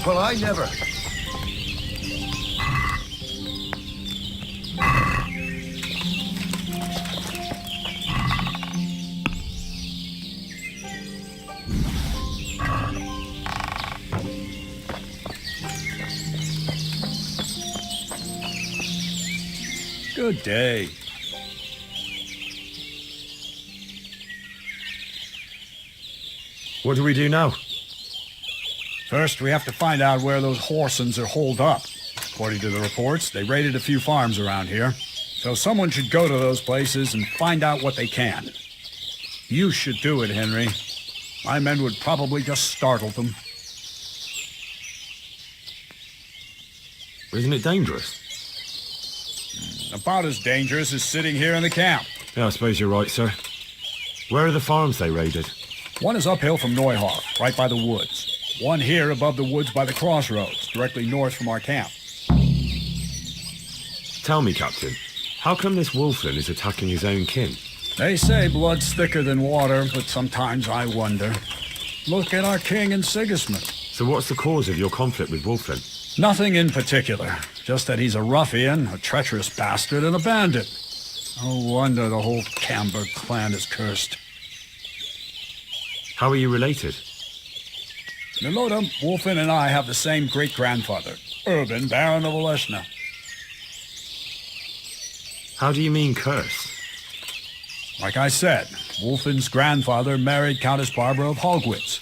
Well, I never. Good day. What do we do now? First, we have to find out where those Horsens are holed up. According to the reports, they raided a few farms around here. So someone should go to those places and find out what they can. You should do it, Henry. My men would probably just startle them. Isn't it dangerous? About as dangerous as sitting here in the camp. Yeah, I suppose you're right, sir. Where are the farms they raided? One is uphill from Neuhoff, right by the woods. One here above the woods by the crossroads, directly north from our camp. Tell me, Captain, how come this Wolflin is attacking his own kin? They say blood's thicker than water, but sometimes I wonder. Look at our king and Sigismund. So what's the cause of your conflict with Wolflin? Nothing in particular. Just that he's a ruffian, a treacherous bastard, and a bandit. No wonder the whole Camberg clan is cursed. How are you related? Milota, Wolflin and I have the same great-grandfather, Urban, Baron of Oleshna. How do you mean cursed? Like I said, Wolfen's grandfather married Countess Barbara of Hogwitz.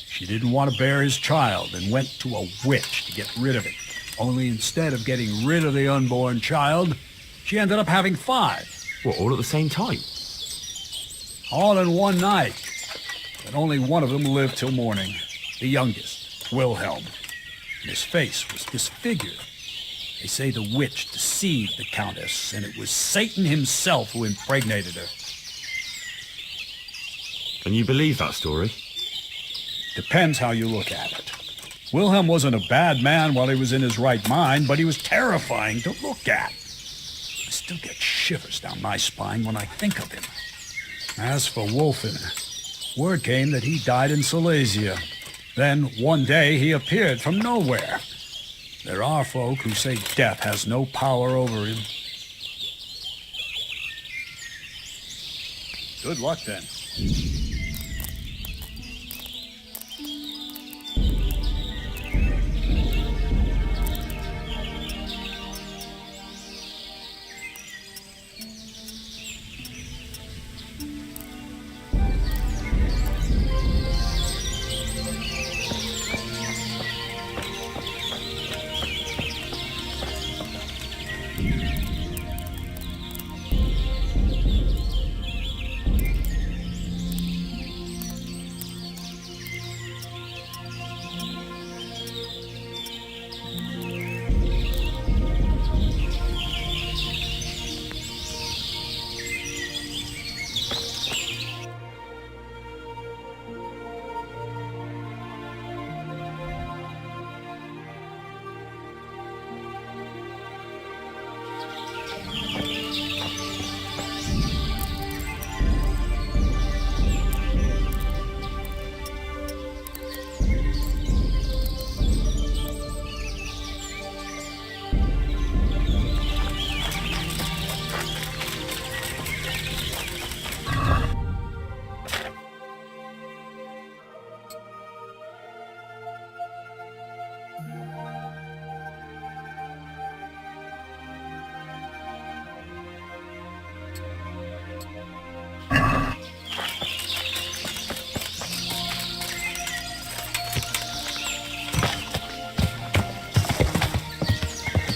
She didn't want to bear his child and went to a witch to get rid of it. Only instead of getting rid of the unborn child, she ended up having 5. What, all at the same time? All in one night. But only one of them lived till morning. The youngest, Wilhelm. And his face was disfigured. They say the witch deceived the Countess, and it was Satan himself who impregnated her. And you believe that story? Depends how you look at it. Wilhelm wasn't a bad man while he was in his right mind, but he was terrifying to look at. I still get shivers down my spine when I think of him. As for Wolfen, word came that he died in Silesia. Then, one day, he appeared from nowhere. There are folk who say death has no power over him. Good luck, then.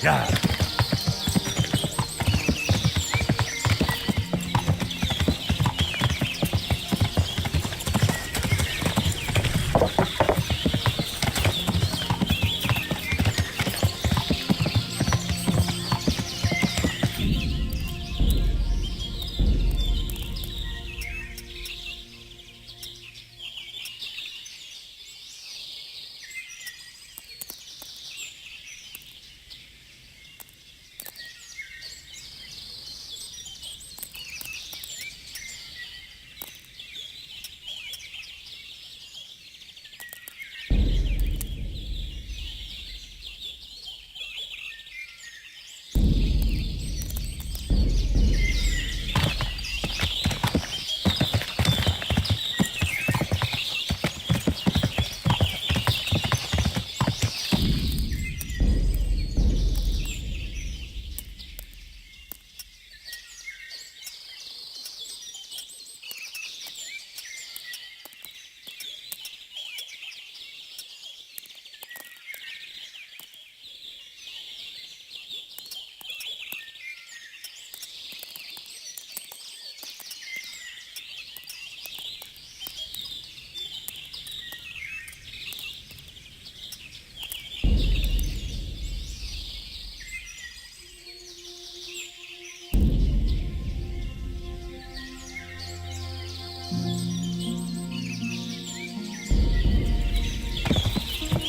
Yeah.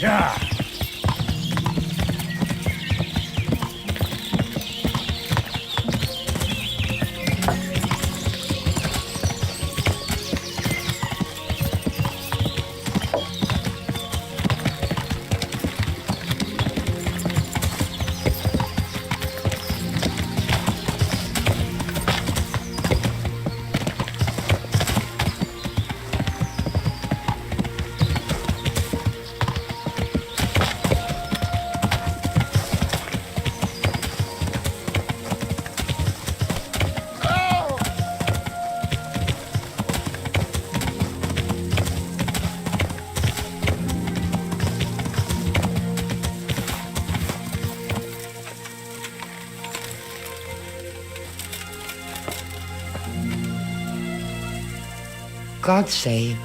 Yeah. God save.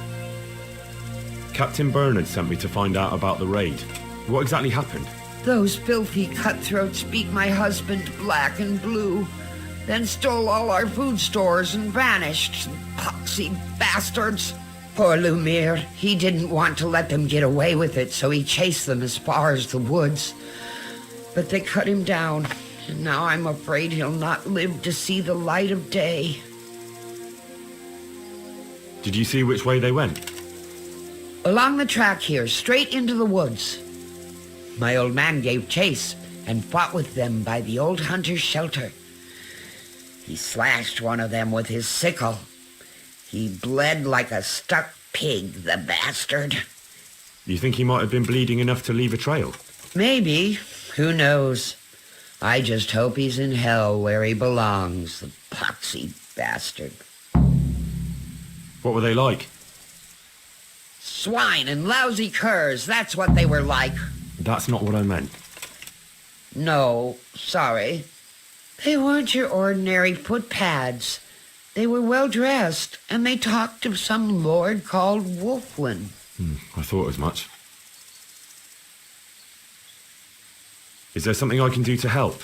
Captain Bernard sent me to find out about the raid. What exactly happened? Those filthy cutthroats beat my husband black and blue, then stole all our food stores and vanished. Poxy bastards. Poor Lumiere. He didn't want to let them get away with it, so he chased them as far as the woods. But they cut him down, and now I'm afraid he'll not live to see the light of day. Did you see which way they went? Along the track here, straight into the woods. My old man gave chase and fought with them by the old hunter's shelter. He slashed one of them with his sickle. He bled like a stuck pig, the bastard. You think he might have been bleeding enough to leave a trail? Maybe. Who knows? I just hope he's in hell where he belongs, the poxy bastard. What were they like? Swine and lousy curs, that's what they were like. That's not what I meant. No, sorry. They weren't your ordinary footpads. They were well dressed, and they talked of some lord called Wolflin. I thought as much. Is there something I can do to help?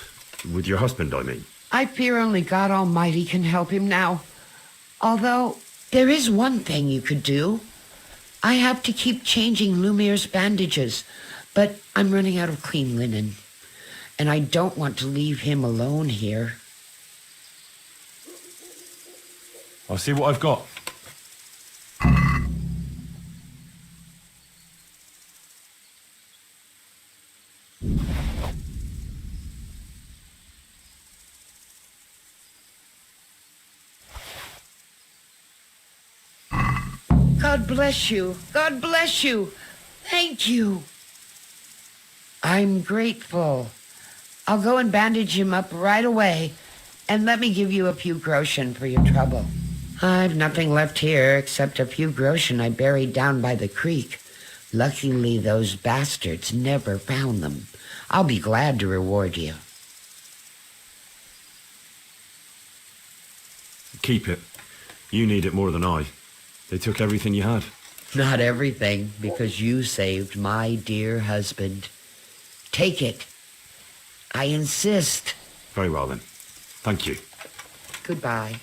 With your husband, I mean. I fear only God Almighty can help him now. Although, there is one thing you could do. I have to keep changing Lumiere's bandages, but I'm running out of clean linen, and I don't want to leave him alone here. I'll see what I've got. God bless you. God bless you. Thank you. I'm grateful. I'll go and bandage him up right away, and let me give you a few groschen for your trouble. I've nothing left here except a few groschen I buried down by the creek. Luckily, those bastards never found them. I'll be glad to reward you. Keep it. You need it more than I. They took everything you had. Not everything, because you saved my dear husband. Take it. I insist. Very well then. Thank you. Goodbye.